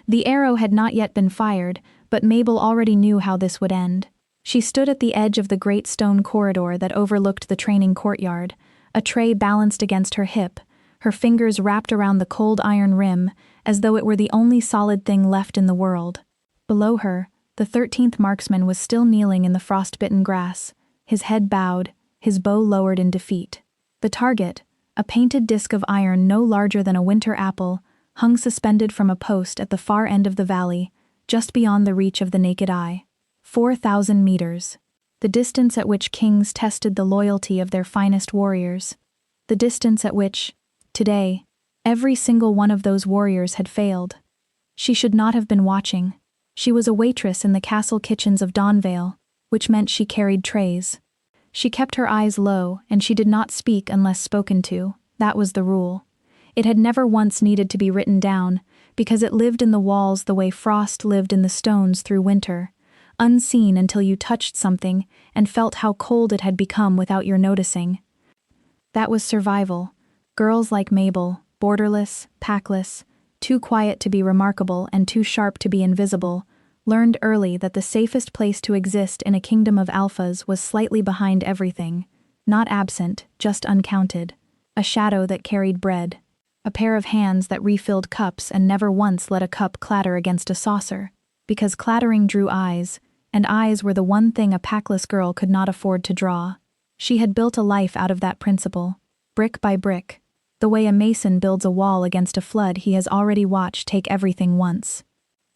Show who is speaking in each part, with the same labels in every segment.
Speaker 1: The arrow had not yet been fired, but Mabel already knew how this would end. She stood at the edge of the great stone corridor that overlooked the training courtyard, a tray balanced against her hip, her fingers wrapped around the cold iron rim, as though it were the only solid thing left in the world. Below her, the 13th marksman was still kneeling in the frostbitten grass, his head bowed, his bow lowered in defeat. The target, a painted disc of iron no larger than a winter apple, hung suspended from a post at the far end of the valley, just beyond the reach of the naked eye. 4,000 meters. The distance at which kings tested the loyalty of their finest warriors. The distance at which, today, every single one of those warriors had failed. She should not have been watching. She was a waitress in the castle kitchens of Dawnvale, which meant she carried trays. She kept her eyes low, and she did not speak unless spoken to. That was the rule. It had never once needed to be written down, because it lived in the walls the way frost lived in the stones through winter, unseen until you touched something and felt how cold it had become without your noticing. That was survival. Girls like Mabel, borderless, packless, too quiet to be remarkable and too sharp to be invisible, learned early that the safest place to exist in a kingdom of alphas was slightly behind everything, not absent, just uncounted, a shadow that carried bread, a pair of hands that refilled cups and never once let a cup clatter against a saucer, because clattering drew eyes, and eyes were the one thing a packless girl could not afford to draw. She had built a life out of that principle, brick by brick, the way a mason builds a wall against a flood he has already watched take everything once.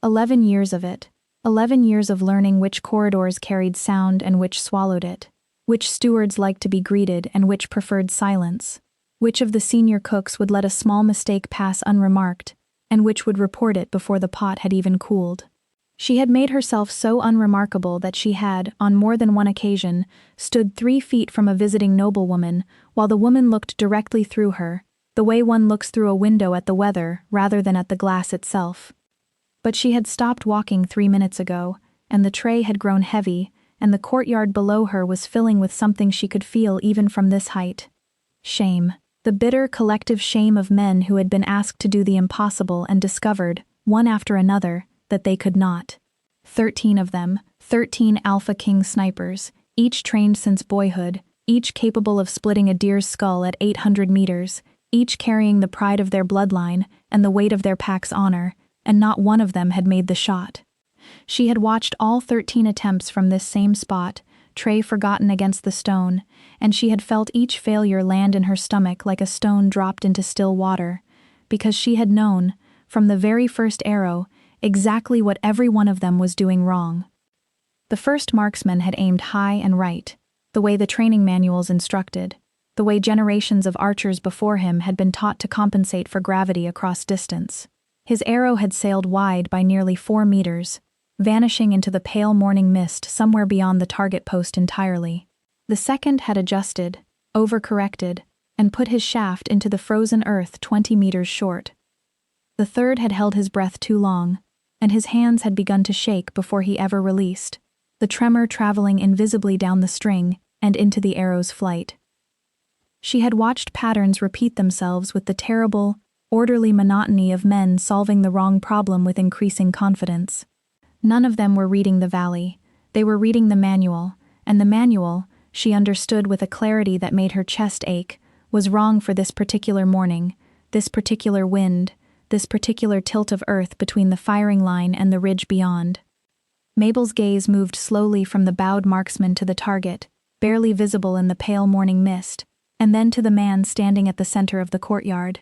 Speaker 1: 11 years of it. 11 years of learning which corridors carried sound and which swallowed it, which stewards liked to be greeted and which preferred silence, which of the senior cooks would let a small mistake pass unremarked, and which would report it before the pot had even cooled. She had made herself so unremarkable that she had, on more than one occasion, stood 3 feet from a visiting noblewoman, while the woman looked directly through her, the way one looks through a window at the weather rather than at the glass itself. But she had stopped walking 3 minutes ago, and the tray had grown heavy, and the courtyard below her was filling with something she could feel even from this height. Shame. The bitter collective shame of men who had been asked to do the impossible and discovered, one after another, that they could not. 13 of them, 13 Alpha King snipers, each trained since boyhood, each capable of splitting a deer's skull at 800 meters, each carrying the pride of their bloodline and the weight of their pack's honor, and not one of them had made the shot. She had watched all 13 attempts from this same spot, tray forgotten against the stone, and she had felt each failure land in her stomach like a stone dropped into still water, because she had known, from the very first arrow, exactly what every one of them was doing wrong. The first marksman had aimed high and right, the way the training manuals instructed, the way generations of archers before him had been taught to compensate for gravity across distance. His arrow had sailed wide by nearly 4 meters, vanishing into the pale morning mist somewhere beyond the target post entirely. The second had adjusted, overcorrected, and put his shaft into the frozen earth 20 meters short. The third had held his breath too long, and his hands had begun to shake before he ever released, the tremor traveling invisibly down the string and into the arrow's flight. She had watched patterns repeat themselves with the terrible, orderly monotony of men solving the wrong problem with increasing confidence. None of them were reading the valley. They were reading the manual, and the manual, she understood with a clarity that made her chest ache, was wrong for this particular morning, this particular wind, this particular tilt of earth between the firing line and the ridge beyond. Mabel's gaze moved slowly from the bowed marksman to the target, barely visible in the pale morning mist, and then to the man standing at the center of the courtyard.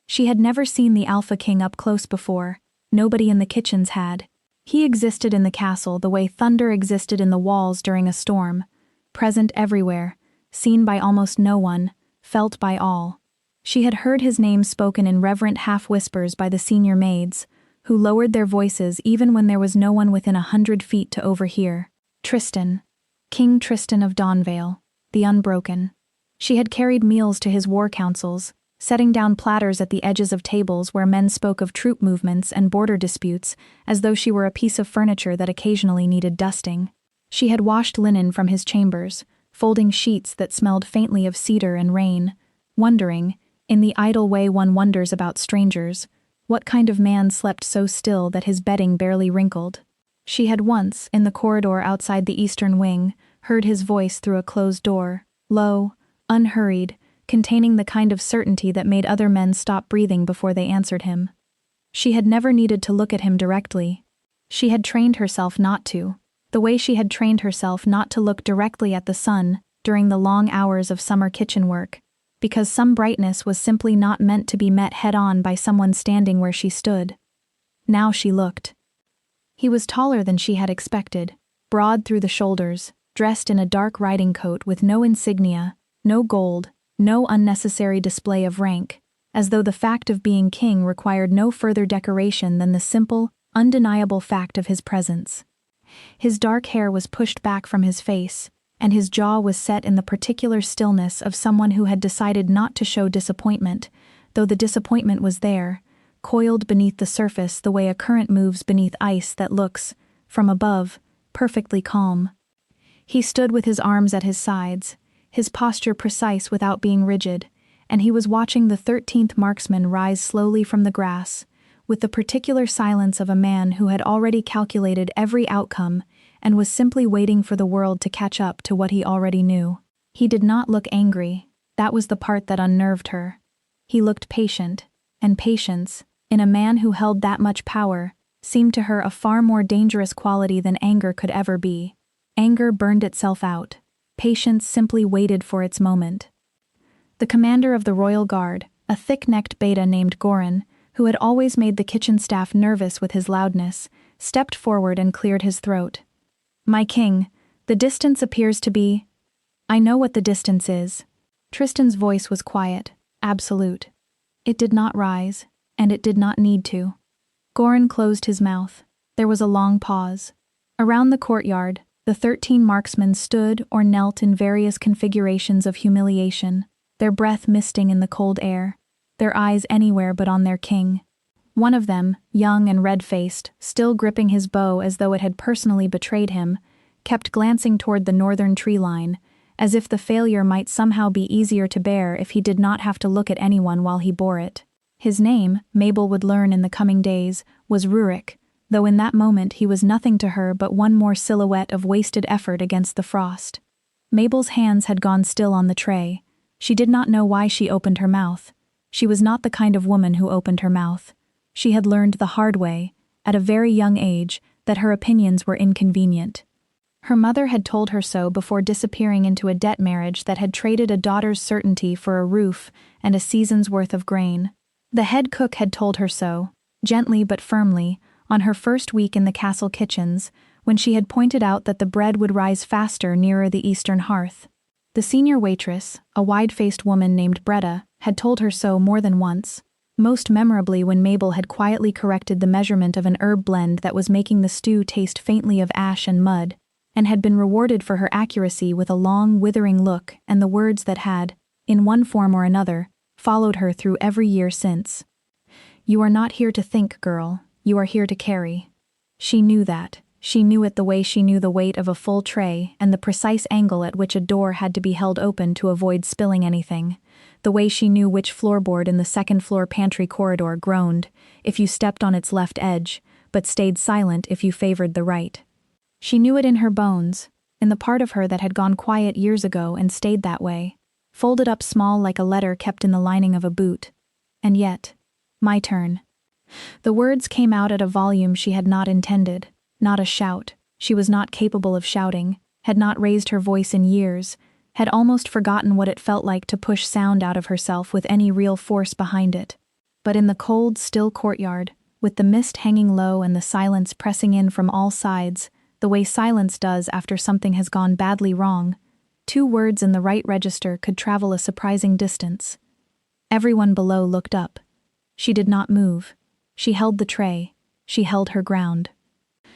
Speaker 1: She had never seen the Alpha King up close before. Nobody in the kitchens had. He existed in the castle the way thunder existed in the walls during a storm, present everywhere, seen by almost no one, felt by all. She had heard his name spoken in reverent half-whispers by the senior maids, who lowered their voices even when there was no one within 100 feet to overhear. Tristan. King Tristan of Dawnvale, the Unbroken. She had carried meals to his war councils, setting down platters at the edges of tables where men spoke of troop movements and border disputes as though she were a piece of furniture that occasionally needed dusting. She had washed linen from his chambers, folding sheets that smelled faintly of cedar and rain, wondering, in the idle way one wonders about strangers, What kind of man slept so still that his bedding barely wrinkled? She had once, in the corridor outside the eastern wing, heard his voice through a closed door, low, unhurried, containing the kind of certainty that made other men stop breathing before they answered him. She had never needed to look at him directly. She had trained herself not to, the way she had trained herself not to look directly at the sun during the long hours of summer kitchen work, because some brightness was simply not meant to be met head-on by someone standing where she stood. Now she looked. He was taller than she had expected, broad through the shoulders, dressed in a dark riding coat with no insignia, no gold, no unnecessary display of rank, as though the fact of being king required no further decoration than the simple, undeniable fact of his presence. His dark hair was pushed back from his face, and his jaw was set in the particular stillness of someone who had decided not to show disappointment, though the disappointment was there, coiled beneath the surface the way a current moves beneath ice that looks, from above, perfectly calm. He stood with his arms at his sides, his posture precise without being rigid, and he was watching the 13th marksman rise slowly from the grass, with the particular silence of a man who had already calculated every outcome and was simply waiting for the world to catch up to what he already knew. He did not look angry. That was the part that unnerved her. He looked patient, and patience, in a man who held that much power, seemed to her a far more dangerous quality than anger could ever be. Anger burned itself out. Patience simply waited for its moment. The commander of the Royal Guard, a thick-necked beta named Goran, who had always made the kitchen staff nervous with his loudness, stepped forward and cleared his throat. "My king, the distance appears to be—" "I know what the distance is." Tristan's voice was quiet, absolute. It did not rise, and it did not need to. Goran closed his mouth. There was a long pause. Around the courtyard, the 13 marksmen stood or knelt in various configurations of humiliation, their breath misting in the cold air, their eyes anywhere but on their king. One of them, young and red-faced, still gripping his bow as though it had personally betrayed him, kept glancing toward the northern tree line, as if the failure might somehow be easier to bear if he did not have to look at anyone while he bore it. His name, Mabel would learn in the coming days, was Rurik, though in that moment he was nothing to her but one more silhouette of wasted effort against the frost. Mabel's hands had gone still on the tray. She did not know why she opened her mouth. She was not the kind of woman who opened her mouth. She had learned the hard way, at a very young age, that her opinions were inconvenient. Her mother had told her so before disappearing into a debt marriage that had traded a daughter's certainty for a roof and a season's worth of grain. The head cook had told her so, gently but firmly, on her first week in the castle kitchens, when she had pointed out that the bread would rise faster nearer the eastern hearth. The senior waitress, a wide-faced woman named Breda, had told her so more than once, most memorably when Mabel had quietly corrected the measurement of an herb blend that was making the stew taste faintly of ash and mud, and had been rewarded for her accuracy with a long, withering look and the words that had, in one form or another, followed her through every year since. "You are not here to think, girl. You are here to carry." She knew that. She knew it the way she knew the weight of a full tray and the precise angle at which a door had to be held open to avoid spilling anything, the way she knew which floorboard in the second-floor pantry corridor groaned if you stepped on its left edge, but stayed silent if you favored the right. She knew it in her bones, in the part of her that had gone quiet years ago and stayed that way, folded up small like a letter kept in the lining of a boot. And yet, my turn. The words came out at a volume she had not intended, not a shout. She was not capable of shouting, had not raised her voice in years, had almost forgotten what it felt like to push sound out of herself with any real force behind it. But in the cold, still courtyard, with the mist hanging low and the silence pressing in from all sides, the way silence does after something has gone badly wrong, 2 words in the right register could travel a surprising distance. Everyone below looked up. She did not move. She held the tray. She held her ground.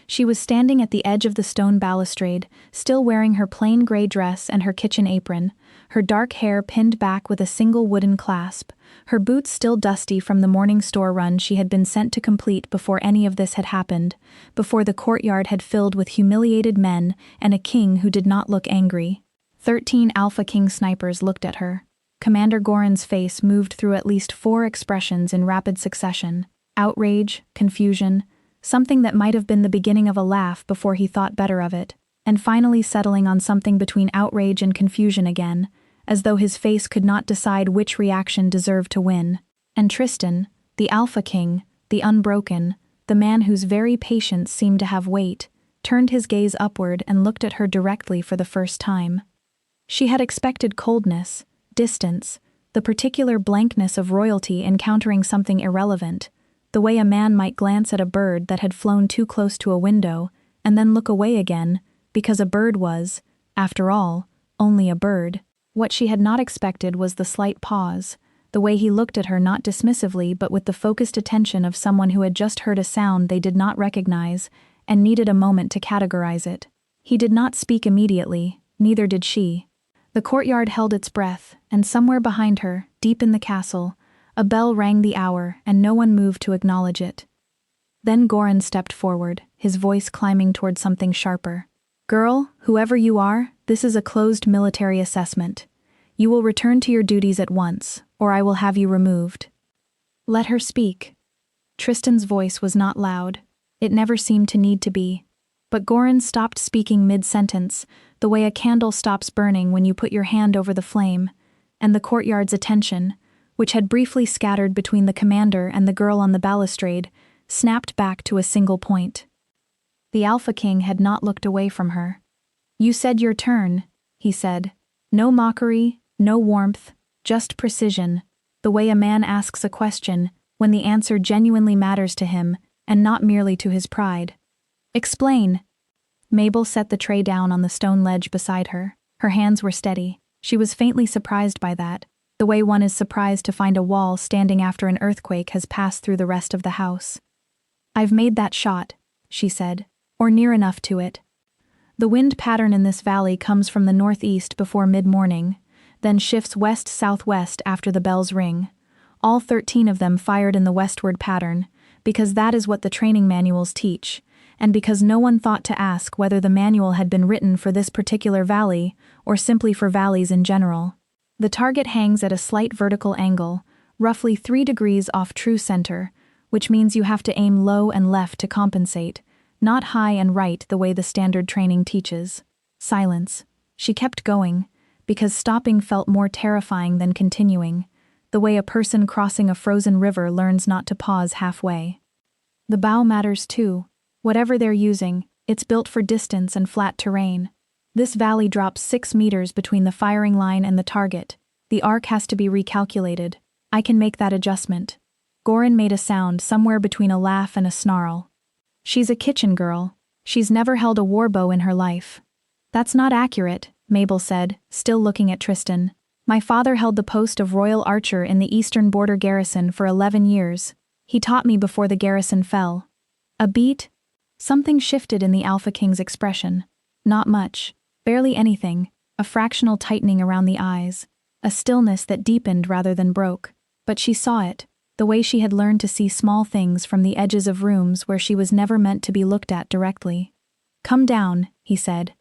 Speaker 1: She was standing at the edge of the stone balustrade, still wearing her plain gray dress and her kitchen apron, her dark hair pinned back with a single wooden clasp, her boots still dusty from the morning store run she had been sent to complete before any of this had happened, before the courtyard had filled with humiliated men and a king who did not look angry. 13 Alpha King snipers looked at her. Commander Goran's face moved through at least 4 expressions in rapid succession. Outrage, confusion, something that might have been the beginning of a laugh before he thought better of it, and finally settling on something between outrage and confusion again, as though his face could not decide which reaction deserved to win. And Tristan, the Alpha King, the unbroken, the man whose very patience seemed to have weight, turned his gaze upward and looked at her directly for the first time. She had expected coldness, distance, the particular blankness of royalty encountering something irrelevant, the way a man might glance at a bird that had flown too close to a window and then look away again, because a bird was, after all, only a bird. What she had not expected was the slight pause, the way he looked at her not dismissively but with the focused attention of someone who had just heard a sound they did not recognize and needed a moment to categorize it. He did not speak immediately, neither did she. The courtyard held its breath, and somewhere behind her, deep in the castle, a bell rang the hour and no one moved to acknowledge it. Then Goran stepped forward, his voice climbing toward something sharper. "Girl, whoever you are, this is a closed military assessment. You will return to your duties at once, or I will have you removed." "Let her speak." Tristan's voice was not loud. It never seemed to need to be. But Goran stopped speaking mid-sentence, the way a candle stops burning when you put your hand over the flame, and the courtyard's attention, which had briefly scattered between the commander and the girl on the balustrade, snapped back to a single point. The Alpha King had not looked away from her. "You said your turn," he said. No mockery, no warmth, just precision, the way a man asks a question when the answer genuinely matters to him and not merely to his pride. "Explain." Mabel set the tray down on the stone ledge beside her. Her hands were steady. She was faintly surprised by that, the way one is surprised to find a wall standing after an earthquake has passed through the rest of the house. "I've made that shot," she said, "or near enough to it. The wind pattern in this valley comes from the northeast before mid-morning, then shifts west-southwest after the bells ring. All 13 of them fired in the westward pattern, because that is what the training manuals teach, and because no one thought to ask whether the manual had been written for this particular valley or simply for valleys in general. The target hangs at a slight vertical angle, roughly 3 degrees off true center, which means you have to aim low and left to compensate, not high and right the way the standard training teaches. Silence. She kept going, because stopping felt more terrifying than continuing, the way a person crossing a frozen river learns not to pause halfway. The bow matters too. Whatever they're using, it's built for distance and flat terrain. This valley drops 6 meters between the firing line and the target. The arc has to be recalculated. I can make that adjustment. Goran made a sound somewhere between a laugh and a snarl. "She's a kitchen girl. She's never held a warbow in her life." "That's not accurate," Mabel said, still looking at Tristan. "My father held the post of royal archer in the eastern border garrison for 11 years. He taught me before the garrison fell." A beat? Something shifted in the Alpha King's expression. Not much. Barely anything. A fractional tightening around the eyes. A stillness that deepened rather than broke. But she saw it, the way she had learned to see small things from the edges of rooms where she was never meant to be looked at directly. "Come down," he said.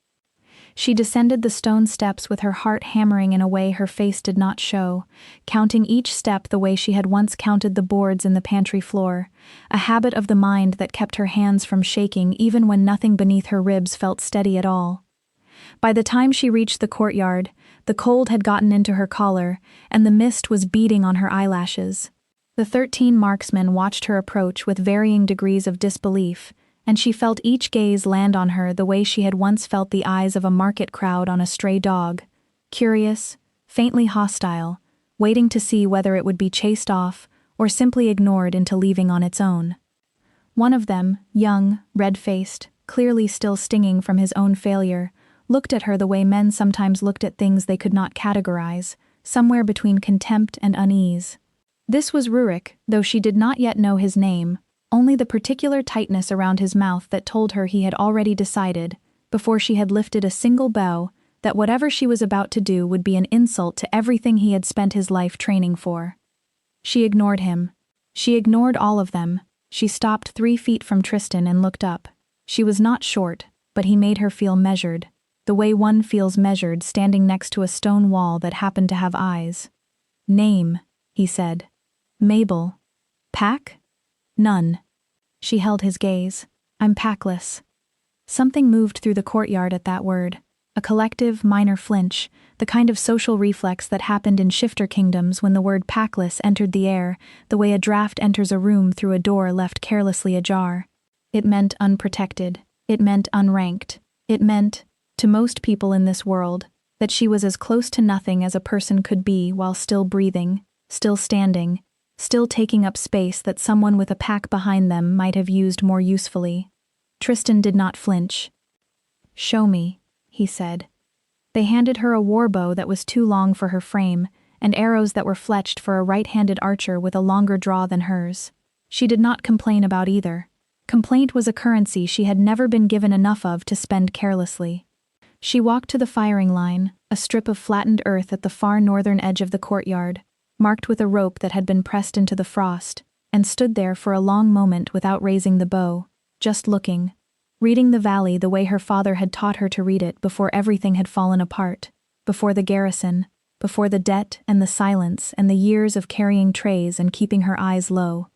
Speaker 1: She descended the stone steps with her heart hammering in a way her face did not show, counting each step the way she had once counted the boards in the pantry floor, a habit of the mind that kept her hands from shaking even when nothing beneath her ribs felt steady at all. By the time she reached the courtyard, the cold had gotten into her collar, and the mist was beating on her eyelashes. The 13 marksmen watched her approach with varying degrees of disbelief, and she felt each gaze land on her the way she had once felt the eyes of a market crowd on a stray dog, curious, faintly hostile, waiting to see whether it would be chased off or simply ignored into leaving on its own. One of them, young, red-faced, clearly still stinging from his own failure, looked at her the way men sometimes looked at things they could not categorize, somewhere between contempt and unease. This was Rurik, though she did not yet know his name, only the particular tightness around his mouth that told her he had already decided, before she had lifted a single bow, that whatever she was about to do would be an insult to everything he had spent his life training for. She ignored him. She ignored all of them. She stopped 3 feet from Tristan and looked up. She was not short, but he made her feel measured, the way one feels measured standing next to a stone wall that happened to have eyes. "Name," he said. "Mabel." "Pack?" None. She held his gaze. I'm packless. Something moved through the courtyard at that word. A collective, minor flinch, the kind of social reflex that happened in shifter kingdoms when the word packless entered the air, the way a draft enters a room through a door left carelessly ajar. It meant unprotected. It meant unranked. It meant, to most people in this world, that she was as close to nothing as a person could be while still breathing, still standing, still taking up space that someone with a pack behind them might have used more usefully. Tristan did not flinch. Show me, he said. They handed her a warbow that was too long for her frame, and arrows that were fletched for a right-handed archer with a longer draw than hers. She did not complain about either. Complaint was a currency she had never been given enough of to spend carelessly. She walked to the firing line, a strip of flattened earth at the far northern edge of the courtyard, marked with a rope that had been pressed into the frost, and stood there for a long moment without raising the bow, just looking, reading the valley the way her father had taught her to read it before everything had fallen apart, before the garrison, before the debt and the silence and the years of carrying trays and keeping her eyes low.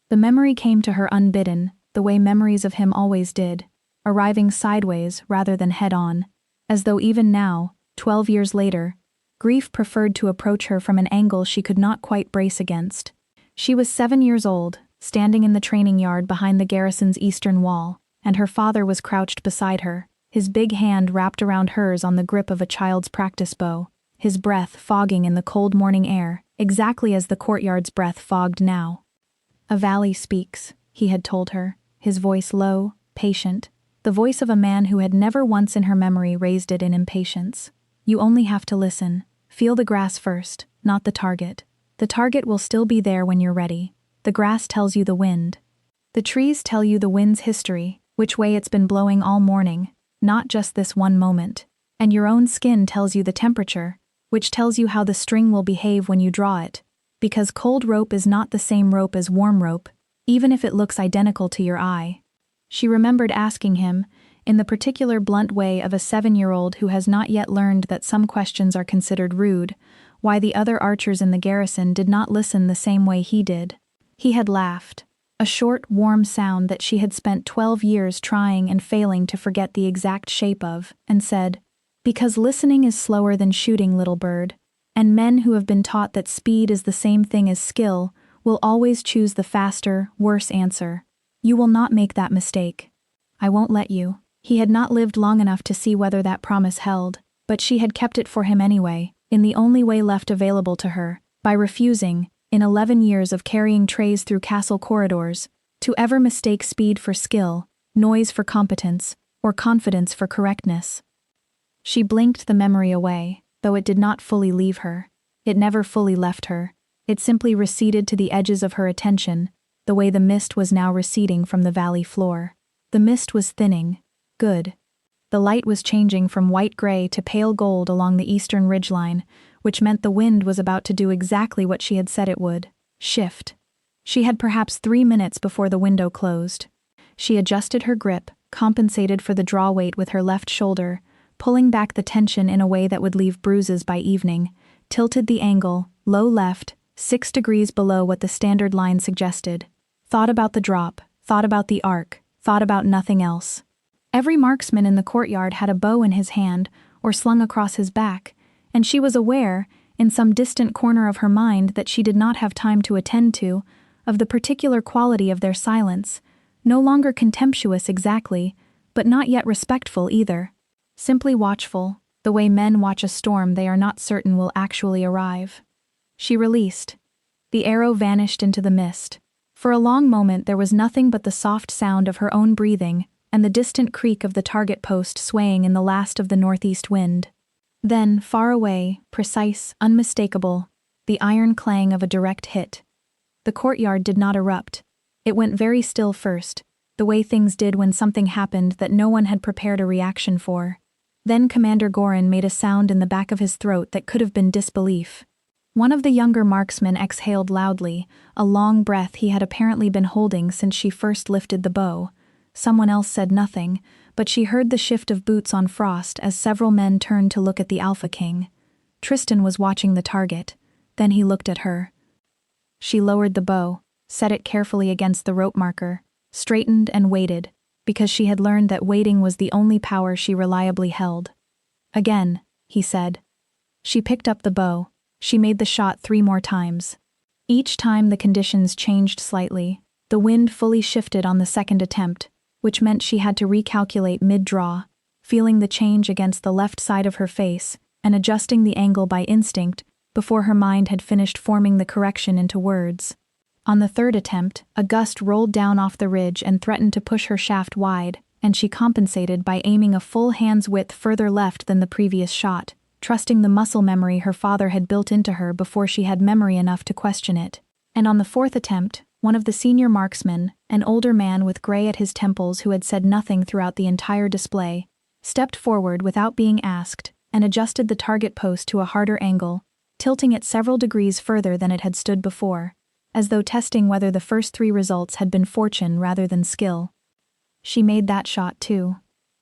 Speaker 1: The memory came to her unbidden, the way memories of him always did, arriving sideways rather than head-on, as though even now, 12 years later, grief preferred to approach her from an angle she could not quite brace against. She was 7 years old, standing in the training yard behind the garrison's eastern wall, and her father was crouched beside her, his big hand wrapped around hers on the grip of a child's practice bow, his breath fogging in the cold morning air, exactly as the courtyard's breath fogged now. A valley speaks, he had told her, his voice low, patient, the voice of a man who had never once in her memory raised it in impatience. You only have to listen. Feel the grass first, not the target. The target will still be there when you're ready. The grass tells you the wind. The trees tell you the wind's history, which way it's been blowing all morning, not just this one moment. And your own skin tells you the temperature, which tells you how the string will behave when you draw it. Because cold rope is not the same rope as warm rope, even if it looks identical to your eye. She remembered asking him, in the particular blunt way of a 7-year-old who has not yet learned that some questions are considered rude, why the other archers in the garrison did not listen the same way he did. He had laughed, a short, warm sound that she had spent 12 years trying and failing to forget the exact shape of, and said, "Because listening is slower than shooting, little bird, and men who have been taught that speed is the same thing as skill will always choose the faster, worse answer. You will not make that mistake. I won't let you." He had not lived long enough to see whether that promise held, but she had kept it for him anyway, in the only way left available to her, by refusing, in 11 years of carrying trays through castle corridors, to ever mistake speed for skill, noise for competence, or confidence for correctness. She blinked the memory away, though it did not fully leave her. It never fully left her. It simply receded to the edges of her attention, the way the mist was now receding from the valley floor. The mist was thinning. Good. The light was changing from white-gray to pale gold along the eastern ridgeline, which meant the wind was about to do exactly what she had said it would, shift. She had perhaps 3 minutes before the window closed. She adjusted her grip, compensated for the draw weight with her left shoulder, pulling back the tension in a way that would leave bruises by evening, tilted the angle, low left, 6 degrees below what the standard line suggested. Thought about the drop, thought about the arc, thought about nothing else. Every marksman in the courtyard had a bow in his hand or slung across his back, and she was aware, in some distant corner of her mind that she did not have time to attend to, of the particular quality of their silence, no longer contemptuous exactly, but not yet respectful either. Simply watchful, the way men watch a storm they are not certain will actually arrive. She released. The arrow vanished into the mist. For a long moment there was nothing but the soft sound of her own breathing and the distant creak of the target post swaying in the last of the northeast wind. Then, far away, precise, unmistakable, the iron clang of a direct hit. The courtyard did not erupt. It went very still first, the way things did when something happened that no one had prepared a reaction for. Then Commander Gorin made a sound in the back of his throat that could have been disbelief. One of the younger marksmen exhaled loudly, a long breath he had apparently been holding since she first lifted the bow. Someone else said nothing, but she heard the shift of boots on frost as several men turned to look at the Alpha King. Tristan was watching the target. Then he looked at her. She lowered the bow. set it carefully against the rope marker, straightened and waited, because she had learned that waiting was the only power she reliably held. Again, he said. She picked up the bow. She made the shot 3 more times. Each time the conditions changed slightly. The wind fully shifted on the second attempt, which meant she had to recalculate mid-draw, feeling the change against the left side of her face and adjusting the angle by instinct before her mind had finished forming the correction into words. On the third attempt, a gust rolled down off the ridge and threatened to push her shaft wide, and she compensated by aiming a full hand's width further left than the previous shot, trusting the muscle memory her father had built into her before she had memory enough to question it. And on the fourth attempt, one of the senior marksmen, an older man with gray at his temples who had said nothing throughout the entire display, stepped forward without being asked and adjusted the target post to a harder angle, tilting it several degrees further than it had stood before, as though testing whether the first 3 results had been fortune rather than skill. She made that shot too.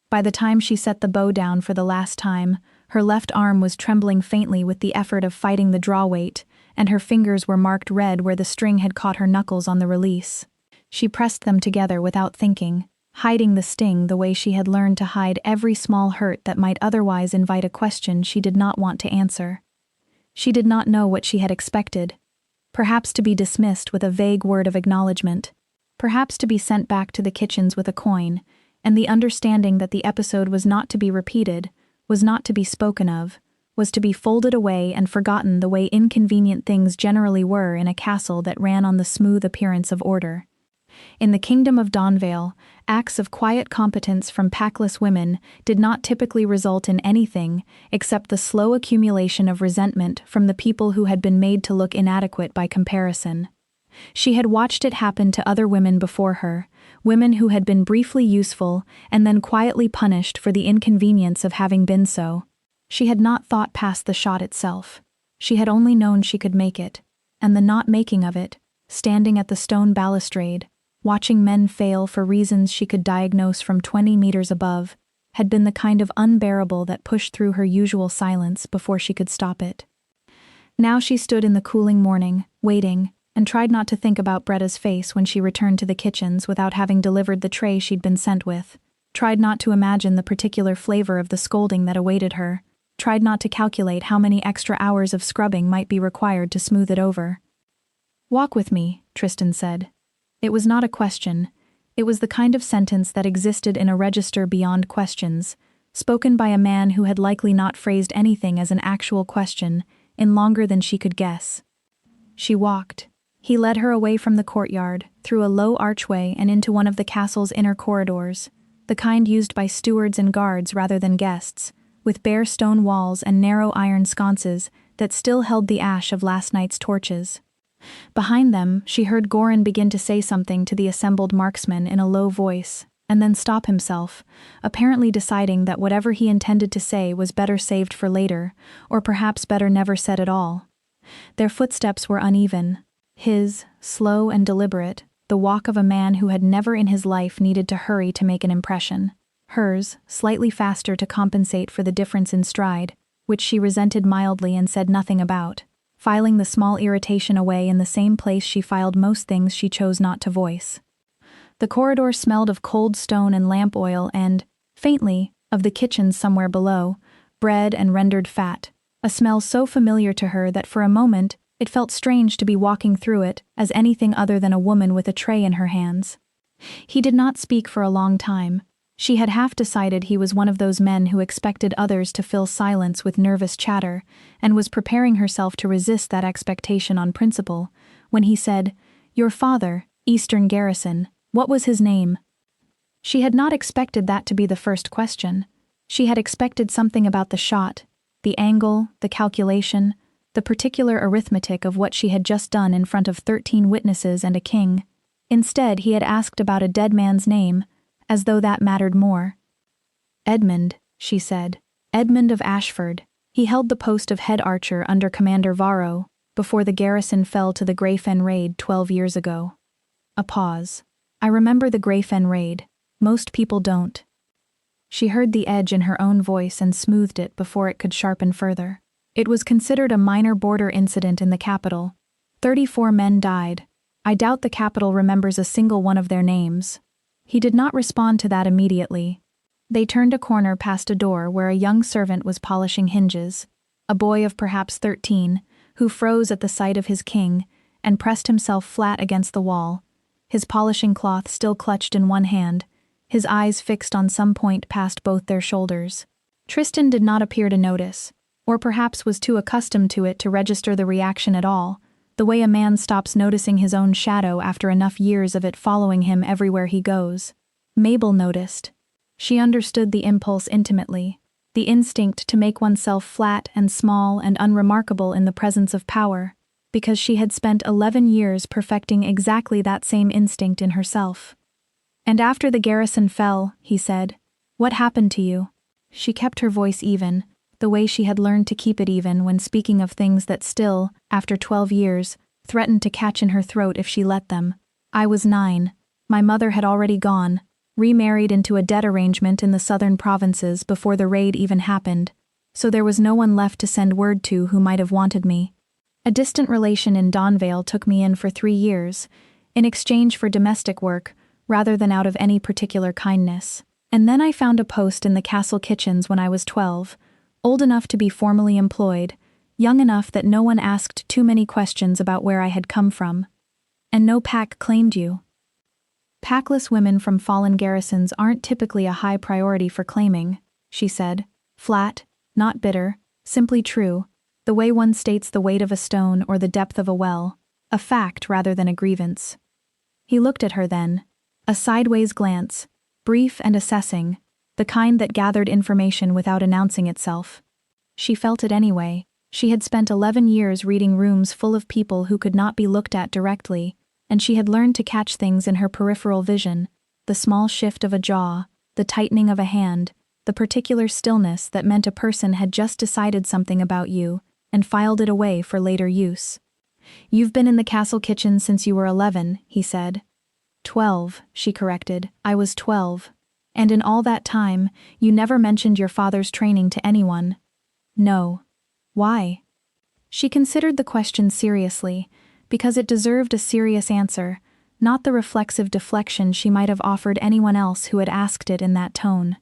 Speaker 1: By the time she set the bow down for the last time, her left arm was trembling faintly with the effort of fighting the draw weight, and her fingers were marked red where the string had caught her knuckles on the release. She pressed them together without thinking, hiding the sting the way she had learned to hide every small hurt that might otherwise invite a question she did not want to answer. She did not know what she had expected. Perhaps to be dismissed with a vague word of acknowledgement. Perhaps to be sent back to the kitchens with a coin, and the understanding that the episode was not to be repeated, was not to be spoken of, was to be folded away and forgotten the way inconvenient things generally were in a castle that ran on the smooth appearance of order. In the kingdom of Dawnvale, acts of quiet competence from packless women did not typically result in anything except the slow accumulation of resentment from the people who had been made to look inadequate by comparison. She had watched it happen to other women before her, women who had been briefly useful and then quietly punished for the inconvenience of having been so. She had not thought past the shot itself. She had only known she could make it, and the not making of it, standing at the stone balustrade, watching men fail for reasons she could diagnose from 20 meters above, had been the kind of unbearable that pushed through her usual silence before she could stop it. Now she stood in the cooling morning, waiting, and tried not to think about Bretta's face when she returned to the kitchens without having delivered the tray she'd been sent with, tried not to imagine the particular flavor of the scolding that awaited her, tried not to calculate how many extra hours of scrubbing might be required to smooth it over. "Walk with me," Tristan said. It was not a question. It was the kind of sentence that existed in a register beyond questions, spoken by a man who had likely not phrased anything as an actual question in longer than she could guess. She walked. He led her away from the courtyard, through a low archway and into one of the castle's inner corridors, the kind used by stewards and guards rather than guests, with bare stone walls and narrow iron sconces that still held the ash of last night's torches. Behind them, she heard Goran begin to say something to the assembled marksmen in a low voice, and then stop himself, apparently deciding that whatever he intended to say was better saved for later, or perhaps better never said at all. Their footsteps were uneven. His, slow and deliberate, the walk of a man who had never in his life needed to hurry to make an impression. Hers, slightly faster to compensate for the difference in stride, which she resented mildly and said nothing about, filing the small irritation away in the same place she filed most things she chose not to voice. The corridor smelled of cold stone and lamp oil and, faintly, of the kitchens somewhere below, bread and rendered fat, a smell so familiar to her that for a moment it felt strange to be walking through it as anything other than a woman with a tray in her hands. He did not speak for a long time. She had half decided he was one of those men who expected others to fill silence with nervous chatter, and was preparing herself to resist that expectation on principle, when he said, "Your father, Eastern Garrison, what was his name?" She had not expected that to be the first question. She had expected something about the shot, the angle, the calculation, the particular arithmetic of what she had just done in front of 13 witnesses and a king. Instead, he had asked about a dead man's name, as though that mattered more. "Edmund," she said. "Edmund of Ashford. He held the post of head archer under Commander Varro, before the garrison fell to the Greyfen raid 12 years ago." A pause. "I remember the Greyfen raid. Most people don't." She heard the edge in her own voice and smoothed it before it could sharpen further. It was considered a minor border incident in the capital. 34 men died. I doubt the capital remembers a single one of their names." He did not respond to that immediately. They turned a corner past a door where a young servant was polishing hinges, a boy of perhaps 13, who froze at the sight of his king and pressed himself flat against the wall, his polishing cloth still clutched in one hand, his eyes fixed on some point past both their shoulders. Tristan did not appear to notice, or perhaps was too accustomed to it to register the reaction at all, the way a man stops noticing his own shadow after enough years of it following him everywhere he goes. Mabel noticed. She understood the impulse intimately, the instinct to make oneself flat and small and unremarkable in the presence of power, because she had spent 11 years perfecting exactly that same instinct in herself. "And after the garrison fell," he said, "what happened to you?" She kept her voice even, the way she had learned to keep it even when speaking of things that still, after 12 years, threatened to catch in her throat if she let them. "I was 9. My mother had already gone, remarried into a debt arrangement in the southern provinces before the raid even happened, so there was no one left to send word to who might have wanted me. A distant relation in Donvale took me in for 3 years, in exchange for domestic work, rather than out of any particular kindness. And then I found a post in the castle kitchens when I was 12, old enough to be formally employed, young enough that no one asked too many questions about where I had come from. And no pack claimed you." "Packless women from fallen garrisons aren't typically a high priority for claiming," she said, flat, not bitter, simply true, the way one states the weight of a stone or the depth of a well, a fact rather than a grievance. He looked at her then, a sideways glance, brief and assessing, the kind that gathered information without announcing itself. She felt it anyway. She had spent 11 years reading rooms full of people who could not be looked at directly, and she had learned to catch things in her peripheral vision, the small shift of a jaw, the tightening of a hand, the particular stillness that meant a person had just decided something about you and filed it away for later use. "You've been in the castle kitchen since you were 11, he said. 12, she corrected. "I was 12. And in all that time, you never mentioned your father's training to anyone." "No." "Why?" She considered the question seriously, because it deserved a serious answer, not the reflexive deflection she might have offered anyone else who had asked it in that tone.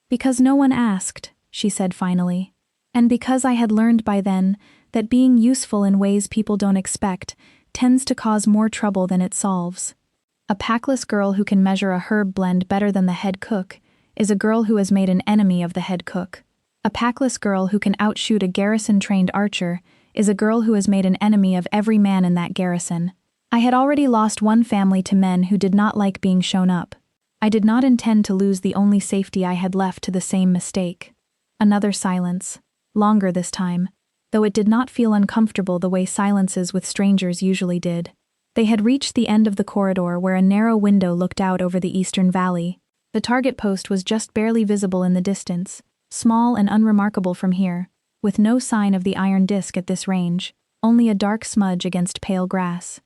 Speaker 1: "Because no one asked," she said finally. "And because I had learned by then that being useful in ways people don't expect tends to cause more trouble than it solves. A packless girl who can measure a herb blend better than the head cook is a girl who has made an enemy of the head cook. A packless girl who can outshoot a garrison-trained archer is a girl who has made an enemy of every man in that garrison. I had already lost one family to men who did not like being shown up. I did not intend to lose the only safety I had left to the same mistake." Another silence, longer this time, though it did not feel uncomfortable the way silences with strangers usually did. They had reached the end of the corridor where a narrow window looked out over the eastern valley. The target post was just barely visible in the distance, small and unremarkable from here, with no sign of the iron disc at this range, only a dark smudge against pale grass.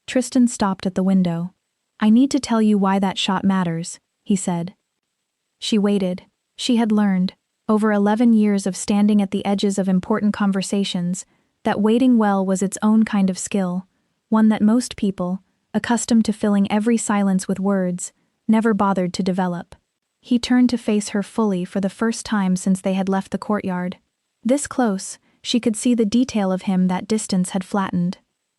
Speaker 1: Tristan stopped at the window. "I need to tell you why that shot matters," he said. She waited. She had learned, over 11 years of standing at the edges of important conversations, that waiting well was its own kind of skill, one that most people, accustomed to filling every silence with words, never bothered to develop. He turned to face her fully for the first time since they had left the courtyard. This close, she could see the detail of him that distance had flattened.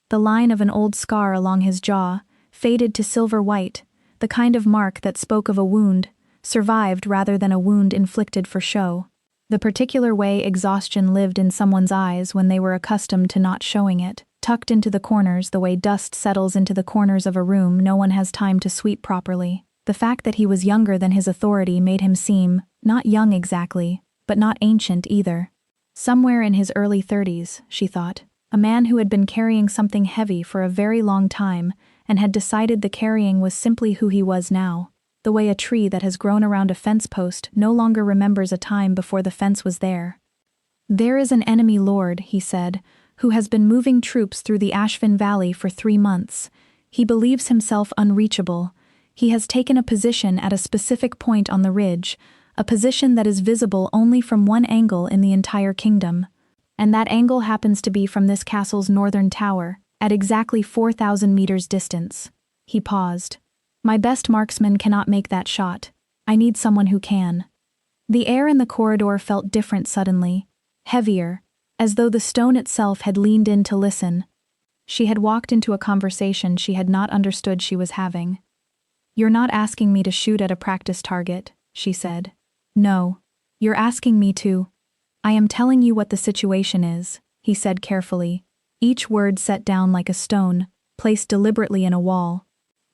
Speaker 1: The line of an old scar along his jaw, faded to silver white, the kind of mark that spoke of a wound, survived rather than a wound inflicted for show. The particular way exhaustion lived in someone's eyes when they were accustomed to not showing it, tucked into the corners the way dust settles into the corners of a room no one has time to sweep properly. The fact that he was younger than his authority made him seem, not young exactly, but not ancient either. Somewhere in his early 30s, she thought, a man who had been carrying something heavy for a very long time and had decided the carrying was simply who he was now, the way a tree that has grown around a fence post no longer remembers a time before the fence was there. "There is an enemy lord," he said, "who has been moving troops through the Ashvin Valley for 3 months. He believes himself unreachable. He has taken a position at a specific point on the ridge, a position that is visible only from one angle in the entire kingdom. And that angle happens to be from this castle's northern tower. At exactly 4,000 meters distance. He paused. My best marksman cannot make that shot. I need someone who can. The air in the corridor felt different suddenly, heavier, as though the stone itself had leaned in to listen. She had walked into a conversation she had not understood she was having. You're not asking me to shoot at a practice target, she said. No. You're asking me to. I am telling you what the situation is, he said carefully, each word set down like a stone, placed deliberately in a wall.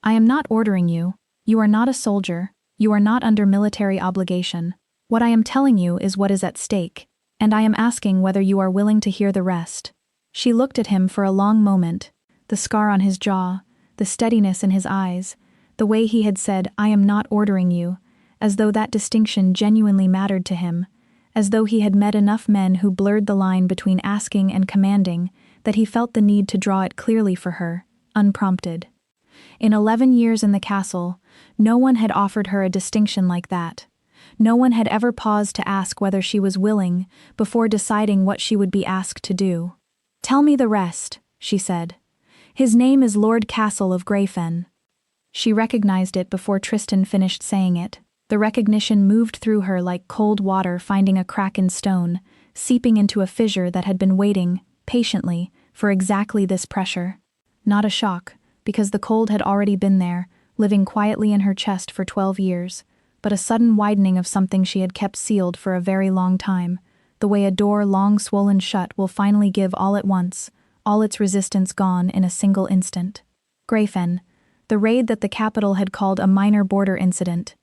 Speaker 1: I am not ordering you. You are not a soldier. You are not under military obligation. What I am telling you is what is at stake, and I am asking whether you are willing to hear the rest. She looked at him for a long moment, the scar on his jaw, the steadiness in his eyes, the way he had said, I am not ordering you, as though that distinction genuinely mattered to him, as though he had met enough men who blurred the line between asking and commanding, that he felt the need to draw it clearly for her, unprompted. In 11 years in the castle, no one had offered her a distinction like that. No one had ever paused to ask whether she was willing before deciding what she would be asked to do. Tell me the rest, she said. His name is Lord Castle of Greyfen. She recognized it before Tristan finished saying it. The recognition moved through her like cold water finding a crack in stone, seeping into a fissure that had been waiting, patiently, for exactly this pressure. Not a shock, because the cold had already been there, living quietly in her chest for 12 years, but a sudden widening of something she had kept sealed for a very long time, the way a door long swollen shut will finally give all at once, all its resistance gone in a single instant. Greyfen, the raid that the capital had called a minor border incident.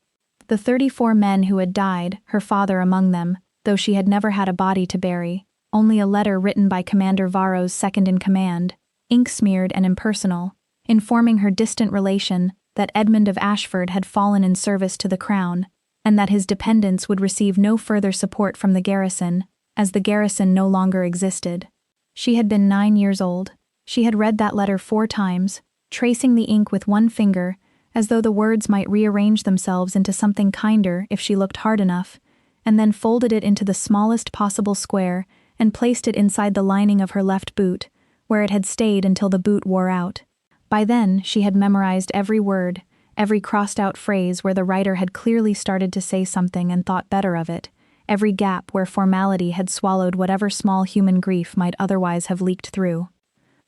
Speaker 1: The 34 men who had died, her father among them, though she had never had a body to bury, only a letter written by Commander Varro's second-in-command, ink-smeared and impersonal, informing her distant relation that Edmund of Ashford had fallen in service to the crown, and that his dependents would receive no further support from the garrison, as the garrison no longer existed. She had been 9 years old. She had read that letter 4 times, tracing the ink with one finger, as though the words might rearrange themselves into something kinder if she looked hard enough, and then folded it into the smallest possible square and placed it inside the lining of her left boot, where it had stayed until the boot wore out. By then, she had memorized every word, every crossed-out phrase where the writer had clearly started to say something and thought better of it, every gap where formality had swallowed whatever small human grief might otherwise have leaked through.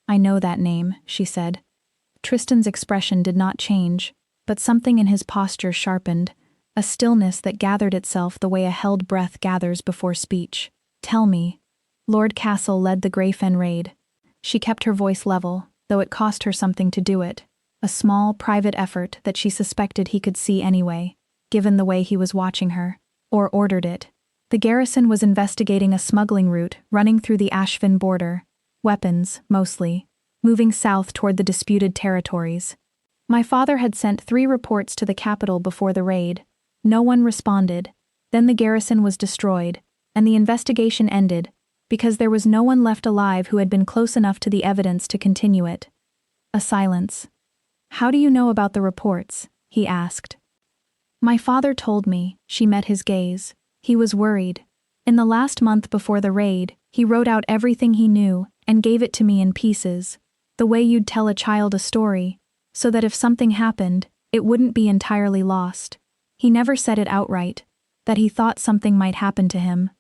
Speaker 1: I know that name, she said. Tristan's expression did not change, but something in his posture sharpened, a stillness that gathered itself the way a held breath gathers before speech. Tell me. Lord Castle led the Greyfen raid. She kept her voice level, though it cost her something to do it, a small, private effort that she suspected he could see anyway, given the way he was watching her, or ordered it. The garrison was investigating a smuggling route running through the Ashfin border, weapons, mostly, moving south toward the disputed territories. My father had sent 3 reports to the capital before the raid. No one responded. Then the garrison was destroyed, and the investigation ended, because there was no one left alive who had been close enough to the evidence to continue it. A silence. How do you know about the reports? He asked. My father told me. She met his gaze. He was worried. In the last month before the raid, he wrote out everything he knew and gave it to me in pieces, the way you'd tell a child a story, so that if something happened, it wouldn't be entirely lost. He never said it outright, that he thought something might happen to him.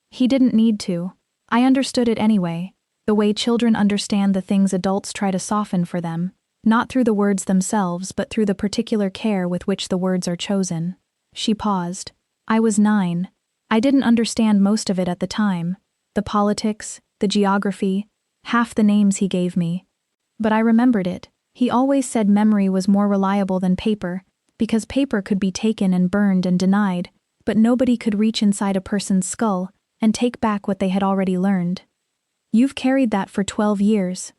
Speaker 1: He didn't need to. I understood it anyway, the way children understand the things adults try to soften for them, not through the words themselves but through the particular care with which the words are chosen. She paused. I was 9. I didn't understand most of it at the time, the politics, the geography, half the names he gave me. But I remembered it. He always said memory was more reliable than paper, because paper could be taken and burned and denied, but nobody could reach inside a person's skull and take back what they had already learned. You've carried that for 12 years.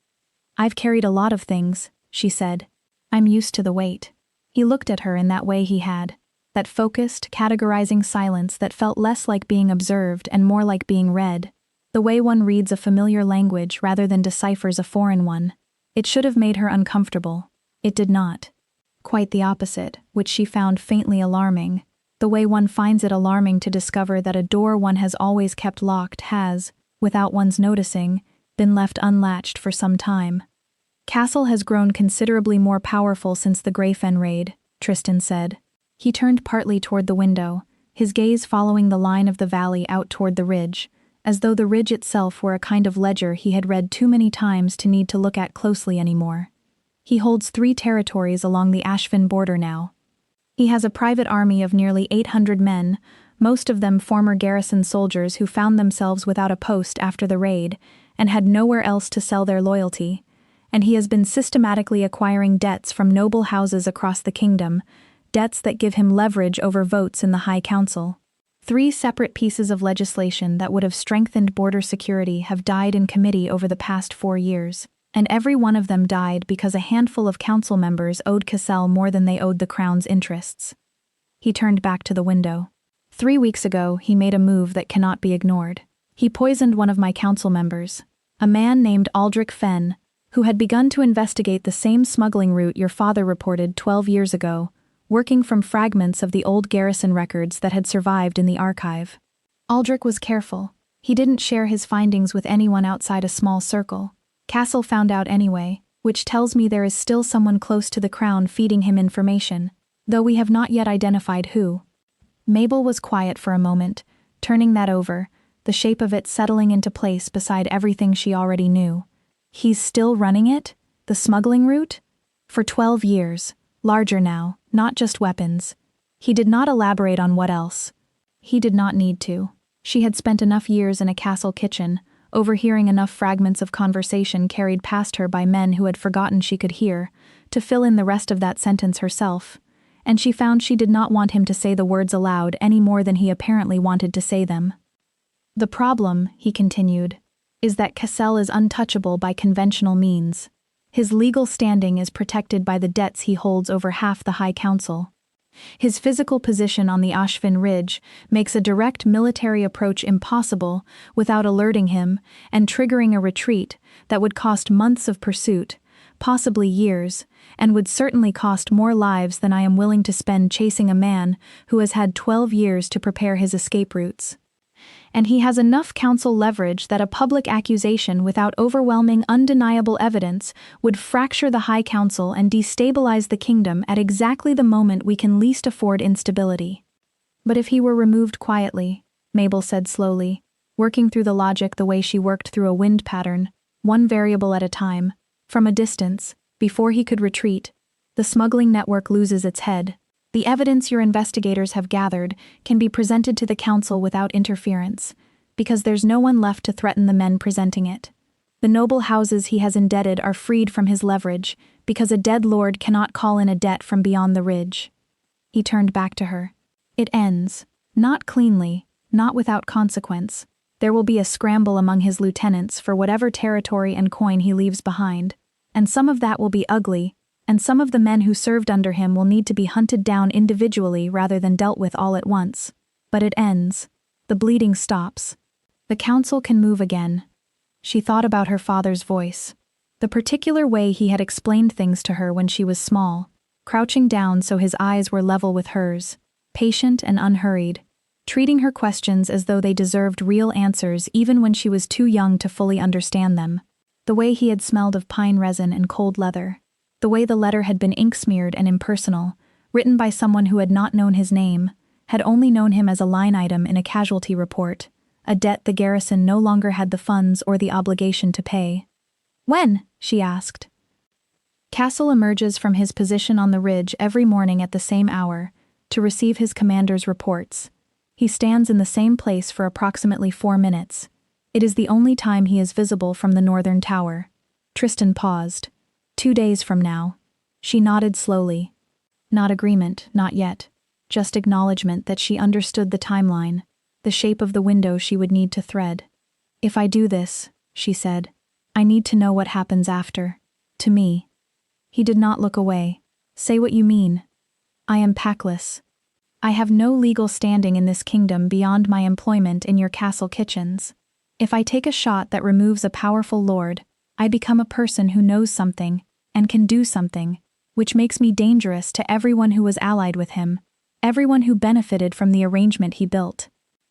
Speaker 1: I've carried a lot of things, she said. I'm used to the weight. He looked at her in that way he had, that focused, categorizing silence that felt less like being observed and more like being read, the way one reads a familiar language rather than deciphers a foreign one. It should have made her uncomfortable. It did not. Quite the opposite, which she found faintly alarming, the way one finds it alarming to discover that a door one has always kept locked has, without one's noticing, been left unlatched for some time. Castle has grown considerably more powerful since the Greyfen raid, Tristan said. He turned partly toward the window, his gaze following the line of the valley out toward the ridge, as though the ridge itself were a kind of ledger he had read too many times to need to look at closely anymore. He holds 3 territories along the Ashvin border now. He has a private army of nearly 800 men, most of them former garrison soldiers who found themselves without a post after the raid and had nowhere else to sell their loyalty, and he has been systematically acquiring debts from noble houses across the kingdom, debts that give him leverage over votes in the High Council. 3 separate pieces of legislation that would have strengthened border security have died in committee over the past 4 years, and every one of them died because a handful of council members owed Cassel more than they owed the crown's interests. He turned back to the window. 3 weeks ago, he made a move that cannot be ignored. He poisoned one of my council members, a man named Aldrich Fenn, who had begun to investigate the same smuggling route your father reported 12 years ago, working from fragments of the old garrison records that had survived in the archive. Aldrich was careful. He didn't share his findings with anyone outside a small circle. Castle found out anyway, which tells me there is still someone close to the crown feeding him information, though we have not yet identified who. Mabel was quiet for a moment, turning that over, the shape of it settling into place beside everything she already knew. He's still running it? The smuggling route? For 12 years. Larger now, not just weapons. He did not elaborate on what else. He did not need to. She had spent enough years in a castle kitchen, overhearing enough fragments of conversation carried past her by men who had forgotten she could hear, to fill in the rest of that sentence herself, and she found she did not want him to say the words aloud any more than he apparently wanted to say them. The problem, he continued, is that Cassel is untouchable by conventional means. His legal standing is protected by the debts he holds over half the High Council. His physical position on the Ashvin Ridge makes a direct military approach impossible without alerting him and triggering a retreat that would cost months of pursuit, possibly years, and would certainly cost more lives than I am willing to spend chasing a man who has had 12 years to prepare his escape routes. And he has enough council leverage that a public accusation without overwhelming, undeniable evidence would fracture the High Council and destabilize the kingdom at exactly the moment we can least afford instability. But if he were removed quietly, Mabel said slowly, working through the logic the way she worked through a wind pattern, one variable at a time, from a distance, before he could retreat, the smuggling network loses its head. The evidence your investigators have gathered can be presented to the council without interference, because there's no one left to threaten the men presenting it. The noble houses he has indebted are freed from his leverage, because a dead lord cannot call in a debt from beyond the ridge. He turned back to her. It ends. Not cleanly, not without consequence. There will be a scramble among his lieutenants for whatever territory and coin he leaves behind, and some of that will be ugly, and some of the men who served under him will need to be hunted down individually rather than dealt with all at once. But it ends. The bleeding stops. The council can move again. She thought about her father's voice. The particular way he had explained things to her when she was small, crouching down so his eyes were level with hers, patient and unhurried, treating her questions as though they deserved real answers even when she was too young to fully understand them. The way he had smelled of pine resin and cold leather. The way the letter had been ink-smeared and impersonal, written by someone who had not known his name, had only known him as a line item in a casualty report, a debt the garrison no longer had the funds or the obligation to pay. "When?" she asked. Castle emerges from his position on the ridge every morning at the same hour, to receive his commander's reports. He stands in the same place for approximately 4 minutes. It is the only time he is visible from the northern tower. Tristan paused. 2 days from now. She nodded slowly. Not agreement, not yet. Just acknowledgement that she understood the timeline, the shape of the window she would need to thread. "If I do this," she said, "I need to know what happens after. To me." He did not look away. "Say what you mean." "I am packless. I have no legal standing in this kingdom beyond my employment in your castle kitchens. If I take a shot that removes a powerful lord, I become a person who knows something and can do something, which makes me dangerous to everyone who was allied with him, everyone who benefited from the arrangement he built.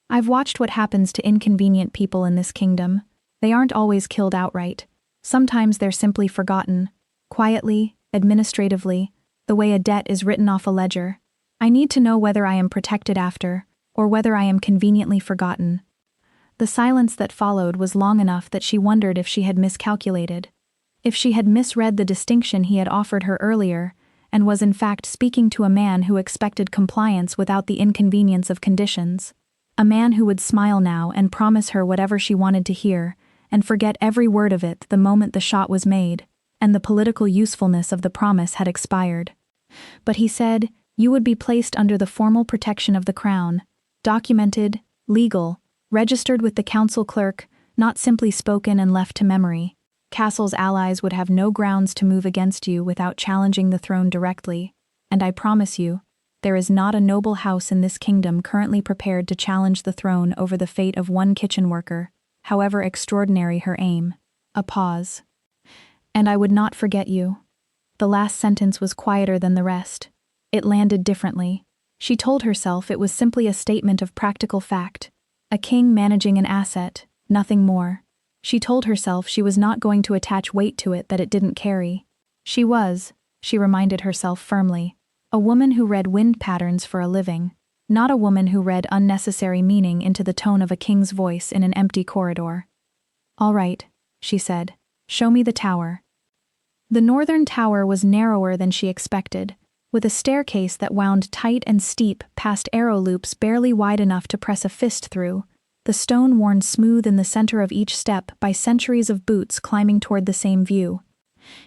Speaker 1: I've watched what happens to inconvenient people in this kingdom. They aren't always killed outright. Sometimes they're simply forgotten, quietly, administratively, the way a debt is written off a ledger. I need to know whether I am protected after, or whether I am conveniently forgotten. The silence that followed was long enough that she wondered if she had miscalculated. If she had misread the distinction he had offered her earlier, and was in fact speaking to a man who expected compliance without the inconvenience of conditions. A man who would smile now and promise her whatever she wanted to hear, and forget every word of it the moment the shot was made, and the political usefulness of the promise had expired. But he said, "You would be placed under the formal protection of the crown, documented, legal, registered with the council clerk, not simply spoken and left to memory. Castle's allies would have no grounds to move against you without challenging the throne directly, and I promise you, there is not a noble house in this kingdom currently prepared to challenge the throne over the fate of one kitchen worker, however extraordinary her aim." A pause. "And I would not forget you." The last sentence was quieter than the rest. It landed differently. She told herself it was simply a statement of practical fact. A king managing an asset, nothing more. She told herself she was not going to attach weight to it that it didn't carry. She was, she reminded herself firmly, a woman who read wind patterns for a living, not a woman who read unnecessary meaning into the tone of a king's voice in an empty corridor. "All right," she said. "Show me the tower." The northern tower was narrower than she expected, with a staircase that wound tight and steep past arrow loops barely wide enough to press a fist through, the stone worn smooth in the center of each step by centuries of boots climbing toward the same view.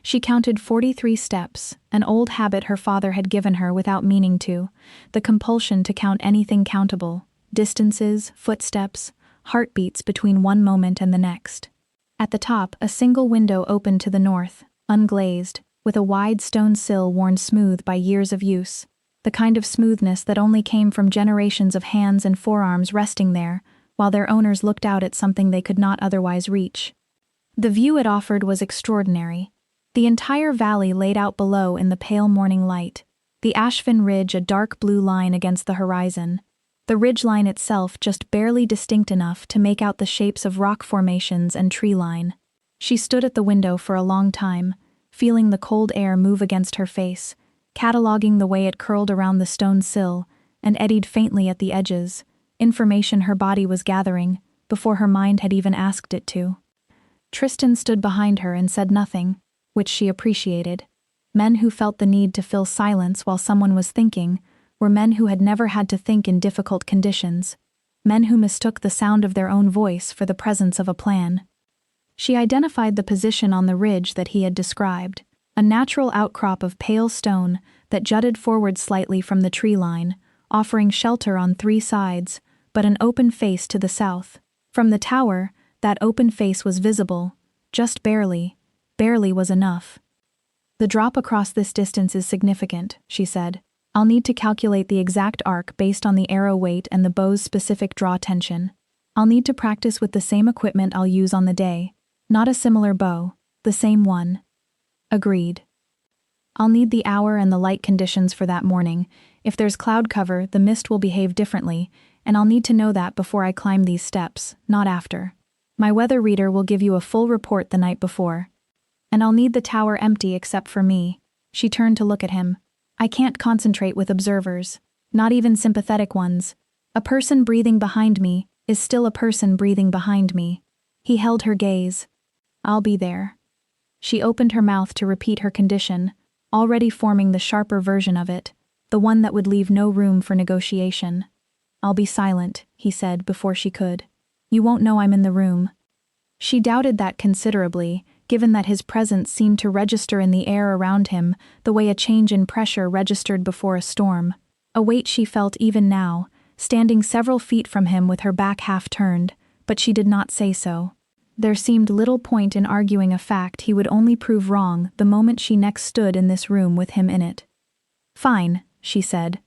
Speaker 1: She counted 43 steps, an old habit her father had given her without meaning to, the compulsion to count anything countable, distances, footsteps, heartbeats between one moment and the next. At the top, a single window opened to the north, unglazed, with a wide stone sill worn smooth by years of use, the kind of smoothness that only came from generations of hands and forearms resting there, while their owners looked out at something they could not otherwise reach. The view it offered was extraordinary. The entire valley laid out below in the pale morning light, the Ashfin Ridge a dark blue line against the horizon, the ridgeline itself just barely distinct enough to make out the shapes of rock formations and tree line. She stood at the window for a long time, feeling the cold air move against her face, cataloging the way it curled around the stone sill and eddied faintly at the edges, information her body was gathering before her mind had even asked it to. Tristan stood behind her and said nothing, which she appreciated. Men who felt the need to fill silence while someone was thinking were men who had never had to think in difficult conditions, men who mistook the sound of their own voice for the presence of a plan. She identified the position on the ridge that he had described, a natural outcrop of pale stone that jutted forward slightly from the tree line, offering shelter on 3 sides, but an open face to the south. From the tower, that open face was visible, just barely was enough. "The drop across this distance is significant," she said. "I'll need to calculate the exact arc based on the arrow weight and the bow's specific draw tension. I'll need to practice with the same equipment I'll use on the day, not a similar bow, the same one." "Agreed." "I'll need the hour and the light conditions for that morning. If there's cloud cover, the mist will behave differently, and I'll need to know that before I climb these steps, not after. My weather reader will give you a full report the night before. And I'll need the tower empty except for me." She turned to look at him. "I can't concentrate with observers, not even sympathetic ones. A person breathing behind me is still a person breathing behind me." He held her gaze. "I'll be there." She opened her mouth to repeat her condition, already forming the sharper version of it, the one that would leave no room for negotiation. "I'll be silent," he said before she could. "You won't know I'm in the room." She doubted that considerably, given that his presence seemed to register in the air around him the way a change in pressure registered before a storm, a weight she felt even now, standing several feet from him with her back half turned, but she did not say so. There seemed little point in arguing a fact he would only prove wrong the moment she next stood in this room with him in it. "Fine," she said.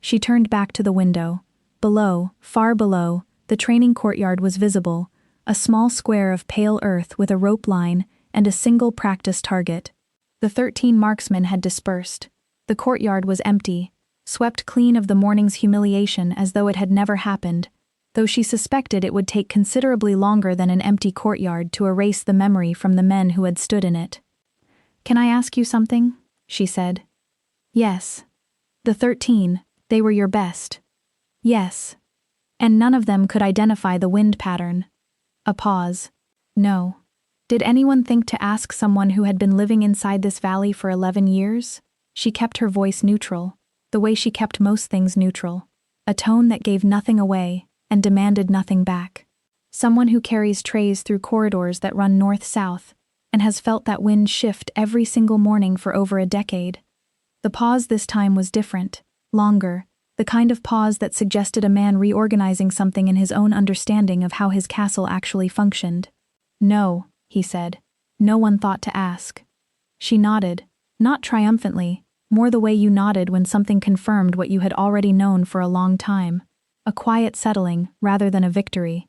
Speaker 1: She turned back to the window. Below, far below, the training courtyard was visible, a small square of pale earth with a rope line and a single practice target. The 13 marksmen had dispersed. The courtyard was empty, swept clean of the morning's humiliation as though it had never happened, though she suspected it would take considerably longer than an empty courtyard to erase the memory from the men who had stood in it. "Can I ask you something?" she said. "Yes." "The 13, they were your best." "Yes." "And none of them could identify the wind pattern." A pause. "No." "Did anyone think to ask someone who had been living inside this valley for 11 years? She kept her voice neutral, the way she kept most things neutral. A tone that gave nothing away and demanded nothing back. "Someone who carries trays through corridors that run north-south and has felt that wind shift every single morning for over a decade." The pause this time was different, longer, the kind of pause that suggested a man reorganizing something in his own understanding of how his castle actually functioned. "No," he said. "No one thought to ask." She nodded, not triumphantly, more the way you nodded when something confirmed what you had already known for a long time. A quiet settling rather than a victory.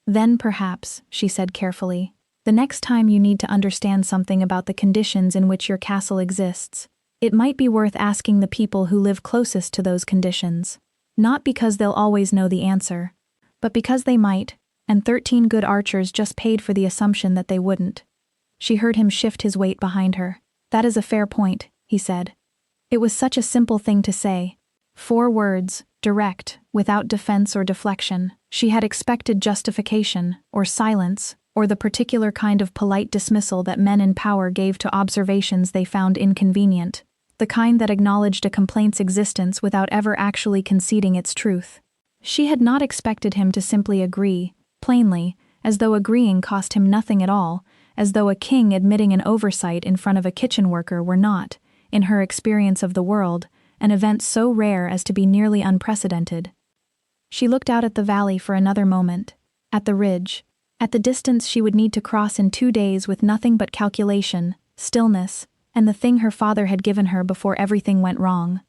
Speaker 1: "Then perhaps," she said carefully, "the next time you need to understand something about the conditions in which your castle exists, it might be worth asking the people who live closest to those conditions. Not because they'll always know the answer, but because they might, and 13 good archers just paid for the assumption that they wouldn't." She heard him shift his weight behind her. "That is a fair point," he said. It was such a simple thing to say. 4 words, direct, without defense or deflection. She had expected justification, or silence, or the particular kind of polite dismissal that men in power gave to observations they found inconvenient, the kind that acknowledged a complaint's existence without ever actually conceding its truth. She had not expected him to simply agree, plainly, as though agreeing cost him nothing at all, as though a king admitting an oversight in front of a kitchen worker were not, in her experience of the world, an event so rare as to be nearly unprecedented. She looked out at the valley for another moment, at the ridge, at the distance she would need to cross in 2 days with nothing but calculation, stillness, and the thing her father had given her before everything went wrong.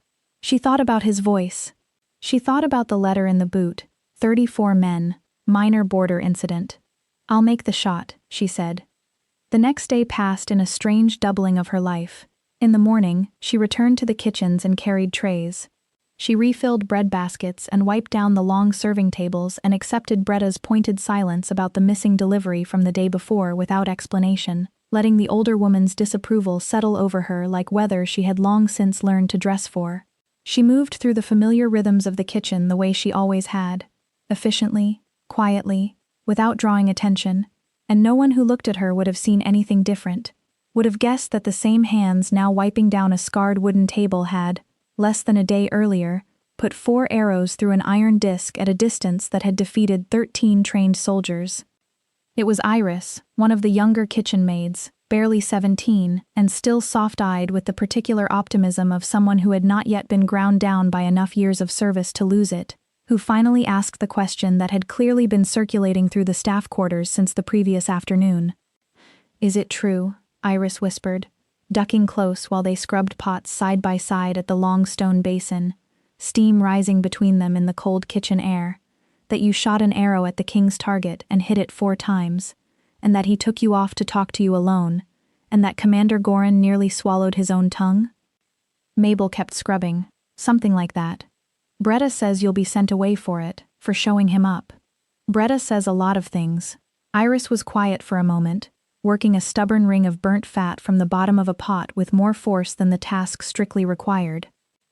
Speaker 1: She thought about his voice. She thought about the letter in the boot, 34 men, minor border incident. "I'll make the shot," she said. The next day passed in a strange doubling of her life. In the morning, she returned to the kitchens and carried trays. She refilled bread baskets and wiped down the long serving tables and accepted Bretta's pointed silence about the missing delivery from the day before without explanation, letting the older woman's disapproval settle over her like weather she had long since learned to dress for. She moved through the familiar rhythms of the kitchen the way she always had, efficiently, quietly, without drawing attention, and no one who looked at her would have seen anything different, would have guessed that the same hands now wiping down a scarred wooden table had, less than a day earlier, put 4 arrows through an iron disc at a distance that had defeated 13 trained soldiers. It was Iris, one of the younger kitchen maids, barely 17, and still soft-eyed with the particular optimism of someone who had not yet been ground down by enough years of service to lose it, who finally asked the question that had clearly been circulating through the staff quarters since the previous afternoon. "Is it true?" Iris whispered, ducking close while they scrubbed pots side by side at the long stone basin, steam rising between them in the cold kitchen air, "that you shot an arrow at the king's target and hit it 4 times, and that he took you off to talk to you alone, and that Commander Gorin nearly swallowed his own tongue?" Mabel kept scrubbing. "Something like that. Bretta says you'll be sent away for it, for showing him up." "Bretta says a lot of things." Iris was quiet for a moment, working a stubborn ring of burnt fat from the bottom of a pot with more force than the task strictly required.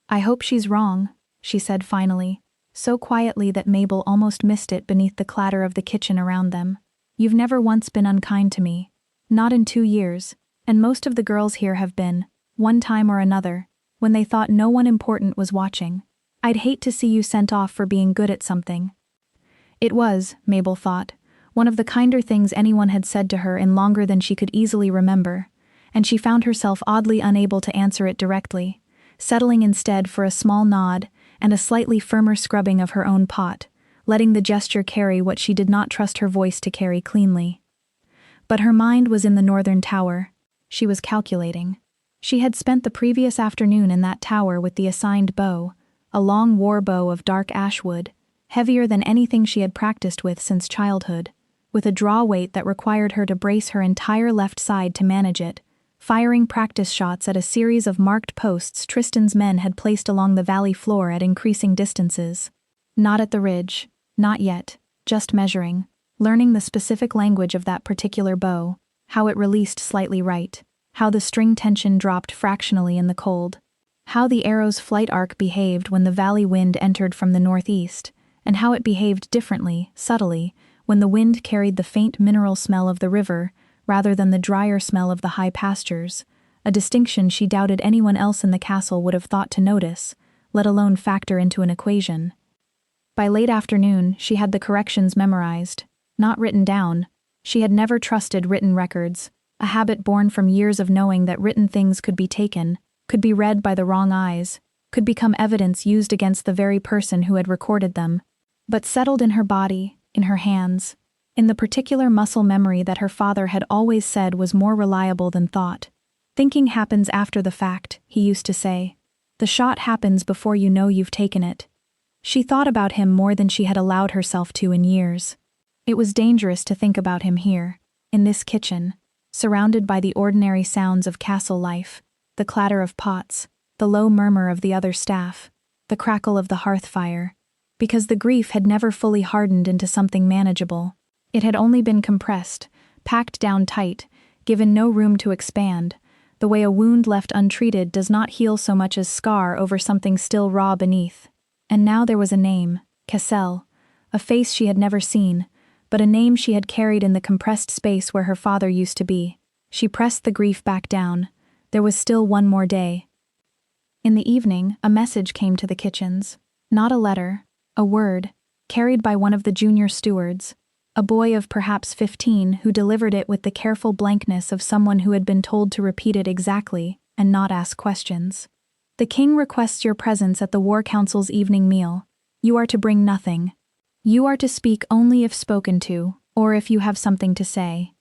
Speaker 1: "I hope she's wrong," she said finally, so quietly that Mabel almost missed it beneath the clatter of the kitchen around them. "You've never once been unkind to me. Not in 2 years, and most of the girls here have been, one time or another, when they thought no one important was watching. I'd hate to see you sent off for being good at something." It was, Mabel thought, one of the kinder things anyone had said to her in longer than she could easily remember, and she found herself oddly unable to answer it directly, settling instead for a small nod and a slightly firmer scrubbing of her own pot, letting the gesture carry what she did not trust her voice to carry cleanly. But her mind was in the northern tower. She was calculating. She had spent the previous afternoon in that tower with the assigned bow, a long war bow of dark ash wood, heavier than anything she had practiced with since childhood, with a draw weight that required her to brace her entire left side to manage it, firing practice shots at a series of marked posts Tristan's men had placed along the valley floor at increasing distances. Not at the ridge, not yet, just measuring, learning the specific language of that particular bow, how it released slightly right. how the string tension dropped fractionally in the cold, how the arrow's flight arc behaved when the valley wind entered from the northeast, and how it behaved differently, subtly, when the wind carried the faint mineral smell of the river rather than the drier smell of the high pastures, a distinction she doubted anyone else in the castle would have thought to notice, let alone factor into an equation. By late afternoon, she had the corrections memorized, not written down. She had never trusted written records, a habit born from years of knowing that written things could be taken, could be read by the wrong eyes, could become evidence used against the very person who had recorded them, but settled in her body, in her hands, in the particular muscle memory that her father had always said was more reliable than thought. Thinking happens after the fact, he used to say. The shot happens before you know you've taken it. She thought about him more than she had allowed herself to in years. It was dangerous to think about him here, in this kitchen, surrounded by the ordinary sounds of castle life, the clatter of pots, the low murmur of the other staff, the crackle of the hearth fire, because the grief had never fully hardened into something manageable. It had only been compressed, packed down tight, given no room to expand, the way a wound left untreated does not heal so much as scar over something still raw beneath. And now there was a name, Cassel, a face she had never seen, but a name she had carried in the compressed space where her father used to be. She pressed the grief back down. There was still one more day. In the evening, a message came to the kitchens. Not a letter, a word, carried by one of the junior stewards, a boy of perhaps 15 who delivered it with the careful blankness of someone who had been told to repeat it exactly and not ask questions. The king requests your presence at the War Council's evening meal. You are to bring nothing. You are to speak only if spoken to, or if you have something to say.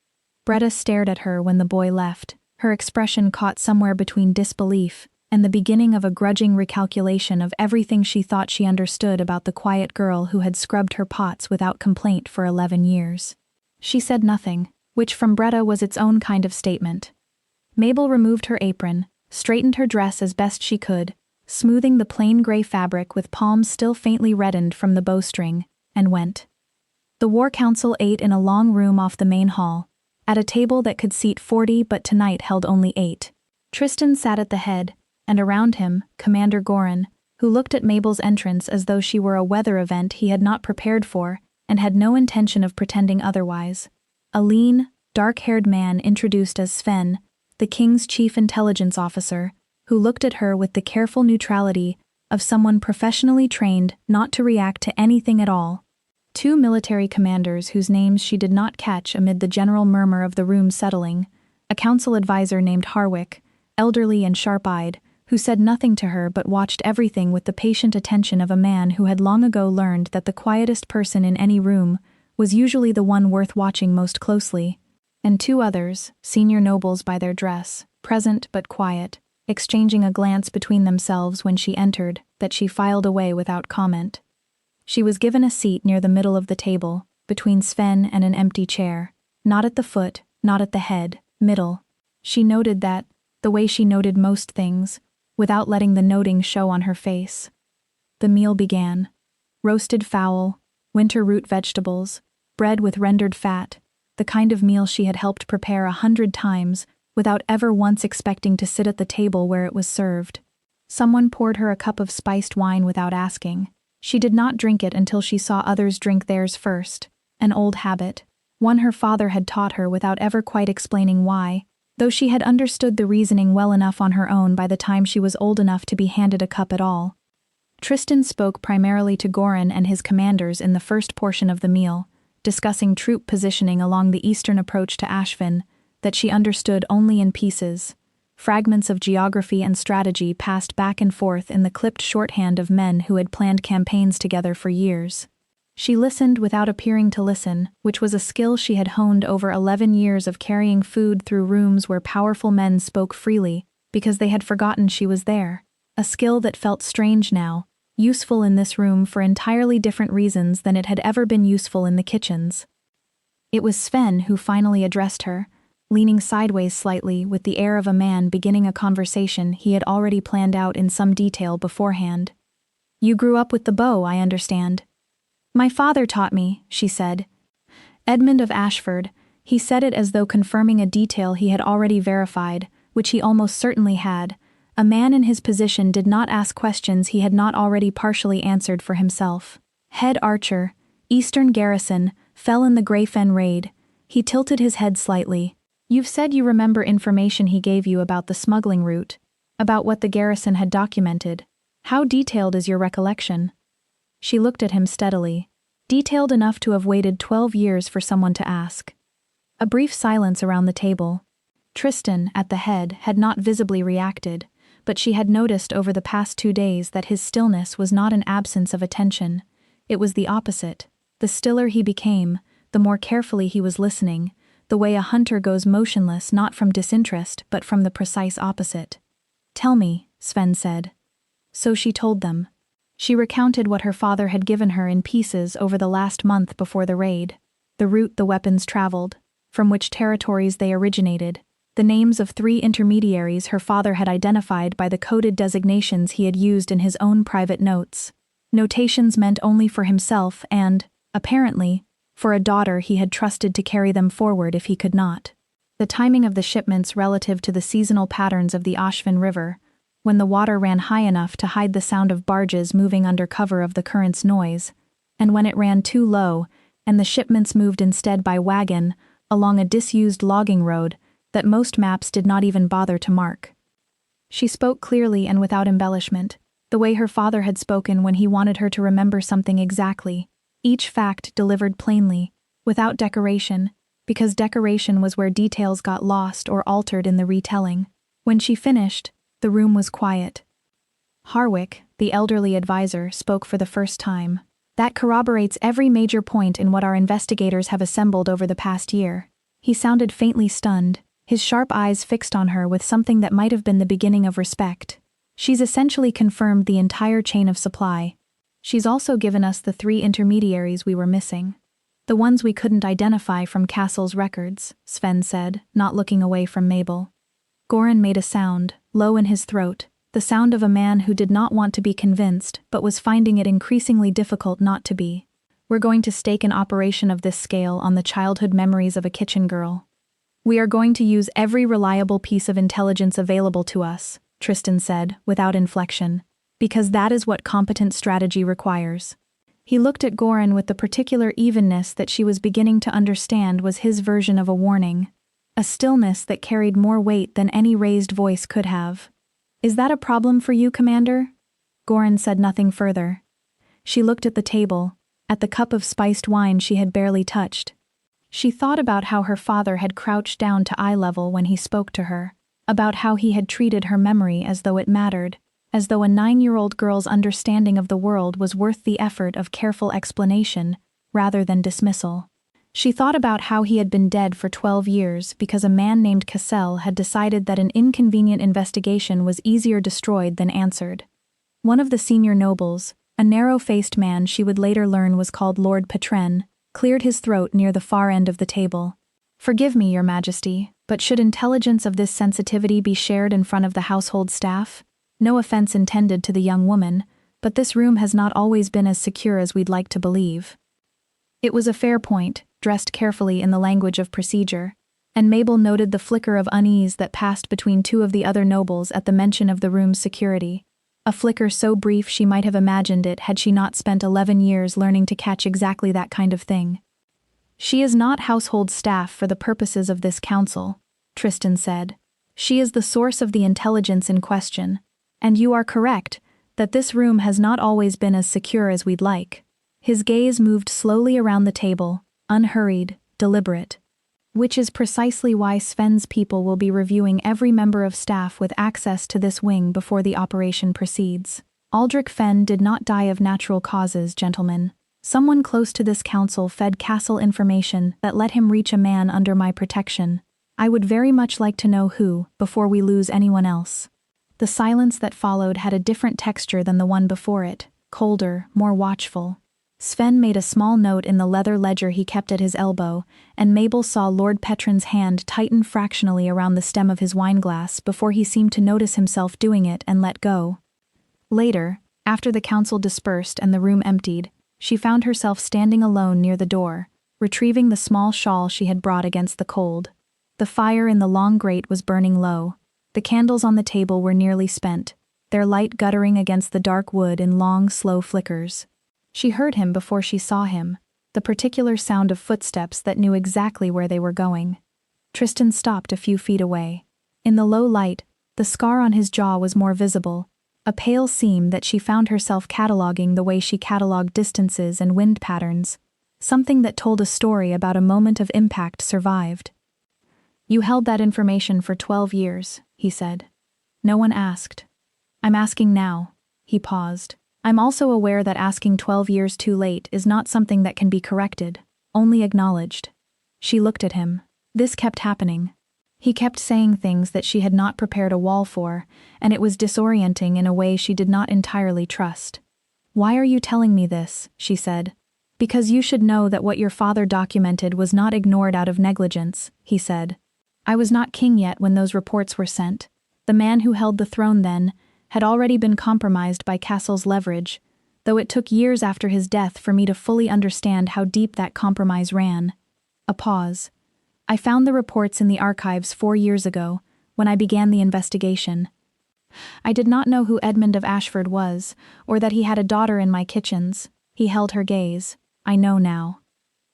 Speaker 1: Bretta stared at her when the boy left, her expression caught somewhere between disbelief and the beginning of a grudging recalculation of everything she thought she understood about the quiet girl who had scrubbed her pots without complaint for 11 years. She said nothing, which from Bretta was its own kind of statement. Mabel removed her apron, straightened her dress as best she could, smoothing the plain gray fabric with palms still faintly reddened from the bowstring, and went. The War Council ate in a long room off the main hall, at a table that could seat 40 but tonight held only 8. Tristan sat at the head, and around him, Commander Gorin, who looked at Mabel's entrance as though she were a weather event he had not prepared for and had no intention of pretending otherwise. A lean, dark-haired man introduced as Sven, the king's chief intelligence officer, who looked at her with the careful neutrality of someone professionally trained not to react to anything at all. 2 military commanders whose names she did not catch amid the general murmur of the room settling, a council advisor named Harwick, elderly and sharp-eyed, who said nothing to her but watched everything with the patient attention of a man who had long ago learned that the quietest person in any room was usually the one worth watching most closely, and 2 others, senior nobles by their dress, present but quiet, exchanging a glance between themselves when she entered that she filed away without comment. She was given a seat near the middle of the table, between Sven and an empty chair, not at the foot, not at the head, middle. She noted that, the way she noted most things, without letting the noting show on her face. The meal began. Roasted fowl, winter root vegetables, bread with rendered fat, the kind of meal she had helped prepare 100 times without ever once expecting to sit at the table where it was served. Someone poured her a cup of spiced wine without asking. She did not drink it until she saw others drink theirs first, an old habit, one her father had taught her without ever quite explaining why, though she had understood the reasoning well enough on her own by the time she was old enough to be handed a cup at all. Tristan spoke primarily to Gorin and his commanders in the first portion of the meal, discussing troop positioning along the eastern approach to Ashvin, that she understood only in pieces. Fragments of geography and strategy passed back and forth in the clipped shorthand of men who had planned campaigns together for years. She listened without appearing to listen, which was a skill she had honed over 11 years of carrying food through rooms where powerful men spoke freely because they had forgotten she was there, a skill that felt strange now, useful in this room for entirely different reasons than it had ever been useful in the kitchens. It was Sven who finally addressed her, leaning sideways slightly with the air of a man beginning a conversation he had already planned out in some detail beforehand. "You grew up with the bow, I understand." "My father taught me," she said. Edmund of Ashford, he said it as though confirming a detail he had already verified, which he almost certainly had. A man in his position did not ask questions he had not already partially answered for himself. Head Archer, Eastern Garrison, fell in the Greyfen raid. He tilted his head slightly. You've said you remember information he gave you about the smuggling route, about what the garrison had documented. How detailed is your recollection? She looked at him steadily. Detailed enough to have waited 12 years for someone to ask. A brief silence around the table. Tristan, at the head, had not visibly reacted, but she had noticed over the past 2 days that his stillness was not an absence of attention. It was the opposite. The stiller he became, the more carefully he was listening, the way a hunter goes motionless not from disinterest but from the precise opposite. Tell me, Sven said. So she told them. She recounted what her father had given her in pieces over the last month before the raid, the route the weapons traveled, from which territories they originated, the names of 3 intermediaries her father had identified by the coded designations he had used in his own private notes. Notations meant only for himself and, apparently, for a daughter he had trusted to carry them forward if he could not. The timing of the shipments relative to the seasonal patterns of the Ashvin River, when the water ran high enough to hide the sound of barges moving under cover of the current's noise, and when it ran too low, and the shipments moved instead by wagon, along a disused logging road that most maps did not even bother to mark. She spoke clearly and without embellishment, the way her father had spoken when he wanted her to remember something exactly, each fact delivered plainly, without decoration, because decoration was where details got lost or altered in the retelling. When she finished, the room was quiet. Harwick, the elderly advisor, spoke for the first time. That corroborates every major point in what our investigators have assembled over the past year. He sounded faintly stunned, his sharp eyes fixed on her with something that might have been the beginning of respect. She's essentially confirmed the entire chain of supply. She's also given us the 3 intermediaries we were missing. The ones we couldn't identify from Castle's records, Sven said, not looking away from Mabel. Goran made a sound, low in his throat, the sound of a man who did not want to be convinced but was finding it increasingly difficult not to be. We're going to stake an operation of this scale on the childhood memories of a kitchen girl. We are going to use every reliable piece of intelligence available to us, Tristan said, without inflection, because that is what competent strategy requires. He looked at Goran with the particular evenness that she was beginning to understand was his version of a warning, a stillness that carried more weight than any raised voice could have. Is that a problem for you, Commander? Goran said nothing further. She looked at the table, at the cup of spiced wine she had barely touched. She thought about how her father had crouched down to eye level when he spoke to her, about how he had treated her memory as though it mattered, as though a 9-year-old girl's understanding of the world was worth the effort of careful explanation, rather than dismissal. She thought about how he had been dead for 12 years because a man named Cassell had decided that an inconvenient investigation was easier destroyed than answered. One of the senior nobles, a narrow-faced man she would later learn was called Lord Petren, cleared his throat near the far end of the table. Forgive me, Your Majesty, but should intelligence of this sensitivity be shared in front of the household staff? No offense intended to the young woman, but this room has not always been as secure as we'd like to believe. It was a fair point, dressed carefully in the language of procedure, and Mabel noted the flicker of unease that passed between 2 of the other nobles at the mention of the room's security. A flicker so brief she might have imagined it had she not spent 11 years learning to catch exactly that kind of thing. She is not household staff for the purposes of this council, Tristan said. She is the source of the intelligence in question, and you are correct that this room has not always been as secure as we'd like. His gaze moved slowly around the table, unhurried, deliberate. Which is precisely why Sven's people will be reviewing every member of staff with access to this wing before the operation proceeds. Aldrich Fenn did not die of natural causes, gentlemen. Someone close to this council fed Castle information that let him reach a man under my protection. I would very much like to know who, before we lose anyone else. The silence that followed had a different texture than the one before it, colder, more watchful. Sven made a small note in the leather ledger he kept at his elbow, and Mabel saw Lord Petron's hand tighten fractionally around the stem of his wineglass before he seemed to notice himself doing it and let go. Later, after the council dispersed and the room emptied, she found herself standing alone near the door, retrieving the small shawl she had brought against the cold. The fire in the long grate was burning low. The candles on the table were nearly spent, their light guttering against the dark wood in long, slow flickers. She heard him before she saw him, the particular sound of footsteps that knew exactly where they were going. Tristan stopped a few feet away. In the low light, the scar on his jaw was more visible, a pale seam that she found herself cataloging the way she cataloged distances and wind patterns, something that told a story about a moment of impact survived. "You held that information for 12 years, he said. No one asked. I'm asking now." He paused. "I'm also aware that asking 12 years too late is not something that can be corrected, only acknowledged." She looked at him. This kept happening. He kept saying things that she had not prepared a wall for, and it was disorienting in a way she did not entirely trust. "Why are you telling me this?" she said. "Because you should know that what your father documented was not ignored out of negligence," he said. "I was not king yet when those reports were sent. The man who held the throne then had already been compromised by Castle's leverage, though it took years after his death for me to fully understand how deep that compromise ran." A pause. "I found the reports in the archives 4 years ago, when I began the investigation. I did not know who Edmund of Ashford was, or that he had a daughter in my kitchens." He held her gaze. "I know now."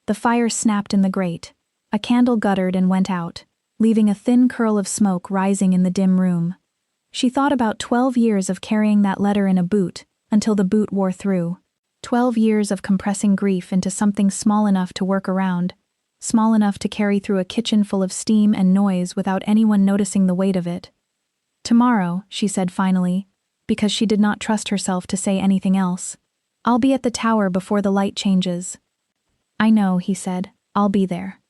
Speaker 1: The fire snapped in the grate. A candle guttered and went out, leaving a thin curl of smoke rising in the dim room. She thought about 12 years of carrying that letter in a boot, until the boot wore through. 12 years of compressing grief into something small enough to work around, small enough to carry through a kitchen full of steam and noise without anyone noticing the weight of it. "Tomorrow," she said finally, because she did not trust herself to say anything else. "I'll be at the tower before the light changes." "I know," he said. "I'll be there."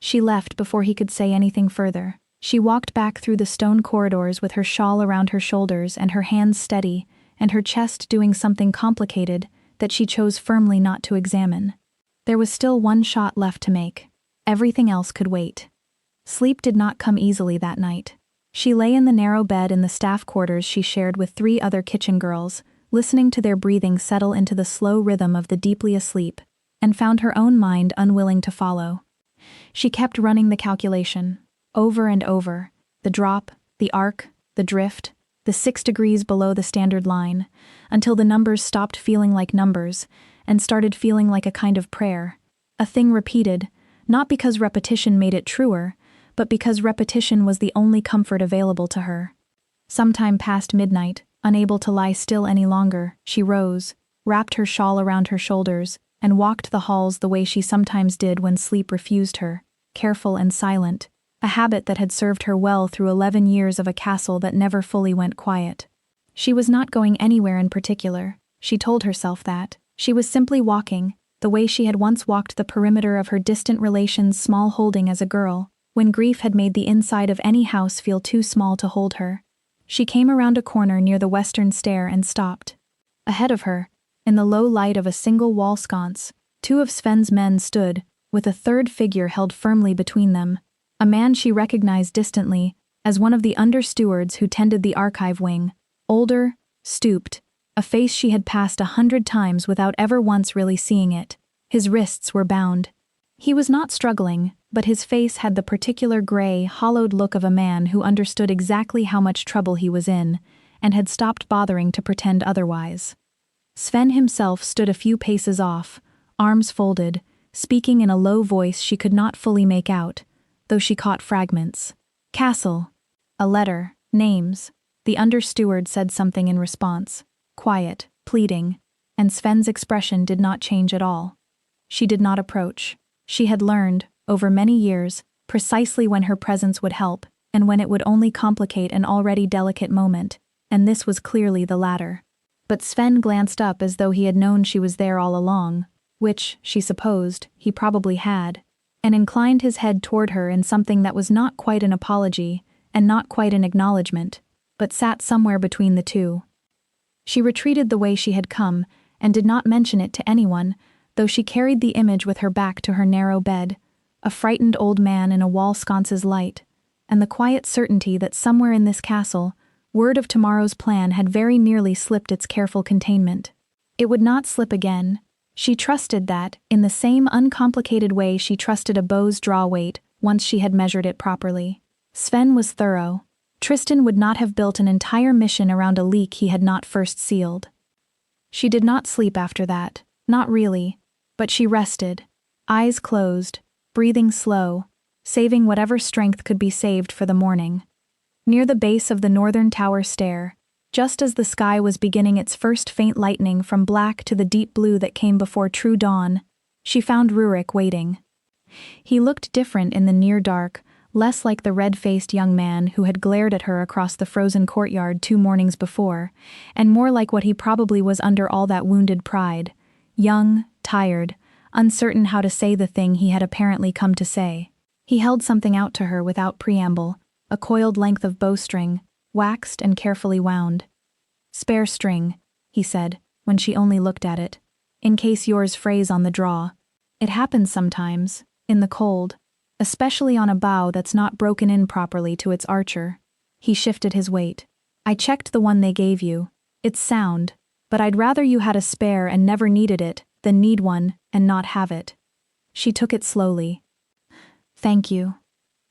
Speaker 1: She left before he could say anything further. She walked back through the stone corridors with her shawl around her shoulders and her hands steady, and her chest doing something complicated that she chose firmly not to examine. There was still one shot left to make. Everything else could wait. Sleep did not come easily that night. She lay in the narrow bed in the staff quarters she shared with 3 other kitchen girls, listening to their breathing settle into the slow rhythm of the deeply asleep, and found her own mind unwilling to follow. She kept running the calculation, over and over, the drop, the arc, the drift, the 6 degrees below the standard line, until the numbers stopped feeling like numbers and started feeling like a kind of prayer, a thing repeated, not because repetition made it truer, but because repetition was the only comfort available to her. Sometime past midnight, unable to lie still any longer, she rose, wrapped her shawl around her shoulders, and walked the halls the way she sometimes did when sleep refused her, careful and silent, a habit that had served her well through 11 years of a castle that never fully went quiet. She was not going anywhere in particular. She told herself that. She was simply walking, the way she had once walked the perimeter of her distant relation's small holding as a girl, when grief had made the inside of any house feel too small to hold her. She came around a corner near the western stair and stopped. Ahead of her, in the low light of a single wall sconce, 2 of Sven's men stood, with a third figure held firmly between them, a man she recognized distantly as one of the under-stewards who tended the archive wing, older, stooped, a face she had passed 100 times without ever once really seeing it. His wrists were bound. He was not struggling, but his face had the particular gray, hollowed look of a man who understood exactly how much trouble he was in, and had stopped bothering to pretend otherwise. Sven himself stood a few paces off, arms folded, speaking in a low voice she could not fully make out, though she caught fragments. "Castle. A letter. Names." The under-steward said something in response. Quiet, pleading, and Sven's expression did not change at all. She did not approach. She had learned, over many years, precisely when her presence would help, and when it would only complicate an already delicate moment, and this was clearly the latter. But Sven glanced up as though he had known she was there all along, which, she supposed, he probably had, and inclined his head toward her in something that was not quite an apology, and not quite an acknowledgement, but sat somewhere between the two. She retreated the way she had come, and did not mention it to anyone, though she carried the image with her back to her narrow bed, a frightened old man in a wall sconce's light, and the quiet certainty that somewhere in this castle, word of tomorrow's plan had very nearly slipped its careful containment. It would not slip again. She trusted that, in the same uncomplicated way she trusted a bow's draw weight once she had measured it properly. Sven was thorough. Tristan would not have built an entire mission around a leak he had not first sealed. She did not sleep after that, not really, but she rested, eyes closed, breathing slow, saving whatever strength could be saved for the morning. Near the base of the northern tower stair, just as the sky was beginning its first faint lightening from black to the deep blue that came before true dawn, she found Rurik waiting. He looked different in the near dark, less like the red-faced young man who had glared at her across the frozen courtyard 2 mornings before, and more like what he probably was under all that wounded pride, young, tired, uncertain how to say the thing he had apparently come to say. He held something out to her without preamble, a coiled length of bowstring, waxed and carefully wound. "Spare string," he said, when she only looked at it, "in case yours frays on the draw. It happens sometimes, in the cold, especially on a bow that's not broken in properly to its archer." He shifted his weight. "I checked the one they gave you. It's sound, but I'd rather you had a spare and never needed it than need one and not have it." She took it slowly. "Thank you."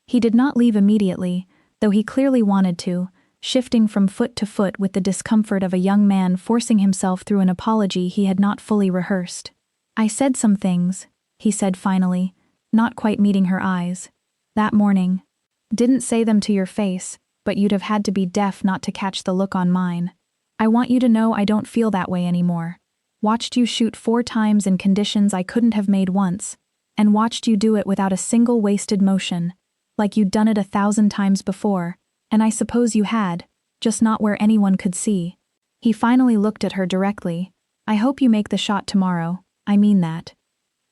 Speaker 1: He did not leave immediately, though he clearly wanted to, shifting from foot to foot with the discomfort of a young man forcing himself through an apology he had not fully rehearsed. "I said some things," he said finally, not quite meeting her eyes. "That morning. Didn't say them to your face, but you'd have had to be deaf not to catch the look on mine. I want you to know I don't feel that way anymore. Watched you shoot 4 times in conditions I couldn't have made once, and watched you do it without a single wasted motion, like you'd done it 1,000 times before, and I suppose you had, just not where anyone could see." He finally looked at her directly. "I hope you make the shot tomorrow, I mean that."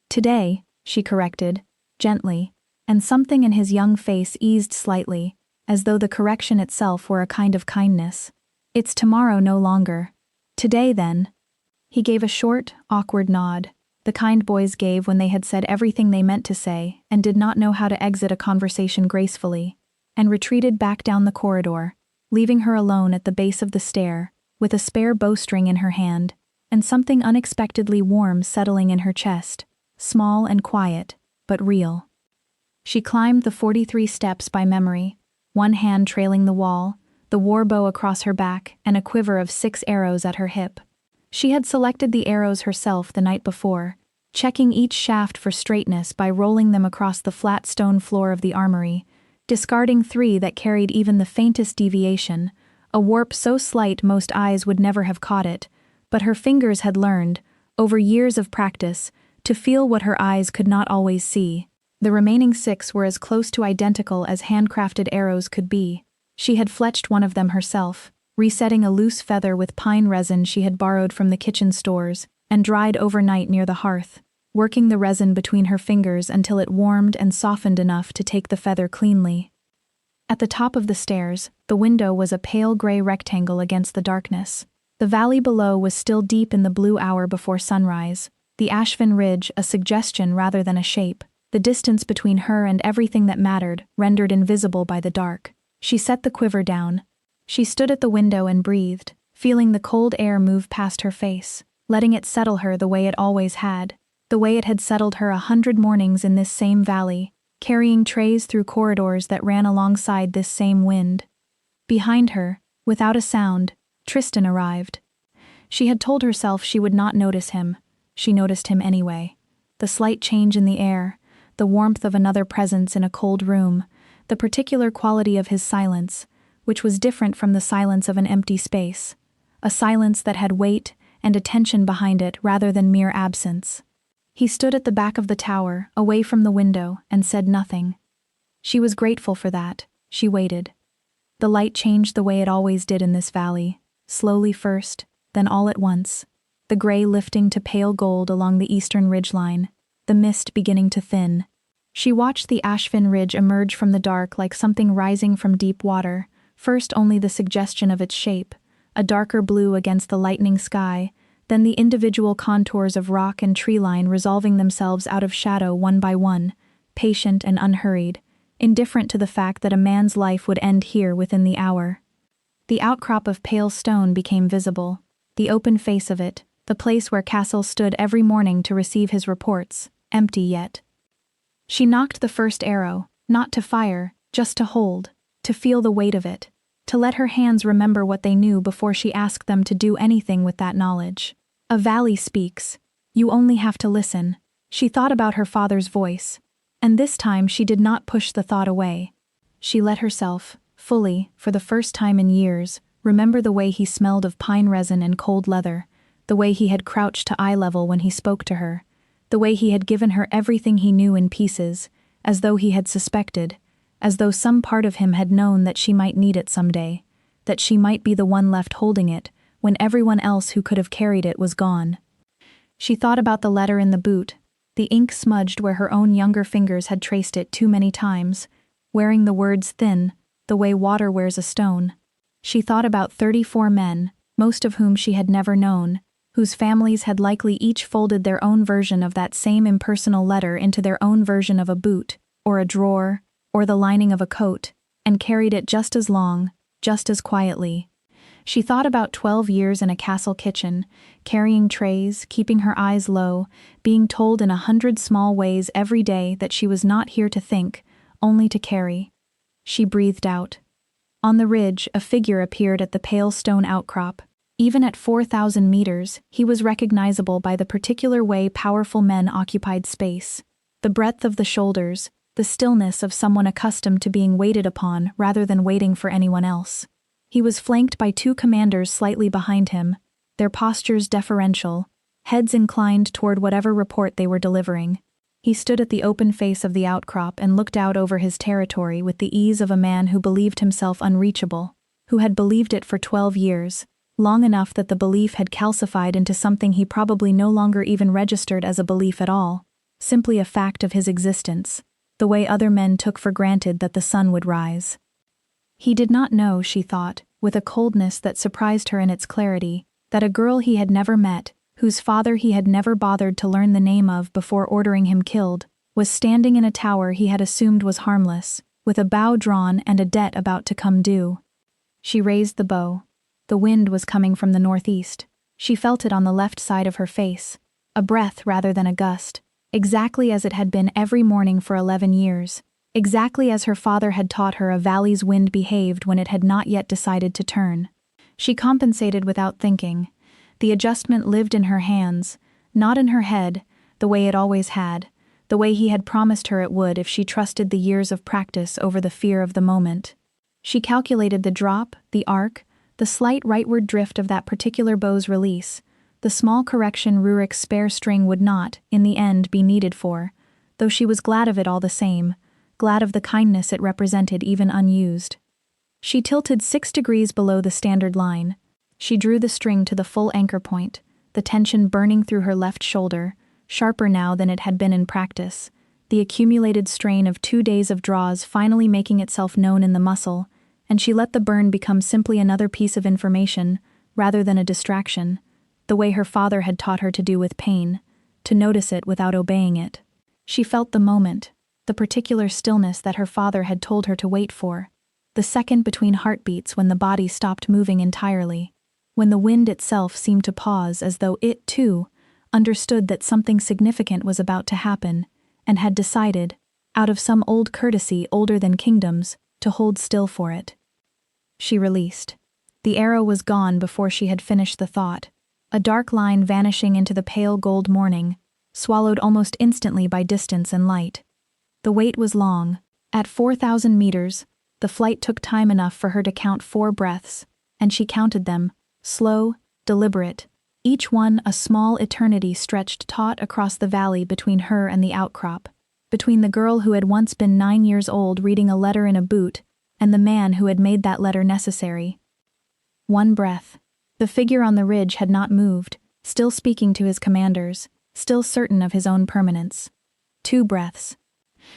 Speaker 1: "Today," she corrected, gently, and something in his young face eased slightly, as though the correction itself were a kind of kindness. "It's tomorrow no longer. Today, then." He gave a short, awkward nod, the kind boys gave when they had said everything they meant to say and did not know how to exit a conversation gracefully, and retreated back down the corridor, leaving her alone at the base of the stair, with a spare bowstring in her hand, and something unexpectedly warm settling in her chest, small and quiet, but real. She climbed the 43 steps by memory, one hand trailing the wall, the war bow across her back, and a quiver of 6 arrows at her hip. She had selected the arrows herself the night before, checking each shaft for straightness by rolling them across the flat stone floor of the armory, discarding 3 that carried even the faintest deviation, a warp so slight most eyes would never have caught it, but her fingers had learned, over years of practice, to feel what her eyes could not always see. The remaining 6 were as close to identical as handcrafted arrows could be. She had fletched one of them herself, resetting a loose feather with pine resin she had borrowed from the kitchen stores and dried overnight near the hearth, working the resin between her fingers until it warmed and softened enough to take the feather cleanly. At the top of the stairs, the window was a pale gray rectangle against the darkness. The valley below was still deep in the blue hour before sunrise, the Ashvin Ridge a suggestion rather than a shape, the distance between her and everything that mattered rendered invisible by the dark. She set the quiver down. She stood at the window and breathed, feeling the cold air move past her face, letting it settle her the way it always had, the way it had settled her 100 mornings in this same valley, carrying trays through corridors that ran alongside this same wind. Behind her, without a sound, Tristan arrived. She had told herself she would not notice him. She noticed him anyway. The slight change in the air, the warmth of another presence in a cold room, the particular quality of his silence, which was different from the silence of an empty space, a silence that had weight and attention behind it rather than mere absence. He stood at the back of the tower, away from the window, and said nothing. She was grateful for that. She waited. The light changed the way it always did in this valley, slowly first, then all at once, the gray lifting to pale gold along the eastern ridgeline, the mist beginning to thin. She watched the Ashvin Ridge emerge from the dark like something rising from deep water, first only the suggestion of its shape, a darker blue against the lightening sky, then the individual contours of rock and tree line resolving themselves out of shadow one by one, patient and unhurried, indifferent to the fact that a man's life would end here within the hour. The outcrop of pale stone became visible, the open face of it, the place where Castle stood every morning to receive his reports, empty yet. She knocked the first arrow, not to fire, just to hold, to feel the weight of it, to let her hands remember what they knew before she asked them to do anything with that knowledge. A valley speaks. You only have to listen. She thought about her father's voice, and this time she did not push the thought away. She let herself, fully, for the first time in years, remember the way he smelled of pine resin and cold leather, the way he had crouched to eye level when he spoke to her, the way he had given her everything he knew in pieces, as though he had suspected, as though some part of him had known that she might need it someday, that she might be the one left holding it when everyone else who could have carried it was gone. She thought about the letter in the boot, the ink smudged where her own younger fingers had traced it too many times, wearing the words thin, the way water wears a stone. She thought about 34 men, most of whom she had never known, whose families had likely each folded their own version of that same impersonal letter into their own version of a boot, or a drawer, or the lining of a coat, and carried it just as long, just as quietly. She thought about 12 years in a castle kitchen, carrying trays, keeping her eyes low, being told in 100 small ways every day that she was not here to think, only to carry. She breathed out. On the ridge, a figure appeared at the pale stone outcrop. Even at 4,000 meters, he was recognizable by the particular way powerful men occupied space. The breadth of the shoulders, the stillness of someone accustomed to being waited upon rather than waiting for anyone else. He was flanked by 2 commanders slightly behind him, their postures deferential, heads inclined toward whatever report they were delivering. He stood at the open face of the outcrop and looked out over his territory with the ease of a man who believed himself unreachable, who had believed it for 12 years, long enough that the belief had calcified into something he probably no longer even registered as a belief at all, simply a fact of his existence, the way other men took for granted that the sun would rise. He did not know, she thought, with a coldness that surprised her in its clarity, that a girl he had never met, whose father he had never bothered to learn the name of before ordering him killed, was standing in a tower he had assumed was harmless, with a bow drawn and a debt about to come due. She raised the bow. The wind was coming from the northeast. She felt it on the left side of her face, a breath rather than a gust, exactly as it had been every morning for 11 years. Exactly as her father had taught her a valley's wind behaved when it had not yet decided to turn. She compensated without thinking. The adjustment lived in her hands, not in her head, the way it always had, the way he had promised her it would if she trusted the years of practice over the fear of the moment. She calculated the drop, the arc, the slight rightward drift of that particular bow's release, the small correction Rurik's spare string would not, in the end, be needed for, though she was glad of it all the same, glad of the kindness it represented even unused. She tilted 6 degrees below the standard line. She drew the string to the full anchor point, the tension burning through her left shoulder, sharper now than it had been in practice, the accumulated strain of 2 days of draws finally making itself known in the muscle, and she let the burn become simply another piece of information, rather than a distraction, the way her father had taught her to do with pain, to notice it without obeying it. She felt the moment, the particular stillness that her father had told her to wait for, the second between heartbeats when the body stopped moving entirely, when the wind itself seemed to pause as though it, too, understood that something significant was about to happen, and had decided, out of some old courtesy older than kingdoms, to hold still for it. She released. The arrow was gone before she had finished the thought, a dark line vanishing into the pale gold morning, swallowed almost instantly by distance and light. The wait was long. At 4,000 meters, the flight took time enough for her to count 4 breaths, and she counted them, slow, deliberate, each one a small eternity stretched taut across the valley between her and the outcrop, between the girl who had once been 9 years old reading a letter in a boot, and the man who had made that letter necessary. 1 breath. The figure on the ridge had not moved, still speaking to his commanders, still certain of his own permanence. 2 breaths.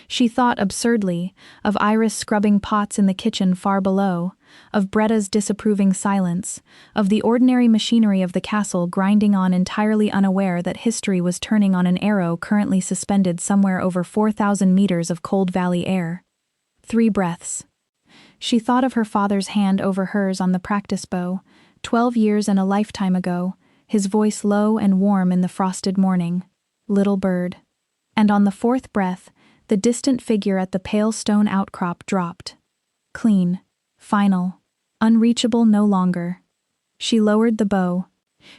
Speaker 1: She thought absurdly of Iris scrubbing pots in the kitchen far below, of Bretta's disapproving silence, of the ordinary machinery of the castle grinding on entirely unaware that history was turning on an arrow currently suspended somewhere over 4,000 meters of cold valley air. 3 breaths. She thought of her father's hand over hers on the practice bow, 12 years and a lifetime ago, his voice low and warm in the frosted morning. Little bird. And on the 4th breath, the distant figure at the pale stone outcrop dropped. Clean. Final. unreachable no longer. She lowered the bow.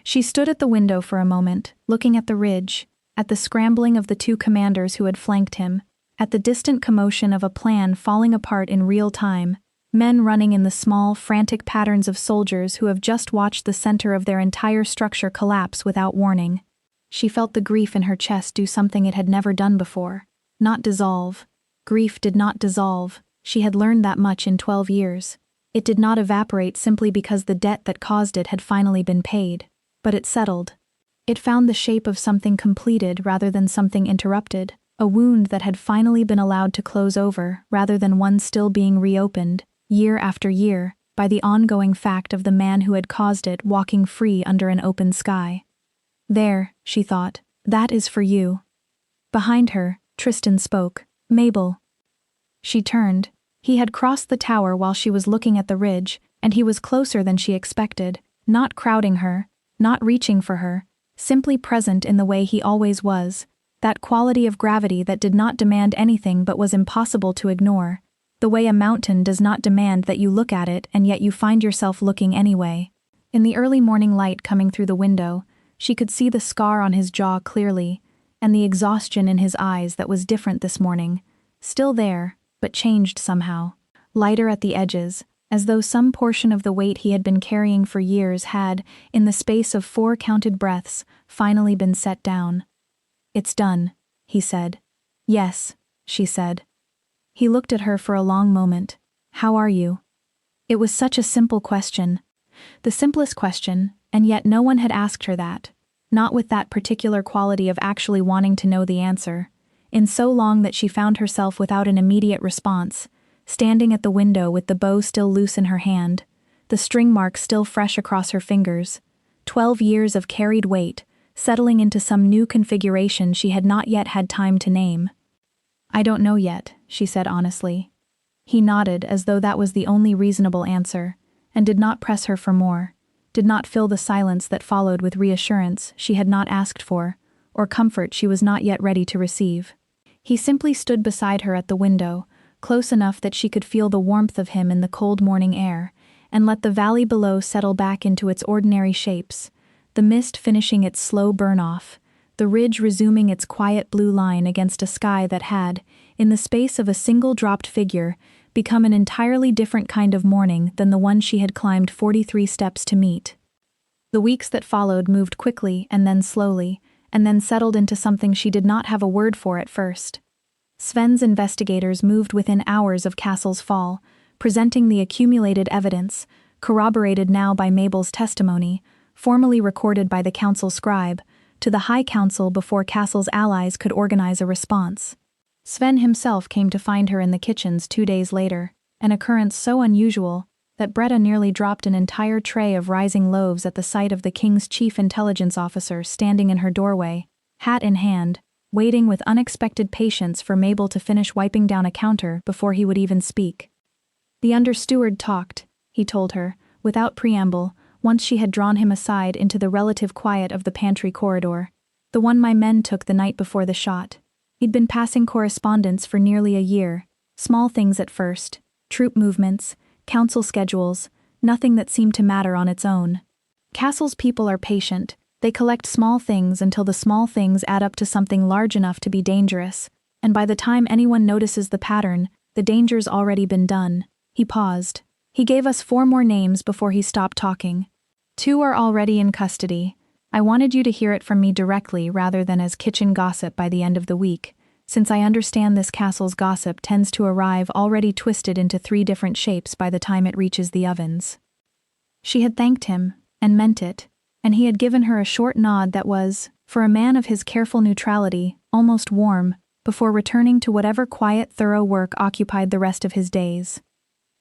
Speaker 1: She stood at the window for a moment, looking at the ridge, at the scrambling of the two commanders who had flanked him, at the distant commotion of a plan falling apart in real time, men running in the small, frantic patterns of soldiers who have just watched the center of their entire structure collapse without warning. She felt the grief in her chest do something it had never done before. Not dissolve. Grief did not dissolve. She had learned that much in 12 years. It did not evaporate simply because the debt that caused it had finally been paid. But it settled. It found the shape of something completed rather than something interrupted, a wound that had finally been allowed to close over rather than one still being reopened, year after year, by the ongoing fact of the man who had caused it walking free under an open sky. There, she thought, that is for you. Behind her, Tristan spoke. Mabel. She turned. He had crossed the tower while she was looking at the ridge, and he was closer than she expected, not crowding her, not reaching for her, simply present in the way he always was, that quality of gravity that did not demand anything but was impossible to ignore, the way a mountain does not demand that you look at it and yet you find yourself looking anyway. In the early morning light coming through the window, she could see the scar on his jaw clearly, and the exhaustion in his eyes that was different this morning, still there, but changed somehow, lighter at the edges, as though some portion of the weight he had been carrying for years had, in the space of 4 counted breaths, finally been set down. "It's done," he said. "Yes," she said. He looked at her for a long moment. "How are you?" It was such a simple question. The simplest question, and yet no one had asked her that, not with that particular quality of actually wanting to know the answer, in so long that she found herself without an immediate response, standing at the window with the bow still loose in her hand, the string marks still fresh across her fingers, 12 years of carried weight, settling into some new configuration she had not yet had time to name. "I don't know yet," she said honestly. He nodded as though that was the only reasonable answer, and did not press her for more, did not fill the silence that followed with reassurance she had not asked for, or comfort she was not yet ready to receive. He simply stood beside her at the window, close enough that she could feel the warmth of him in the cold morning air, and let the valley below settle back into its ordinary shapes, the mist finishing its slow burn-off, the ridge resuming its quiet blue line against a sky that had, in the space of a single dropped figure, become an entirely different kind of morning than the one she had climbed 43 steps to meet. The weeks that followed moved quickly and then slowly, and then settled into something she did not have a word for at first. Sven's investigators moved within hours of Castle's fall, presenting the accumulated evidence, corroborated now by Mabel's testimony, formally recorded by the council scribe, to the High Council before Castle's allies could organize a response. Sven himself came to find her in the kitchens 2 days later, an occurrence so unusual that Bretta nearly dropped an entire tray of rising loaves at the sight of the king's chief intelligence officer standing in her doorway, hat in hand, waiting with unexpected patience for Mabel to finish wiping down a counter before he would even speak. The understeward talked, he told her, without preamble, once she had drawn him aside into the relative quiet of the pantry corridor, the one my men took the night before the shot. He'd been passing correspondence for nearly a year, small things at first, troop movements, council schedules, nothing that seemed to matter on its own. Castle's people are patient. They collect small things until the small things add up to something large enough to be dangerous, and by the time anyone notices the pattern, the danger's already been done. He paused. He gave us 4 more names before he stopped talking. 2 are already in custody. I wanted you to hear it from me directly rather than as kitchen gossip by the end of the week, since I understand this Castle's gossip tends to arrive already twisted into 3 different shapes by the time it reaches the ovens. She had thanked him, and meant it, and he had given her a short nod that was, for a man of his careful neutrality, almost warm, before returning to whatever quiet, thorough work occupied the rest of his days.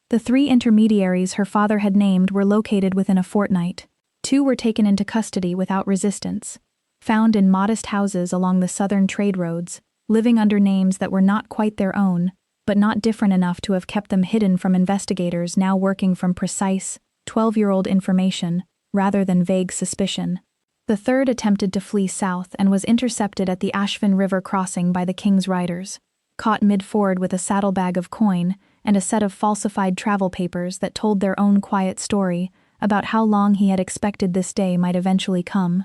Speaker 1: The 3 intermediaries her father had named were located within a fortnight. 2 were taken into custody without resistance, found in modest houses along the southern trade roads, living under names that were not quite their own, but not different enough to have kept them hidden from investigators now working from precise, 12-year-old information, rather than vague suspicion. The 3rd attempted to flee south and was intercepted at the Ashvin River crossing by the King's Riders, caught mid-ford with a saddlebag of coin, and a set of falsified travel papers that told their own quiet story about how long he had expected this day might eventually come.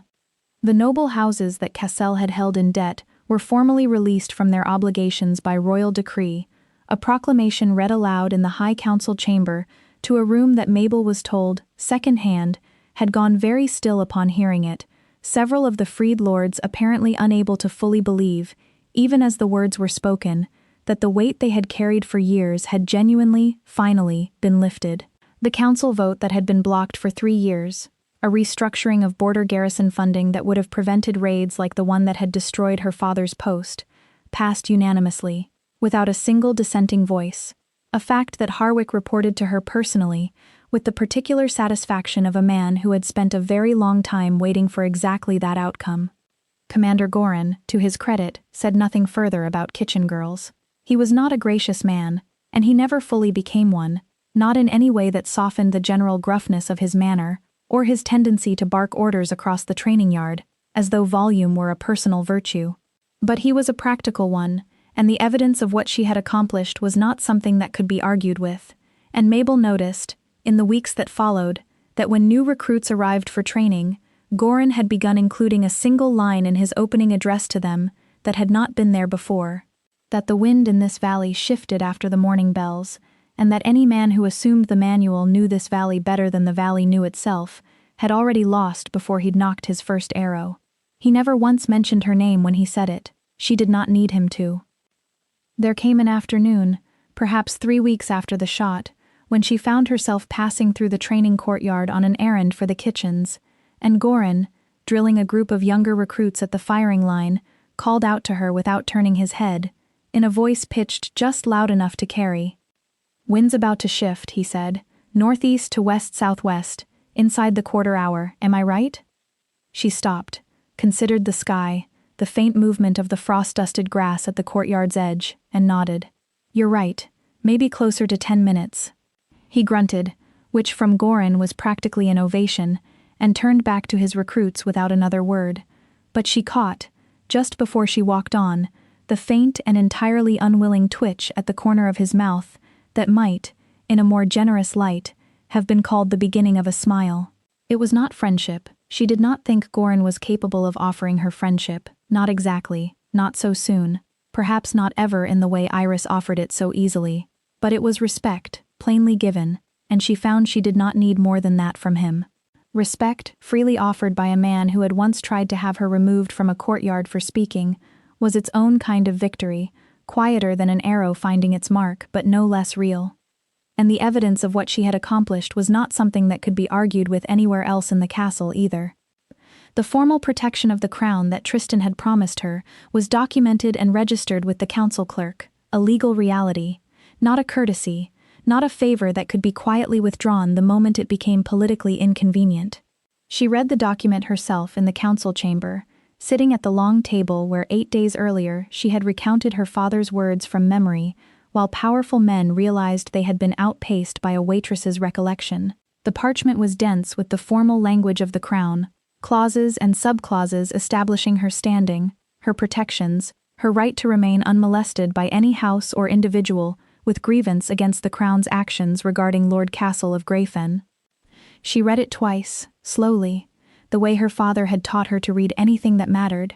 Speaker 1: The noble houses that Cassel had held in debt were formally released from their obligations by royal decree, a proclamation read aloud in the High Council chamber to a room that Mabel was told, second-hand, had gone very still upon hearing it, several of the freed lords apparently unable to fully believe, even as the words were spoken, that the weight they had carried for years had genuinely, finally, been lifted. The council vote that had been blocked for 3 years, a restructuring of border garrison funding that would have prevented raids like the one that had destroyed her father's post, passed unanimously, without a single dissenting voice, a fact that Harwick reported to her personally, with the particular satisfaction of a man who had spent a very long time waiting for exactly that outcome. Commander Gorin, to his credit, said nothing further about kitchen girls. He was not a gracious man, and he never fully became one, not in any way that softened the general gruffness of his manner, or his tendency to bark orders across the training yard, as though volume were a personal virtue. But he was a practical one, and the evidence of what she had accomplished was not something that could be argued with, and Mabel noticed, in the weeks that followed, that when new recruits arrived for training, Gorin had begun including a single line in his opening address to them that had not been there before, that the wind in this valley shifted after the morning bells, and that any man who assumed the manual knew this valley better than the valley knew itself, had already lost before he'd knocked his first arrow. He never once mentioned her name when he said it. She did not need him to. There came an afternoon, perhaps 3 weeks after the shot, when she found herself passing through the training courtyard on an errand for the kitchens, and Gorin, drilling a group of younger recruits at the firing line, called out to her without turning his head, in a voice pitched just loud enough to carry. "Wind's about to shift," he said, "northeast to west-southwest, inside the quarter hour, am I right?" She stopped, considered the sky, the faint movement of the frost-dusted grass at the courtyard's edge, and nodded. "You're right, maybe closer to 10 minutes. He grunted, which from Gorin was practically an ovation, and turned back to his recruits without another word. But she caught, just before she walked on, the faint and entirely unwilling twitch at the corner of his mouth that might, in a more generous light, have been called the beginning of a smile. It was not friendship. She did not think Gorin was capable of offering her friendship, not exactly, not so soon, perhaps not ever in the way Iris offered it so easily. But it was respect, plainly given, and she found she did not need more than that from him. Respect, freely offered by a man who had once tried to have her removed from a courtyard for speaking, was its own kind of victory, quieter than an arrow finding its mark, but no less real. And the evidence of what she had accomplished was not something that could be argued with anywhere else in the castle either. The formal protection of the crown that Tristan had promised her was documented and registered with the council clerk, a legal reality, not a courtesy, not a favor that could be quietly withdrawn the moment it became politically inconvenient. She read the document herself in the council chamber, sitting at the long table where 8 days earlier she had recounted her father's words from memory, while powerful men realized they had been outpaced by a waitress's recollection. The parchment was dense with the formal language of the crown, clauses and subclauses establishing her standing, her protections, her right to remain unmolested by any house or individual with grievance against the crown's actions regarding Lord Castle of Greyfen. She read it twice, slowly, the way her father had taught her to read anything that mattered,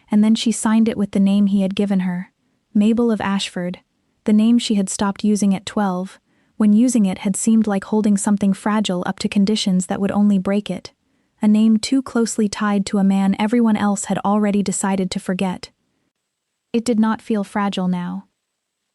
Speaker 1: and then she signed it with the name he had given her, Mabel of Ashford, the name she had stopped using at 12, when using it had seemed like holding something fragile up to conditions that would only break it, a name too closely tied to a man everyone else had already decided to forget. It did not feel fragile now.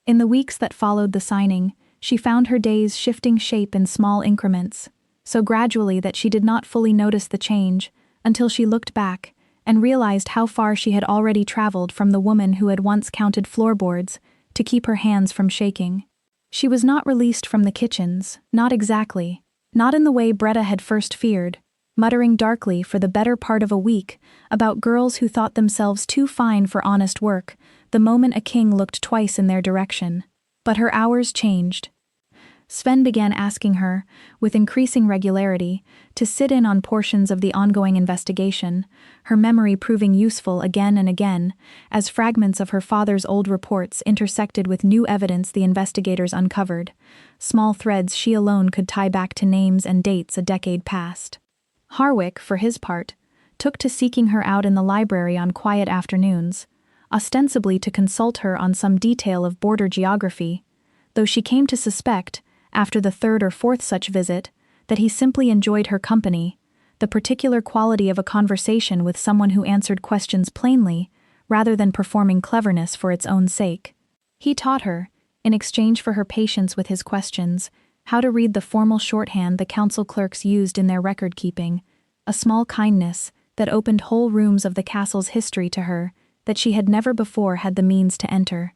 Speaker 1: In the weeks that followed the signing, she found her days shifting shape in small increments, so gradually that she did not fully notice the change until she looked back and realized how far she had already traveled from the woman who had once counted floorboards to keep her hands from shaking. She was not released from the kitchens, not exactly, not in the way Bretta had first feared, muttering darkly for the better part of a week about girls who thought themselves too fine for honest work the moment a king looked twice in their direction. But her hours changed. Sven began asking her, with increasing regularity, to sit in on portions of the ongoing investigation, her memory proving useful again and again, as fragments of her father's old reports intersected with new evidence the investigators uncovered, small threads she alone could tie back to names and dates a decade past. Harwick, for his part, took to seeking her out in the library on quiet afternoons, ostensibly to consult her on some detail of border geography, though she came to suspect, after the third or fourth such visit, that he simply enjoyed her company, the particular quality of a conversation with someone who answered questions plainly, rather than performing cleverness for its own sake. He taught her, in exchange for her patience with his questions, how to read the formal shorthand the council clerks used in their record-keeping, a small kindness that opened whole rooms of the castle's history to her that she had never before had the means to enter.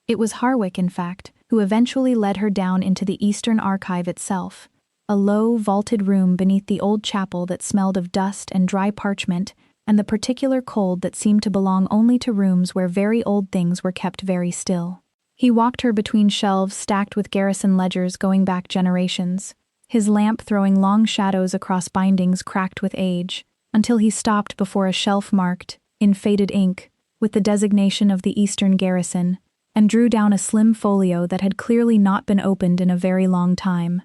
Speaker 1: It was Harwick, in fact, who eventually led her down into the Eastern Archive itself, a low, vaulted room beneath the old chapel that smelled of dust and dry parchment and the particular cold that seemed to belong only to rooms where very old things were kept very still. He walked her between shelves stacked with garrison ledgers going back generations, his lamp throwing long shadows across bindings cracked with age, until he stopped before a shelf marked, in faded ink, with the designation of the Eastern Garrison, and drew down a slim folio that had clearly not been opened in a very long time.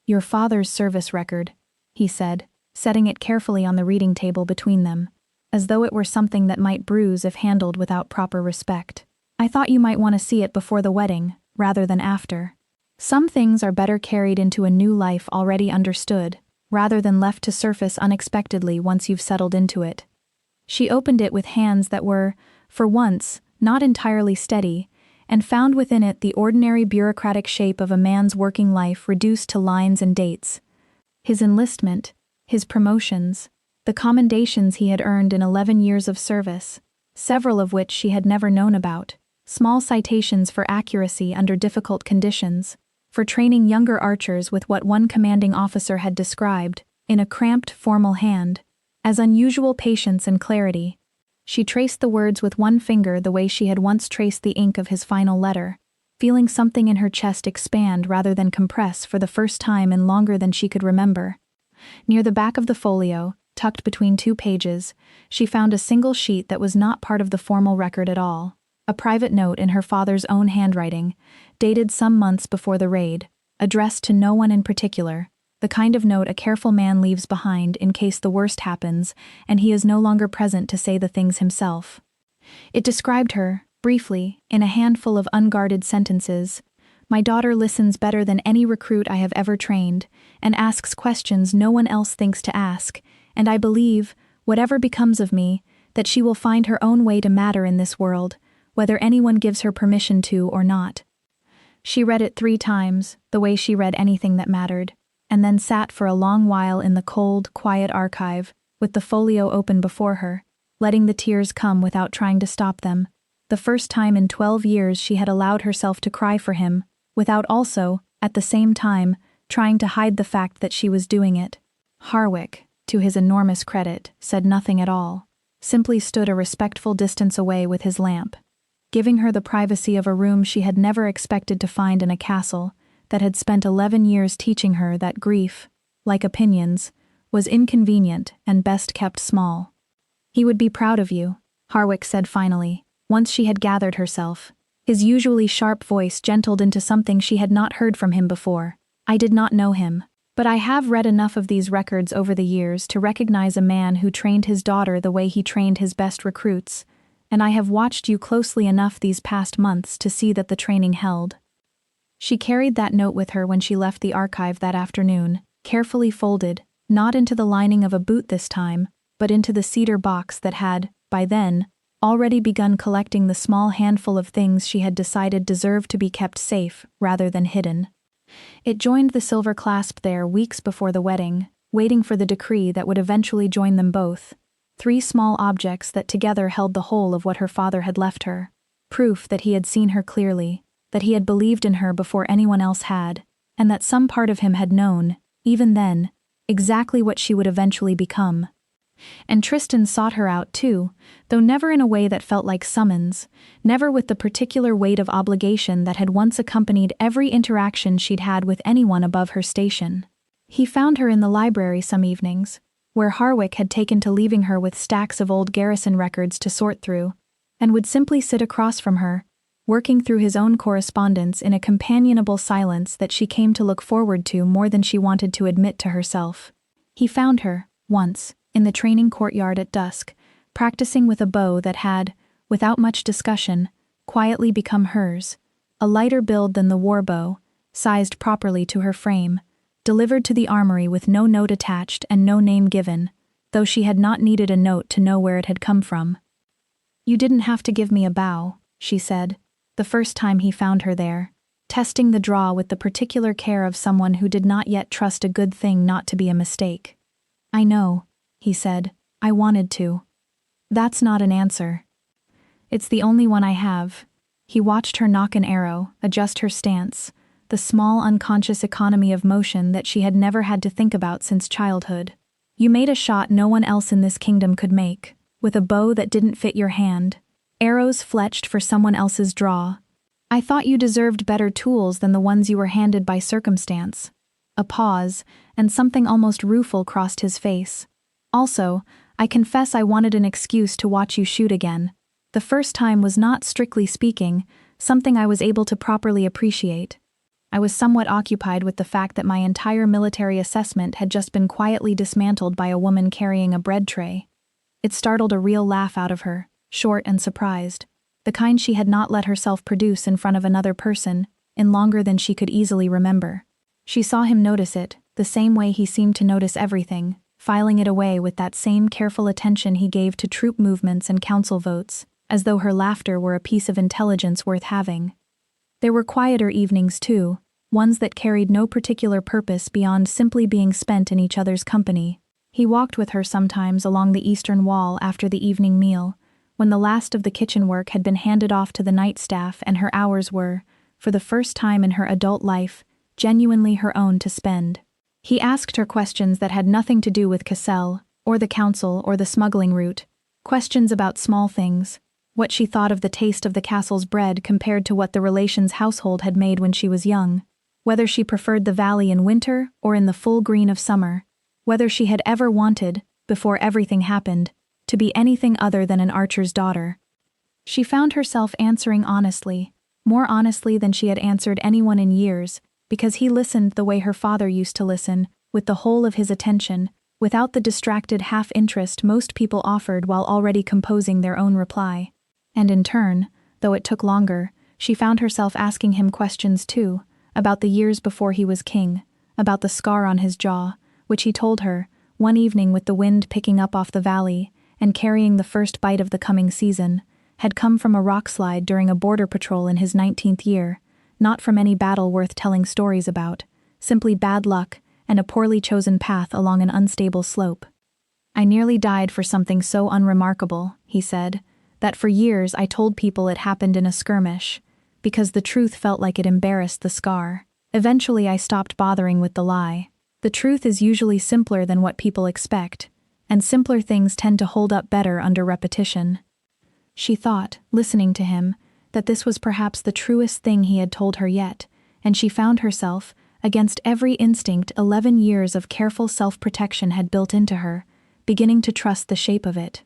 Speaker 1: "Your father's service record," he said, setting it carefully on the reading table between them, as though it were something that might bruise if handled without proper respect. "I thought you might want to see it before the wedding, rather than after. Some things are better carried into a new life already understood, rather than left to surface unexpectedly once you've settled into it." She opened it with hands that were, for once, not entirely steady, and found within it the ordinary bureaucratic shape of a man's working life reduced to lines and dates. His enlistment, his promotions, the commendations he had earned in 11 years of service, several of which she had never known about, small citations for accuracy under difficult conditions, for training younger archers with what one commanding officer had described, in a cramped, formal hand, as unusual patience and clarity. She traced the words with one finger the way she had once traced the ink of his final letter, feeling something in her chest expand rather than compress for the first time in longer than she could remember. Near the back of the folio, tucked between two pages, she found a single sheet that was not part of the formal record at all, a private note in her father's own handwriting, dated some months before the raid, addressed to no one in particular, the kind of note a careful man leaves behind in case the worst happens and he is no longer present to say the things himself. It described her, briefly, in a handful of unguarded sentences. "My daughter listens better than any recruit I have ever trained, and asks questions no one else thinks to ask, and I believe, whatever becomes of me, that she will find her own way to matter in this world, whether anyone gives her permission to or not." She read it 3 times, the way she read anything that mattered, and then sat for a long while in the cold, quiet archive, with the folio open before her, letting the tears come without trying to stop them. The first time in 12 years she had allowed herself to cry for him, without also, at the same time, trying to hide the fact that she was doing it. Harwick, to his enormous credit, said nothing at all, simply stood a respectful distance away with his lamp, giving her the privacy of a room she had never expected to find in a castle that had spent 11 years teaching her that grief, like opinions, was inconvenient and best kept small. "He would be proud of you," Harwick said finally, once she had gathered herself. His usually sharp voice gentled into something she had not heard from him before. "I did not know him, but I have read enough of these records over the years to recognize a man who trained his daughter the way he trained his best recruits, and I have watched you closely enough these past months to see that the training held." She carried that note with her when she left the archive that afternoon, carefully folded, not into the lining of a boot this time, but into the cedar box that had, by then, already begun collecting the small handful of things she had decided deserved to be kept safe rather than hidden. It joined the silver clasp there weeks before the wedding, waiting for the decree that would eventually join them both. 3 small objects that together held the whole of what her father had left her, proof that he had seen her clearly, that he had believed in her before anyone else had, and that some part of him had known, even then, exactly what she would eventually become. And Tristan sought her out too, though never in a way that felt like summons, never with the particular weight of obligation that had once accompanied every interaction she'd had with anyone above her station. He found her in the library some evenings, where Harwick had taken to leaving her with stacks of old Garrison records to sort through, and would simply sit across from her, working through his own correspondence in a companionable silence that she came to look forward to more than she wanted to admit to herself. He found her, once, in the training courtyard at dusk, practicing with a bow that had, without much discussion, quietly become hers, a lighter build than the war bow, sized properly to her frame, delivered to the armory with no note attached and no name given, though she had not needed a note to know where it had come from. "You didn't have to give me a bow," she said, the first time he found her there, testing the draw with the particular care of someone who did not yet trust a good thing not to be a mistake. "I know," he said. "I wanted to." "That's not an answer." "It's the only one I have." He watched her knock an arrow, adjust her stance, the small unconscious economy of motion that she had never had to think about since childhood. "You made a shot no one else in this kingdom could make, with a bow that didn't fit your hand, arrows fletched for someone else's draw. I thought you deserved better tools than the ones you were handed by circumstance." A pause, and something almost rueful crossed his face. "Also, I confess I wanted an excuse to watch you shoot again. The first time was not, strictly speaking, something I was able to properly appreciate. I was somewhat occupied with the fact that my entire military assessment had just been quietly dismantled by a woman carrying a bread tray." It startled a real laugh out of her, short and surprised, the kind she had not let herself produce in front of another person, in longer than she could easily remember. She saw him notice it, the same way he seemed to notice everything, filing it away with that same careful attention he gave to troop movements and council votes, as though her laughter were a piece of intelligence worth having. There were quieter evenings too, ones that carried no particular purpose beyond simply being spent in each other's company. He walked with her sometimes along the eastern wall after the evening meal, when the last of the kitchen work had been handed off to the night staff and her hours were, for the first time in her adult life, genuinely her own to spend. He asked her questions that had nothing to do with Cassel, or the council, or the smuggling route, questions about small things, what she thought of the taste of the castle's bread compared to what the relations' household had made when she was young, whether she preferred the valley in winter or in the full green of summer, whether she had ever wanted, before everything happened, to be anything other than an archer's daughter. She found herself answering honestly, more honestly than she had answered anyone in years, because he listened the way her father used to listen, with the whole of his attention, without the distracted half-interest most people offered while already composing their own reply. And in turn, though it took longer, she found herself asking him questions too, about the years before he was king, about the scar on his jaw, which he told her, one evening with the wind picking up off the valley, and carrying the first bite of the coming season, had come from a rock slide during a border patrol in his 19th year, not from any battle worth telling stories about, simply bad luck and a poorly chosen path along an unstable slope. "I nearly died for something so unremarkable," he said, "that for years I told people it happened in a skirmish, because the truth felt like it embarrassed the scar. Eventually I stopped bothering with the lie. The truth is usually simpler than what people expect, and simpler things tend to hold up better under repetition." She thought, listening to him, that this was perhaps the truest thing he had told her yet, and she found herself, against every instinct 11 years of careful self-protection had built into her, beginning to trust the shape of it.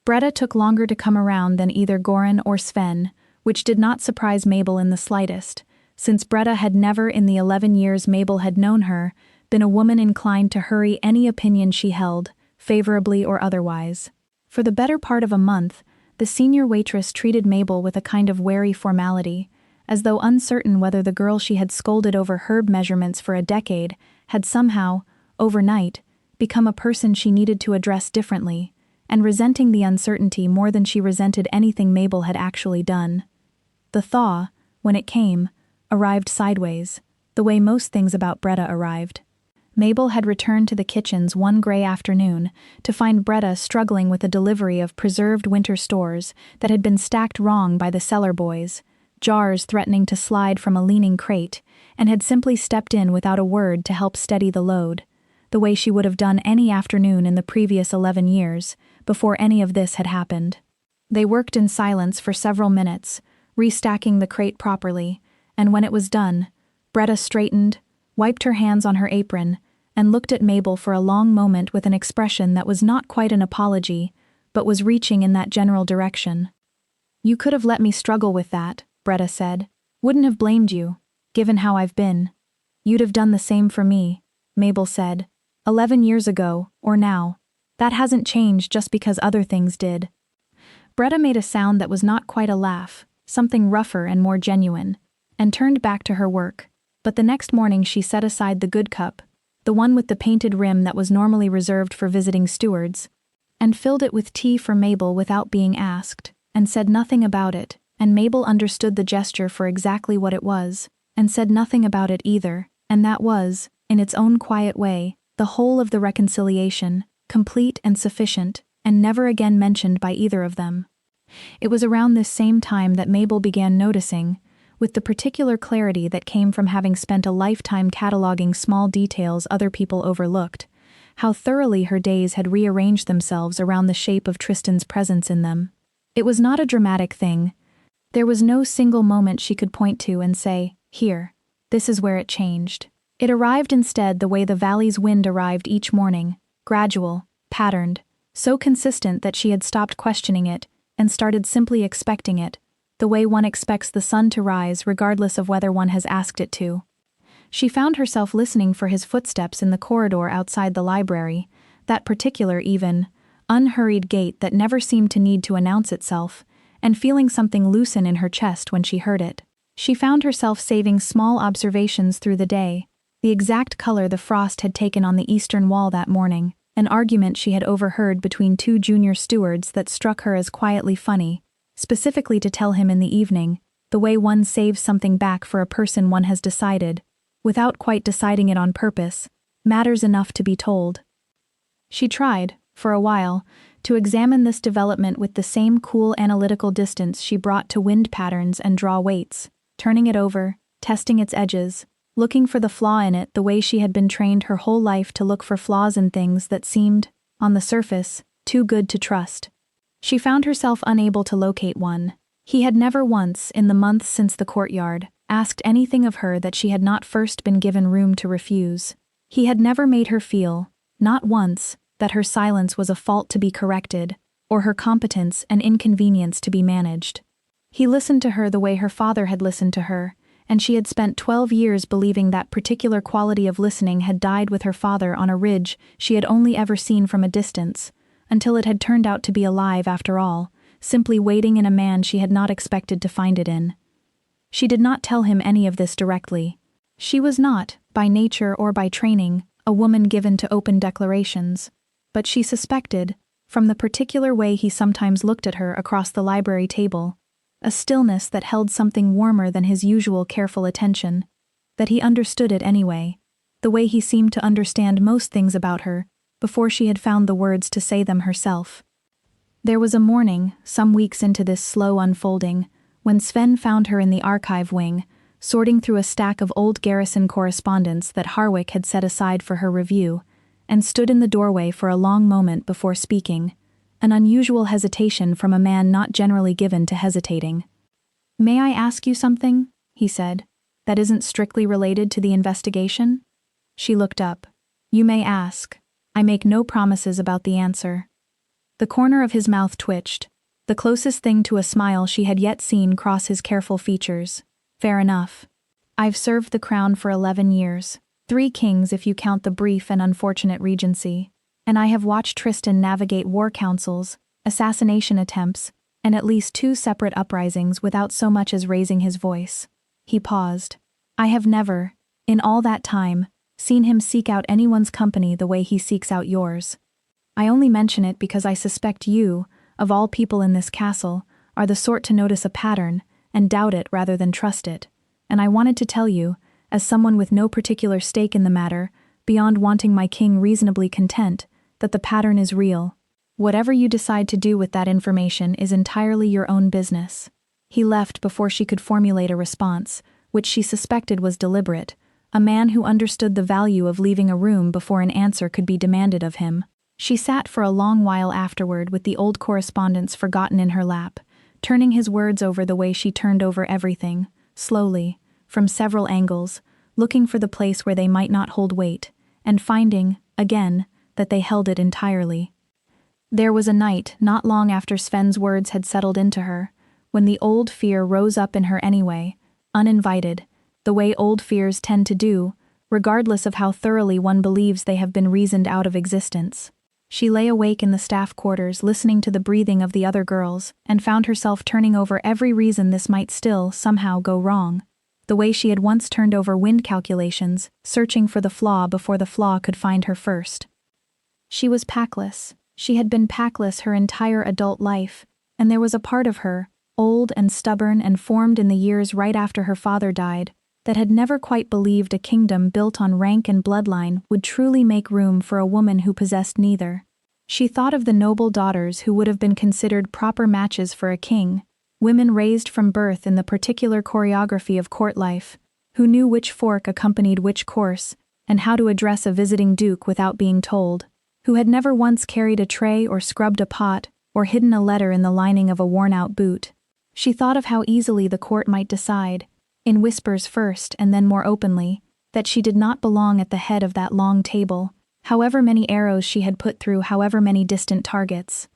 Speaker 1: Breda took longer to come around than either Goran or Sven, which did not surprise Mabel in the slightest, since Breda had never in the 11 years Mabel had known her been a woman inclined to hurry any opinion she held, favorably or otherwise. For the better part of a month, the senior waitress treated Mabel with a kind of wary formality, as though uncertain whether the girl she had scolded over herb measurements for a decade had somehow, overnight, become a person she needed to address differently, and resenting the uncertainty more than she resented anything Mabel had actually done. The thaw, when it came, arrived sideways, the way most things about Breda arrived. Mabel had returned to the kitchens one gray afternoon to find Breda struggling with a delivery of preserved winter stores that had been stacked wrong by the cellar boys, jars threatening to slide from a leaning crate, and had simply stepped in without a word to help steady the load. the way she would have done any afternoon in the previous 11 years, before any of this had happened. They worked in silence for several minutes, restacking the crate properly, and when it was done, Bretta straightened, wiped her hands on her apron, and looked at Mabel for a long moment with an expression that was not quite an apology, but was reaching in that general direction. "You could have let me struggle with that," Bretta said. "Wouldn't have blamed you, given how I've been." "You'd have done the same for me," Mabel said. 11 years ago, or now. That hasn't changed just because other things did." Bretta made a sound that was not quite a laugh, something rougher and more genuine, and turned back to her work. But the next morning she set aside the good cup, the one with the painted rim that was normally reserved for visiting stewards, and filled it with tea for Mabel without being asked, and said nothing about it, and Mabel understood the gesture for exactly what it was, and said nothing about it either, and that was, in its own quiet way, the whole of the reconciliation, complete and sufficient, and never again mentioned by either of them. It was around this same time that Mabel began noticing, with the particular clarity that came from having spent a lifetime cataloging small details other people overlooked, how thoroughly her days had rearranged themselves around the shape of Tristan's presence in them. It was not a dramatic thing. There was no single moment she could point to and say, "Here, this is where it changed." It arrived instead the way the valley's wind arrived each morning, gradual, patterned, so consistent that she had stopped questioning it and started simply expecting it, the way one expects the sun to rise regardless of whether one has asked it to. She found herself listening for his footsteps in the corridor outside the library, that particular even, unhurried gait that never seemed to need to announce itself, and feeling something loosen in her chest when she heard it. She found herself saving small observations through the day, the exact color the frost had taken on the eastern wall that morning, an argument she had overheard between two junior stewards that struck her as quietly funny, specifically to tell him in the evening, the way one saves something back for a person one has decided, without quite deciding it on purpose, matters enough to be told. She tried, for a while, to examine this development with the same cool analytical distance she brought to wind patterns and draw weights, turning it over, testing its edges, looking for the flaw in it the way she had been trained her whole life to look for flaws in things that seemed, on the surface, too good to trust. She found herself unable to locate one. He had never once, in the months since the courtyard, asked anything of her that she had not first been given room to refuse. He had never made her feel, not once, that her silence was a fault to be corrected, or her competence an inconvenience to be managed. He listened to her the way her father had listened to her, and she had spent 12 years believing that particular quality of listening had died with her father on a ridge she had only ever seen from a distance, until it had turned out to be alive after all, simply waiting in a man she had not expected to find it in. She did not tell him any of this directly. She was not, by nature or by training, a woman given to open declarations, but she suspected, from the particular way he sometimes looked at her across the library table, a stillness that held something warmer than his usual careful attention, that he understood it anyway, the way he seemed to understand most things about her, before she had found the words to say them herself. There was a morning, some weeks into this slow unfolding, when Sven found her in the archive wing, sorting through a stack of old garrison correspondence that Harwick had set aside for her review, and stood in the doorway for a long moment before speaking, an unusual hesitation from a man not generally given to hesitating. "May I ask you something?" he said. "That isn't strictly related to the investigation?" She looked up. "You may ask. I make no promises about the answer." The corner of his mouth twitched, the closest thing to a smile she had yet seen cross his careful features. "Fair enough. I've served the crown for 11 years, 3 kings if you count the brief and unfortunate regency, and I have watched Tristan navigate war councils, assassination attempts, and at least 2 separate uprisings without so much as raising his voice." He paused. "I have never, in all that time, seen him seek out anyone's company the way he seeks out yours. I only mention it because I suspect you, of all people in this castle, are the sort to notice a pattern and doubt it rather than trust it, and I wanted to tell you, as someone with no particular stake in the matter, beyond wanting my king reasonably content, that the pattern is real. Whatever you decide to do with that information is entirely your own business." He left before she could formulate a response, which she suspected was deliberate, a man who understood the value of leaving a room before an answer could be demanded of him. She sat for a long while afterward with the old correspondence forgotten in her lap, turning his words over the way she turned over everything, slowly, from several angles, looking for the place where they might not hold weight, and finding, again, that they held it entirely. There was a night, not long after Sven's words had settled into her, when the old fear rose up in her anyway, uninvited, the way old fears tend to do, regardless of how thoroughly one believes they have been reasoned out of existence. She lay awake in the staff quarters listening to the breathing of the other girls, and found herself turning over every reason this might still, somehow, go wrong. The way she had once turned over wind calculations, searching for the flaw before the flaw could find her first. She was packless. She had been packless her entire adult life, and there was a part of her, old and stubborn and formed in the years right after her father died, that had never quite believed a kingdom built on rank and bloodline would truly make room for a woman who possessed neither. She thought of the noble daughters who would have been considered proper matches for a king, women raised from birth in the particular choreography of court life, who knew which fork accompanied which course, and how to address a visiting duke without being told, who had never once carried a tray or scrubbed a pot, or hidden a letter in the lining of a worn-out boot. She thought of how easily the court might decide, in whispers first and then more openly, that she did not belong at the head of that long table, however many arrows she had put through however many distant targets.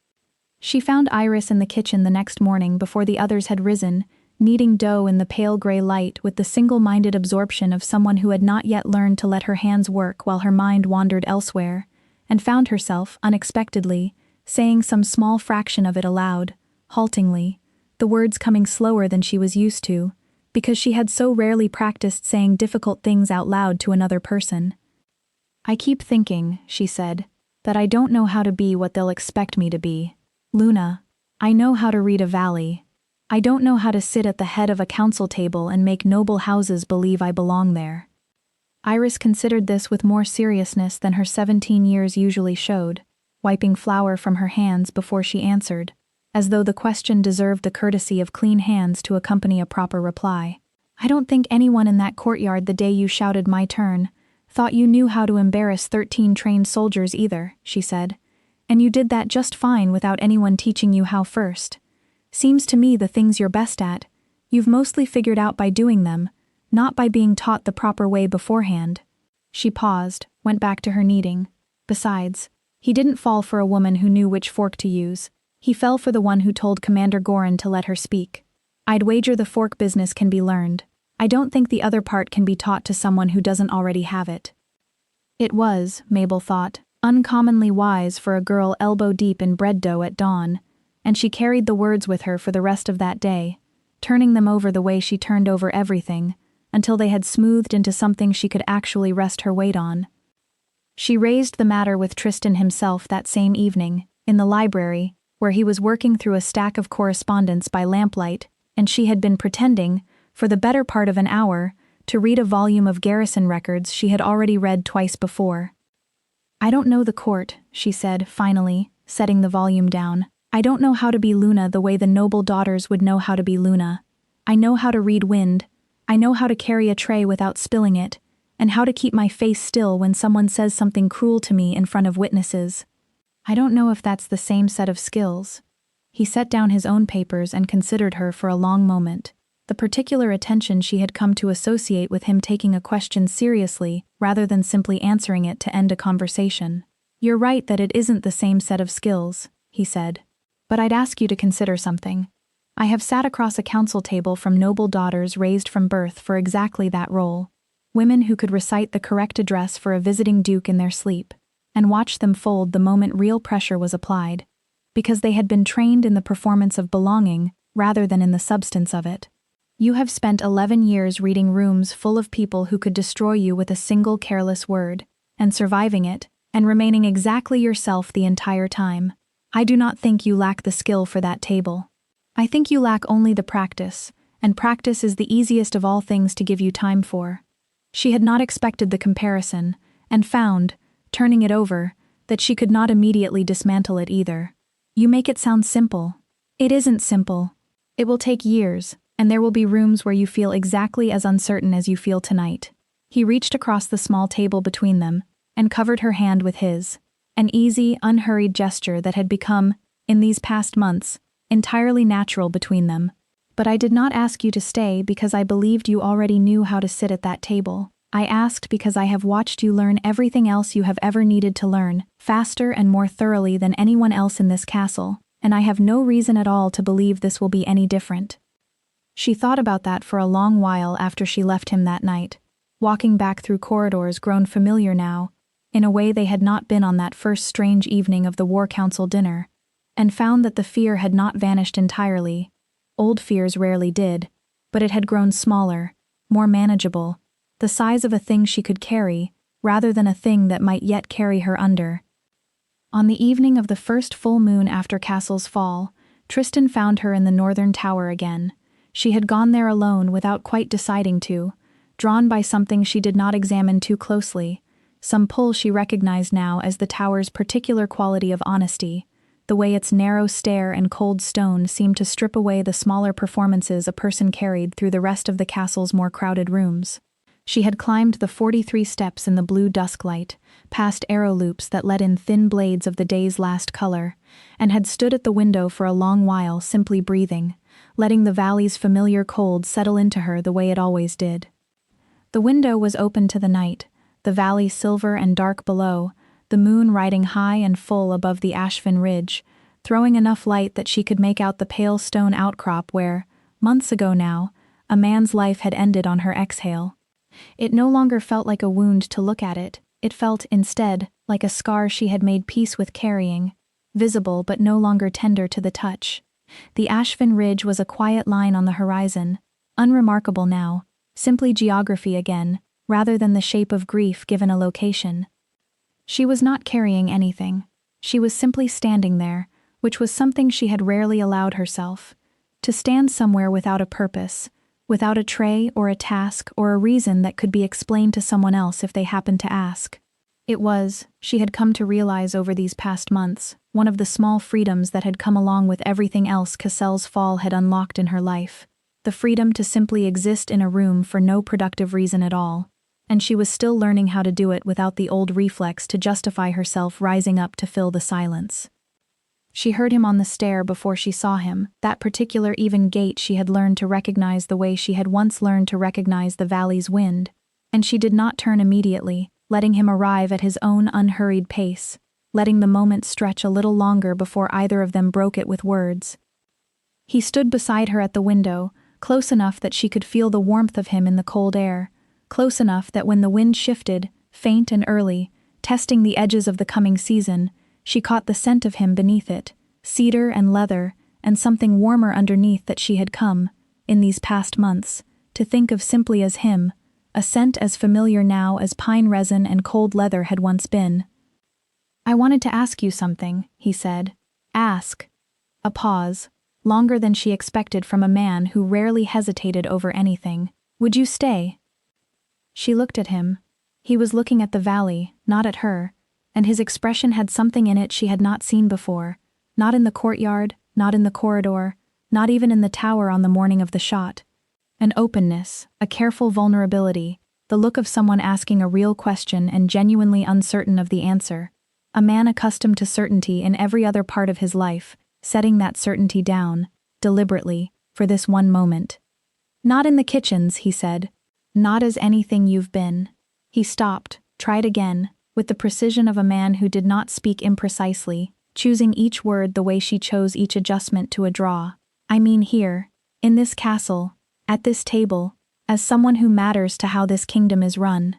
Speaker 1: She found Iris in the kitchen the next morning before the others had risen, kneading dough in the pale gray light with the single-minded absorption of someone who had not yet learned to let her hands work while her mind wandered elsewhere, and found herself, unexpectedly, saying some small fraction of it aloud, haltingly, the words coming slower than she was used to, because she had so rarely practiced saying difficult things out loud to another person. "I keep thinking," she said, "that I don't know how to be what they'll expect me to be. Luna, I know how to read a valley. I don't know how to sit at the head of a council table and make noble houses believe I belong there." Iris considered this with more seriousness than her 17 years usually showed, wiping flour from her hands before she answered, as though the question deserved the courtesy of clean hands to accompany a proper reply. "I don't think anyone in that courtyard the day you shouted my turn thought you knew how to embarrass 13 trained soldiers either," she said. "And you did that just fine without anyone teaching you how first. Seems to me the things you're best at, you've mostly figured out by doing them, not by being taught the proper way beforehand." She paused, went back to her kneading. Besides, he didn't fall for a woman who knew which fork to use. He fell for the one who told Commander Gorin to let her speak. "I'd wager the fork business can be learned. I don't think the other part can be taught to someone who doesn't already have it." It was, Mabel thought, uncommonly wise for a girl elbow-deep in bread dough at dawn, and she carried the words with her for the rest of that day, turning them over the way she turned over everything, until they had smoothed into something she could actually rest her weight on. She raised the matter with Tristan himself that same evening, in the library, where he was working through a stack of correspondence by lamplight, and she had been pretending, for the better part of an hour, to read a volume of garrison records she had already read twice before. "I don't know the court," she said, finally, setting the volume down. "I don't know how to be Luna the way the noble daughters would know how to be Luna. I know how to read wind. I know how to carry a tray without spilling it, and how to keep my face still when someone says something cruel to me in front of witnesses. I don't know if that's the same set of skills." He set down his own papers and considered her for a long moment, the particular attention she had come to associate with him taking a question seriously rather than simply answering it to end a conversation. "You're right that it isn't the same set of skills," he said. "But I'd ask you to consider something. I have sat across a council table from noble daughters raised from birth for exactly that role, women who could recite the correct address for a visiting duke in their sleep, and watch them fold the moment real pressure was applied, because they had been trained in the performance of belonging rather than in the substance of it. You have spent 11 years reading rooms full of people who could destroy you with a single careless word, and surviving it, and remaining exactly yourself the entire time. I do not think you lack the skill for that table. I think you lack only the practice, and practice is the easiest of all things to give you time for." She had not expected the comparison, and found, turning it over, that she could not immediately dismantle it either. "You make it sound simple. It isn't simple. It will take years, and there will be rooms where you feel exactly as uncertain as you feel tonight. He reached across the small table between them and covered her hand with his, an easy, unhurried gesture that had become, in these past months, entirely natural between them. But I did not ask you to stay because I believed you already knew how to sit at that table. I asked because I have watched you learn everything else you have ever needed to learn, faster and more thoroughly than anyone else in this castle, and I have no reason at all to believe this will be any different. She thought about that for a long while after she left him that night, walking back through corridors grown familiar now, in a way they had not been on that first strange evening of the War Council dinner, and found that the fear had not vanished entirely. Old fears rarely did, but it had grown smaller, more manageable, the size of a thing she could carry, rather than a thing that might yet carry her under. On the evening of the first full moon after Castle's fall, Tristan found her in the northern tower again. She had gone there alone without quite deciding to, drawn by something she did not examine too closely, some pull she recognized now as the tower's particular quality of honesty, the way its narrow stair and cold stone seemed to strip away the smaller performances a person carried through the rest of the castle's more crowded rooms. She had climbed the 43 steps in the blue dusk light, past arrow loops that let in thin blades of the day's last color, and had stood at the window for a long while simply breathing, letting the valley's familiar cold settle into her the way it always did. The window was open to the night, the valley silver and dark below, the moon riding high and full above the Ashvin Ridge, throwing enough light that she could make out the pale stone outcrop where, months ago now, a man's life had ended on her exhale. It no longer felt like a wound to look at it, it felt, instead, like a scar she had made peace with carrying, visible but no longer tender to the touch. The Ashvin Ridge was a quiet line on the horizon, unremarkable now, simply geography again, rather than the shape of grief given a location. She was not carrying anything. She was simply standing there, which was something she had rarely allowed herself. To stand somewhere without a purpose, without a tray or a task or a reason that could be explained to someone else if they happened to ask. It was, she had come to realize over these past months, one of the small freedoms that had come along with everything else Cassell's fall had unlocked in her life. The freedom to simply exist in a room for no productive reason at all. And she was still learning how to do it without the old reflex to justify herself rising up to fill the silence. She heard him on the stair before she saw him, that particular even gait she had learned to recognize the way she had once learned to recognize the valley's wind, and she did not turn immediately, letting him arrive at his own unhurried pace, letting the moment stretch a little longer before either of them broke it with words. He stood beside her at the window, close enough that she could feel the warmth of him in the cold air, close enough that when the wind shifted, faint and early, testing the edges of the coming season, she caught the scent of him beneath it, cedar and leather, and something warmer underneath that she had come, in these past months, to think of simply as him, a scent as familiar now as pine resin and cold leather had once been. "I wanted to ask you something," he said. "Ask." A pause, longer than she expected from a man who rarely hesitated over anything. "Would you stay?" She looked at him. He was looking at the valley, not at her, and his expression had something in it she had not seen before, not in the courtyard, not in the corridor, not even in the tower on the morning of the shot. An openness, a careful vulnerability, the look of someone asking a real question and genuinely uncertain of the answer. A man accustomed to certainty in every other part of his life, setting that certainty down, deliberately, for this one moment. "Not in the kitchens," he said. "Not as anything you've been." He stopped, tried again, with the precision of a man who did not speak imprecisely, choosing each word the way she chose each adjustment to a draw. "I mean here, in this castle, at this table, as someone who matters to how this kingdom is run."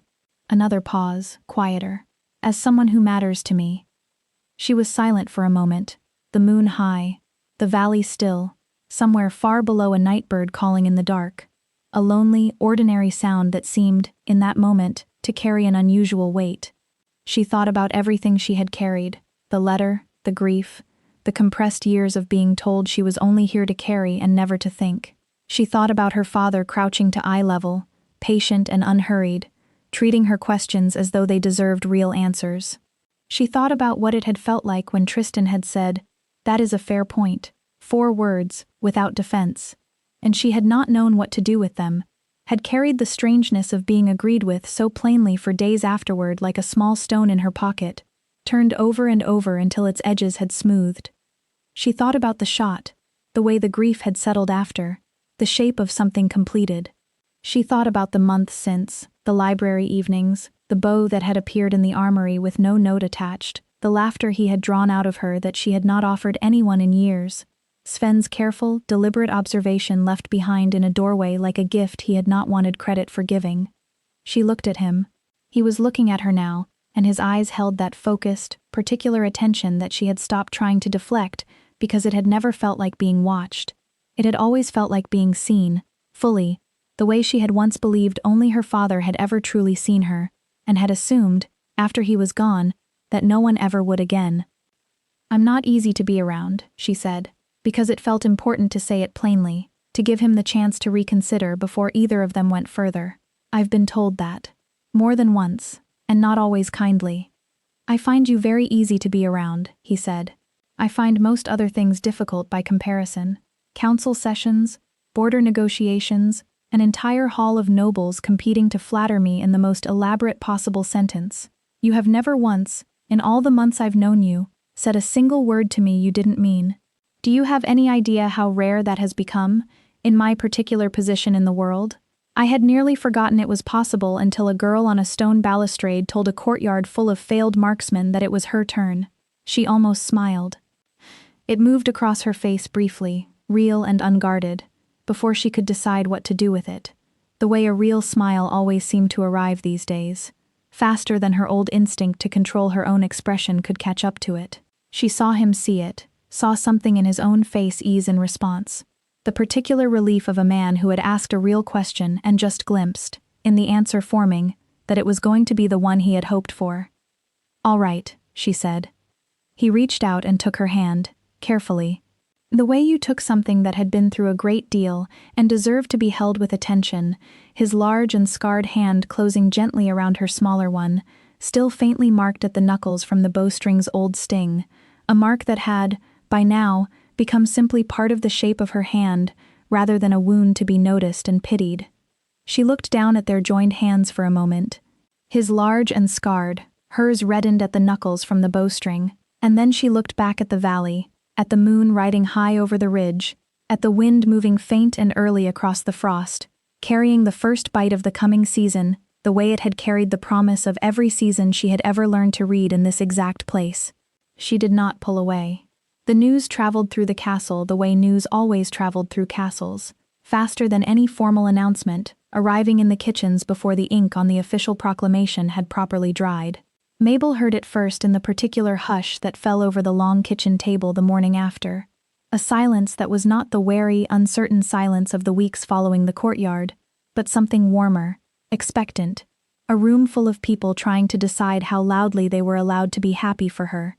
Speaker 1: Another pause, quieter. "As someone who matters to me." She was silent for a moment, the moon high, the valley still, somewhere far below a night bird calling in the dark. A lonely, ordinary sound that seemed, in that moment, to carry an unusual weight. She thought about everything she had carried, the letter, the grief, the compressed years of being told she was only here to carry and never to think. She thought about her father crouching to eye level, patient and unhurried, treating her questions as though they deserved real answers. She thought about what it had felt like when Tristan had said, "That is a fair point," 4 words, without defense, and she had not known what to do with them, had carried the strangeness of being agreed with so plainly for days afterward like a small stone in her pocket, turned over and over until its edges had smoothed. She thought about the shot, the way the grief had settled after, the shape of something completed. She thought about the months since, the library evenings, the bow that had appeared in the armory with no note attached, the laughter he had drawn out of her that she had not offered anyone in years, Sven's careful, deliberate observation left behind in a doorway like a gift he had not wanted credit for giving. She looked at him. He was looking at her now, and his eyes held that focused, particular attention that she had stopped trying to deflect because it had never felt like being watched. It had always felt like being seen, fully, the way she had once believed only her father had ever truly seen her, and had assumed, after he was gone, that no one ever would again. "I'm not easy to be around," she said, because it felt important to say it plainly, to give him the chance to reconsider before either of them went further. "I've been told that. More than once, and not always kindly." "I find you very easy to be around," he said. "I find most other things difficult by comparison. Council sessions, border negotiations, an entire hall of nobles competing to flatter me in the most elaborate possible sentence. You have never once, in all the months I've known you, said a single word to me you didn't mean. Do you have any idea how rare that has become, in my particular position in the world? I had nearly forgotten it was possible until a girl on a stone balustrade told a courtyard full of failed marksmen that it was her turn." She almost smiled. It moved across her face briefly, real and unguarded, before she could decide what to do with it, the way a real smile always seemed to arrive these days, faster than her old instinct to control her own expression could catch up to it. She saw him see it, saw something in his own face ease in response, the particular relief of a man who had asked a real question and just glimpsed, in the answer forming, that it was going to be the one he had hoped for. "All right," she said. He reached out and took her hand, carefully. "The way you took something that had been through a great deal and deserved to be held with attention," his large and scarred hand closing gently around her smaller one, still faintly marked at the knuckles from the bowstring's old sting, a mark that had, by now, become simply part of the shape of her hand, rather than a wound to be noticed and pitied. She looked down at their joined hands for a moment. His large and scarred, hers reddened at the knuckles from the bowstring, and then she looked back at the valley, at the moon riding high over the ridge, at the wind moving faint and early across the frost, carrying the first bite of the coming season, the way it had carried the promise of every season she had ever learned to read in this exact place. She did not pull away. The news traveled through the castle the way news always traveled through castles, faster than any formal announcement, arriving in the kitchens before the ink on the official proclamation had properly dried. Mabel heard it first in the particular hush that fell over the long kitchen table the morning after, a silence that was not the wary, uncertain silence of the weeks following the courtyard, but something warmer, expectant, a room full of people trying to decide how loudly they were allowed to be happy for her.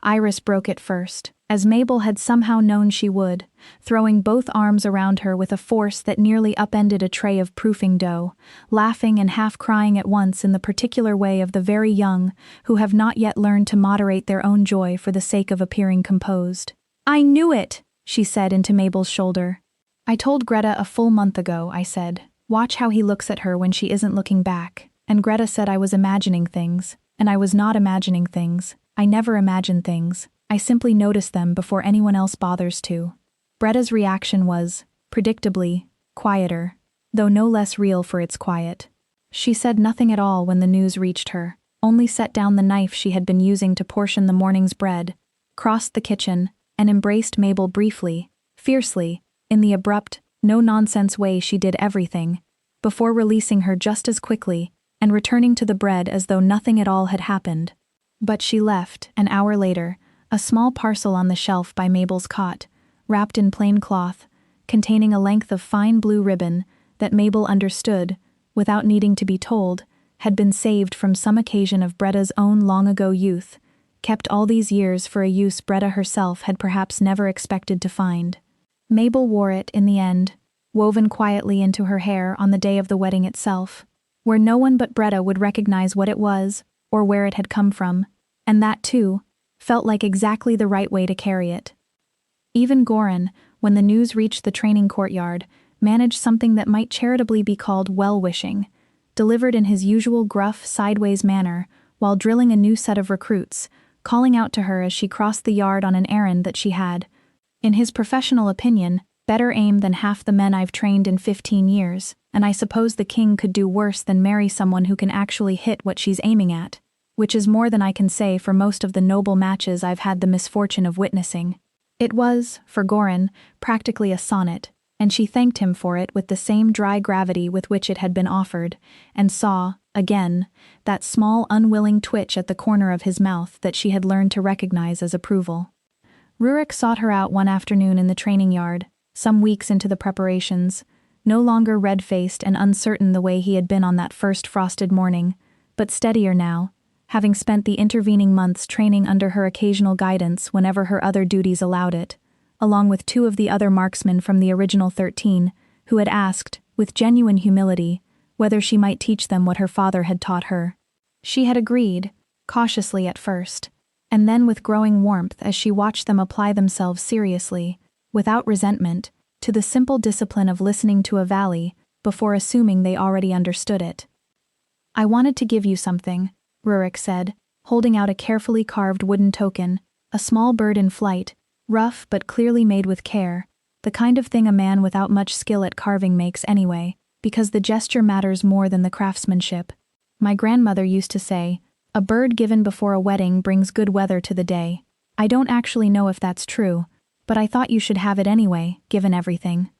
Speaker 1: Iris broke it first, as Mabel had somehow known she would, throwing both arms around her with a force that nearly upended a tray of proofing dough, laughing and half crying at once in the particular way of the very young who have not yet learned to moderate their own joy for the sake of appearing composed. "I knew it," she said into Mabel's shoulder. "I told Greta a full month ago," I said. "Watch how he looks at her when she isn't looking back." And Greta said I was imagining things, and I was not imagining things. I never imagine things. I simply notice them before anyone else bothers to. Greta's reaction was, predictably, quieter, though no less real for its quiet. She said nothing at all when the news reached her, only set down the knife she had been using to portion the morning's bread, crossed the kitchen, and embraced Mabel briefly, fiercely, in the abrupt, no-nonsense way she did everything, before releasing her just as quickly and returning to the bread as though nothing at all had happened. But she left, an hour later, a small parcel on the shelf by Mabel's cot, wrapped in plain cloth, containing a length of fine blue ribbon that Mabel understood, without needing to be told, had been saved from some occasion of Bretta's own long-ago youth, kept all these years for a use Bretta herself had perhaps never expected to find. Mabel wore it, in the end, woven quietly into her hair on the day of the wedding itself, where no one but Bretta would recognize what it was, or where it had come from, and that, too, felt like exactly the right way to carry it. Even Goran, when the news reached the training courtyard, managed something that might charitably be called well-wishing, delivered in his usual gruff, sideways manner, while drilling a new set of recruits, calling out to her as she crossed the yard on an errand that she had, in his professional opinion, better aim than half the men I've trained in 15 years, and I suppose the king could do worse than marry someone who can actually hit what she's aiming at, which is more than I can say for most of the noble matches I've had the misfortune of witnessing. It was, for Gorin, practically a sonnet, and she thanked him for it with the same dry gravity with which it had been offered, and saw, again, that small unwilling twitch at the corner of his mouth that she had learned to recognize as approval. Rurik sought her out one afternoon in the training yard, some weeks into the preparations, no longer red-faced and uncertain the way he had been on that first frosted morning, but steadier now, having spent the intervening months training under her occasional guidance whenever her other duties allowed it, along with 2 of the other marksmen from the original 13, who had asked, with genuine humility, whether she might teach them what her father had taught her. She had agreed, cautiously at first, and then with growing warmth as she watched them apply themselves seriously, without resentment, to the simple discipline of listening to a valley before assuming they already understood it. "I wanted to give you something," Rurik said, holding out a carefully carved wooden token, a small bird in flight, rough but clearly made with care, the kind of thing a man without much skill at carving makes anyway, because the gesture matters more than the craftsmanship. "My grandmother used to say, 'A bird given before a wedding brings good weather to the day.' I don't actually know if that's true, but I thought you should have it anyway, given everything."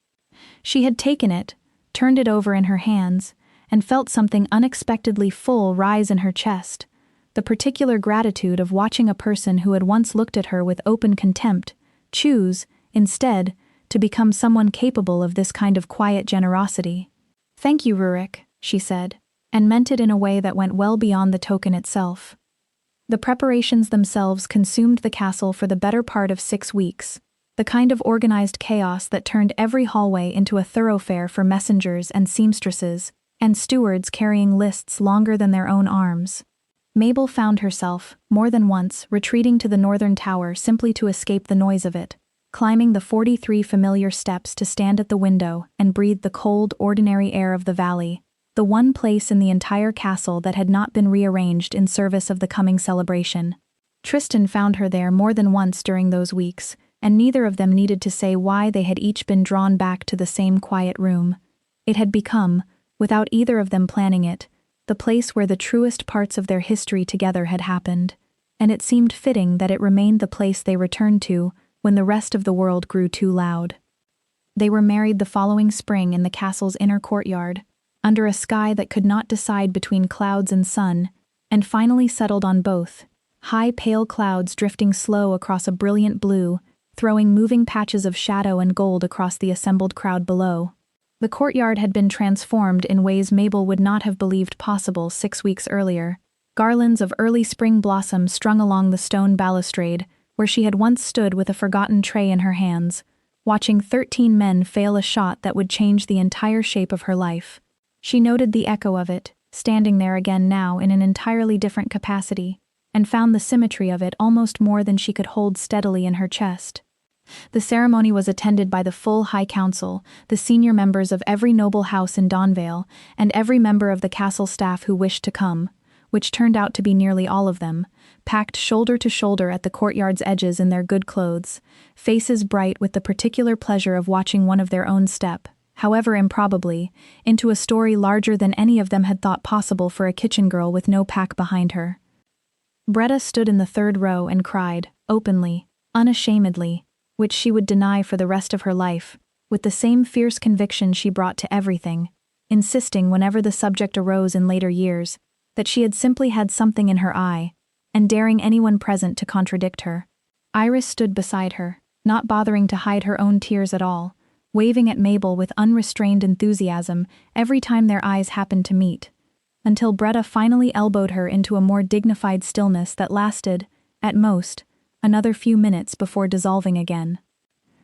Speaker 1: She had taken it, turned it over in her hands, and felt something unexpectedly full rise in her chest, the particular gratitude of watching a person who had once looked at her with open contempt choose, instead, to become someone capable of this kind of quiet generosity. "Thank you, Rurik," she said, and meant it in a way that went well beyond the token itself. The preparations themselves consumed the castle for the better part of 6 weeks, the kind of organized chaos that turned every hallway into a thoroughfare for messengers and seamstresses, and stewards carrying lists longer than their own arms. Mabel found herself, more than once, retreating to the northern tower simply to escape the noise of it, climbing the 43 familiar steps to stand at the window and breathe the cold, ordinary air of the valley, the one place in the entire castle that had not been rearranged in service of the coming celebration. Tristan found her there more than once during those weeks, and neither of them needed to say why they had each been drawn back to the same quiet room. It had become, without either of them planning it, the place where the truest parts of their history together had happened, and it seemed fitting that it remained the place they returned to when the rest of the world grew too loud. They were married the following spring in the castle's inner courtyard, under a sky that could not decide between clouds and sun, and finally settled on both, high pale clouds drifting slow across a brilliant blue, throwing moving patches of shadow and gold across the assembled crowd below. The courtyard had been transformed in ways Mabel would not have believed possible 6 weeks earlier. Garlands of early spring blossoms strung along the stone balustrade, where she had once stood with a forgotten tray in her hands, watching 13 men fail a shot that would change the entire shape of her life. She noted the echo of it, standing there again now in an entirely different capacity, and found the symmetry of it almost more than she could hold steadily in her chest. The ceremony was attended by the full High Council, the senior members of every noble house in Dawnvale, and every member of the castle staff who wished to come, which turned out to be nearly all of them, packed shoulder to shoulder at the courtyard's edges in their good clothes, faces bright with the particular pleasure of watching one of their own step, however improbably, into a story larger than any of them had thought possible for a kitchen girl with no pack behind her. Bretta stood in the 3rd row and cried, openly, unashamedly, which she would deny for the rest of her life, with the same fierce conviction she brought to everything, insisting whenever the subject arose in later years, that she had simply had something in her eye, and daring anyone present to contradict her. Iris stood beside her, not bothering to hide her own tears at all, waving at Mabel with unrestrained enthusiasm every time their eyes happened to meet, until Bretta finally elbowed her into a more dignified stillness that lasted, at most, another few minutes before dissolving again.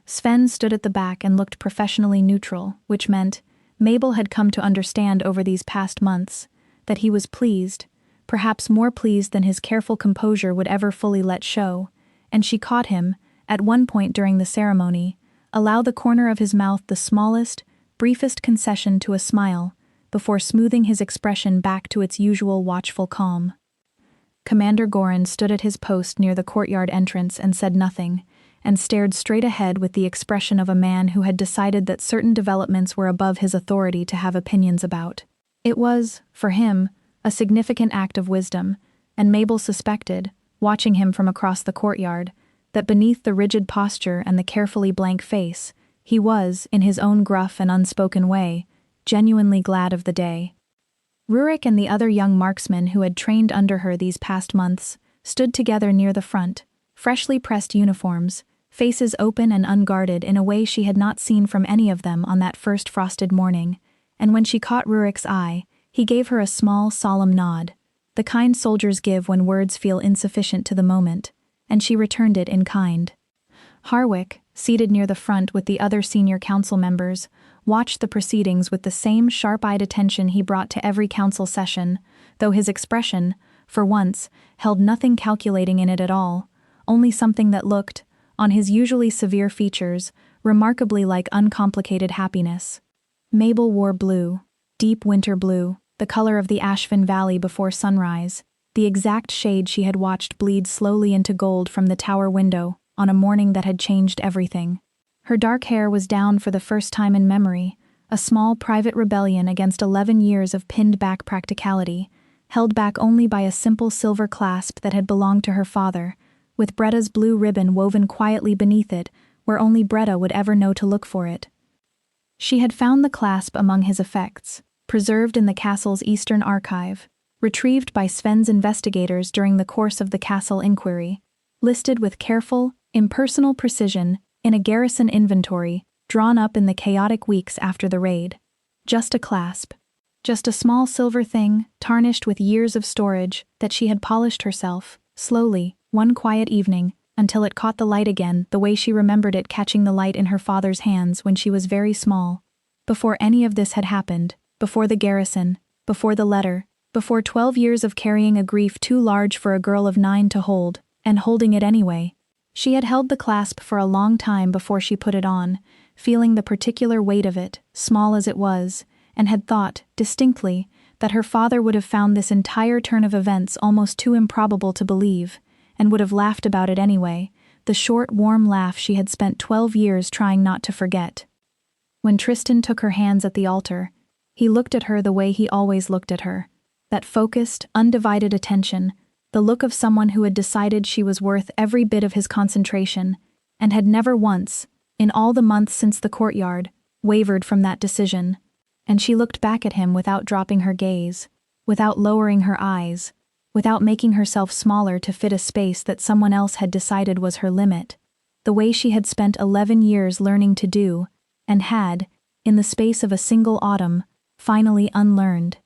Speaker 1: Sven stood at the back and looked professionally neutral, which meant Mabel had come to understand over these past months that he was pleased, perhaps more pleased than his careful composure would ever fully let show, and she caught him, at one point during the ceremony, allow the corner of his mouth the smallest, briefest concession to a smile, before smoothing his expression back to its usual watchful calm. Commander Gorin stood at his post near the courtyard entrance and said nothing, and stared straight ahead with the expression of a man who had decided that certain developments were above his authority to have opinions about. It was, for him, a significant act of wisdom, and Mabel suspected, watching him from across the courtyard, that beneath the rigid posture and the carefully blank face, he was, in his own gruff and unspoken way, genuinely glad of the day. Rurik and the other young marksmen who had trained under her these past months stood together near the front, freshly pressed uniforms, faces open and unguarded in a way she had not seen from any of them on that first frosted morning, and when she caught Rurik's eye, he gave her a small, solemn nod, the kind soldiers give when words feel insufficient to the moment, and she returned it in kind. Harwick, seated near the front with the other senior council members, watched the proceedings with the same sharp-eyed attention he brought to every council session, though his expression, for once, held nothing calculating in it at all, only something that looked, on his usually severe features, remarkably like uncomplicated happiness. Mabel wore blue, deep winter blue, the color of the Ashvin Valley before sunrise, the exact shade she had watched bleed slowly into gold from the tower window on a morning that had changed everything. Her dark hair was down for the first time in memory, a small private rebellion against 11 years of pinned-back practicality, held back only by a simple silver clasp that had belonged to her father, with Bretta's blue ribbon woven quietly beneath it, where only Bretta would ever know to look for it. She had found the clasp among his effects, preserved in the castle's eastern archive, retrieved by Sven's investigators during the course of the castle inquiry, listed with careful, impersonal precision in a garrison inventory drawn up in the chaotic weeks after the raid. Just a clasp. Just a small silver thing, tarnished with years of storage, that she had polished herself, slowly, one quiet evening, until it caught the light again the way she remembered it catching the light in her father's hands when she was very small. Before any of this had happened, before the garrison, before the letter, before 12 years of carrying a grief too large for a girl of 9 to hold, and holding it anyway, she had held the clasp for a long time before she put it on, feeling the particular weight of it, small as it was, and had thought, distinctly, that her father would have found this entire turn of events almost too improbable to believe, and would have laughed about it anyway, the short, warm laugh she had spent 12 years trying not to forget. When Tristan took her hands at the altar, he looked at her the way he always looked at her, that focused, undivided attention, the look of someone who had decided she was worth every bit of his concentration, and had never once, in all the months since the courtyard, wavered from that decision. And she looked back at him without dropping her gaze, without lowering her eyes, without making herself smaller to fit a space that someone else had decided was her limit, the way she had spent 11 years learning to do, and had, in the space of a single autumn, finally unlearned.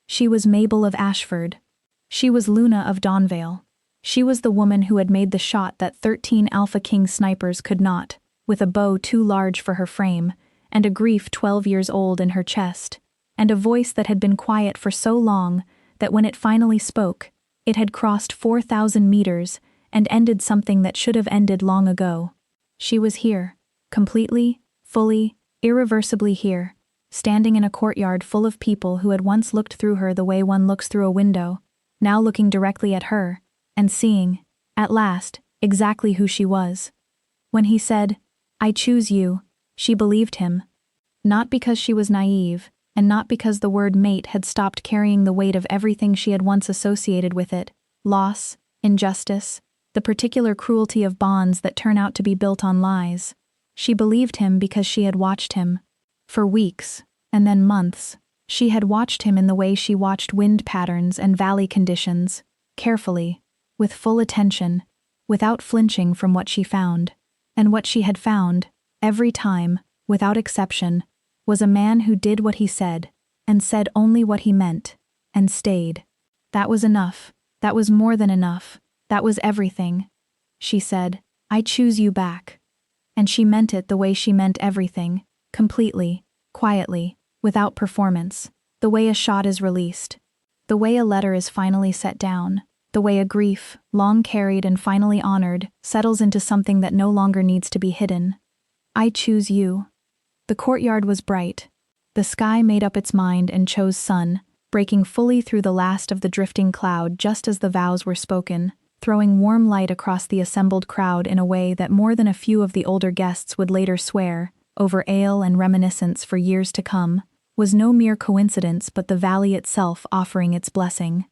Speaker 1: She was Mabel of Ashford. She was Luna of Dawnvale. She was the woman who had made the shot that 13 Alpha King snipers could not, with a bow too large for her frame, and a grief 12 years old in her chest, and a voice that had been quiet for so long that when it finally spoke, it had crossed 4,000 meters and ended something that should have ended long ago. She was here, completely, fully, irreversibly here, standing in a courtyard full of people who had once looked through her the way one looks through a window, now looking directly at her, and seeing, at last, exactly who she was. When he said, "I choose you," she believed him. Not because she was naive, and not because the word mate had stopped carrying the weight of everything she had once associated with it, loss, injustice, the particular cruelty of bonds that turn out to be built on lies. She believed him because she had watched him. For weeks, and then months, she had watched him in the way she watched wind patterns and valley conditions, carefully, with full attention, without flinching from what she found. And what she had found, every time, without exception, was a man who did what he said, and said only what he meant, and stayed. That was enough. That was more than enough. That was everything. She said, "I choose you back." And she meant it the way she meant everything, completely, quietly, without performance, the way a shot is released, the way a letter is finally set down, the way a grief, long carried and finally honored, settles into something that no longer needs to be hidden. "I choose you." The courtyard was bright. The sky made up its mind and chose sun, breaking fully through the last of the drifting cloud just as the vows were spoken, throwing warm light across the assembled crowd in a way that more than a few of the older guests would later swear, over ale and reminiscence for years to come, was no mere coincidence but the valley itself offering its blessing.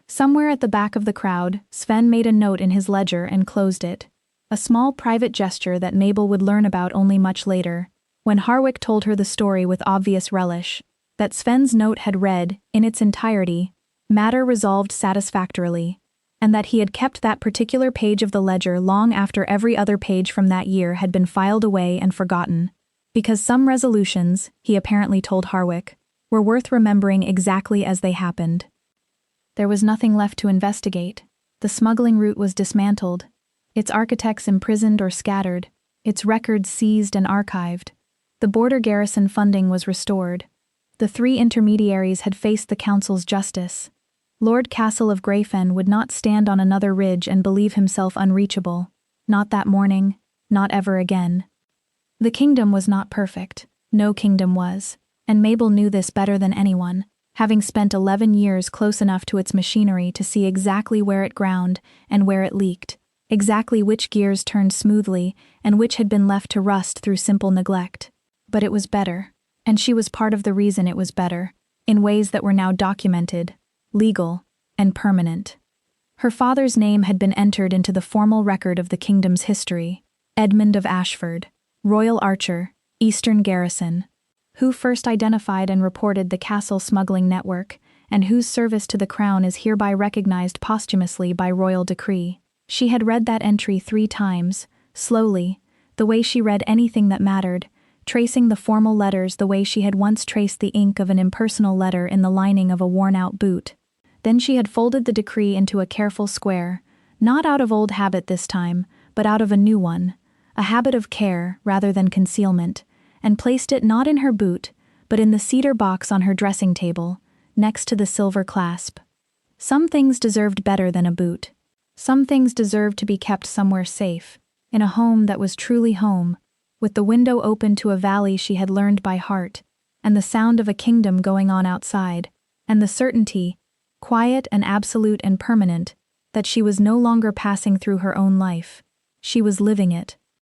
Speaker 1: Somewhere at the back of the crowd, Sven made a note in his ledger and closed it. A small private gesture that Mabel would learn about only much later, when Harwick told her the story with obvious relish, that Sven's note had read, in its entirety, "Matter resolved satisfactorily," and that he had kept that particular page of the ledger long after every other page from that year had been filed away and forgotten, because some resolutions, he apparently told Harwick, were worth remembering exactly as they happened. There was nothing left to investigate. The smuggling route was dismantled, its architects imprisoned or scattered, its records seized and archived. The border garrison funding was restored. The 3 intermediaries had faced the council's justice. Lord Castle of Greyfen would not stand on another ridge and believe himself unreachable. Not that morning, not ever again. The kingdom was not perfect. No kingdom was, and Mabel knew this better than anyone, having spent 11 years close enough to its machinery to see exactly where it ground and where it leaked, exactly which gears turned smoothly and which had been left to rust through simple neglect. But it was better, and she was part of the reason it was better, in ways that were now documented, legal, and permanent. Her father's name had been entered into the formal record of the kingdom's history: Edmund of Ashford, Royal Archer, Eastern Garrison, who first identified and reported the castle smuggling network, and whose service to the crown is hereby recognized posthumously by royal decree. She had read that entry 3 times, slowly, the way she read anything that mattered, tracing the formal letters the way she had once traced the ink of an impersonal letter in the lining of a worn-out boot. Then she had folded the decree into a careful square, not out of old habit this time, but out of a new one, a habit of care rather than concealment, and placed it not in her boot, but in the cedar box on her dressing table, next to the silver clasp. Some things deserved better than a boot. Some things deserved to be kept somewhere safe, in a home that was truly home, with the window open to a valley she had learned by heart, and the sound of a kingdom going on outside, and the certainty, quiet and absolute and permanent, that she was no longer passing through her own life. She was living it.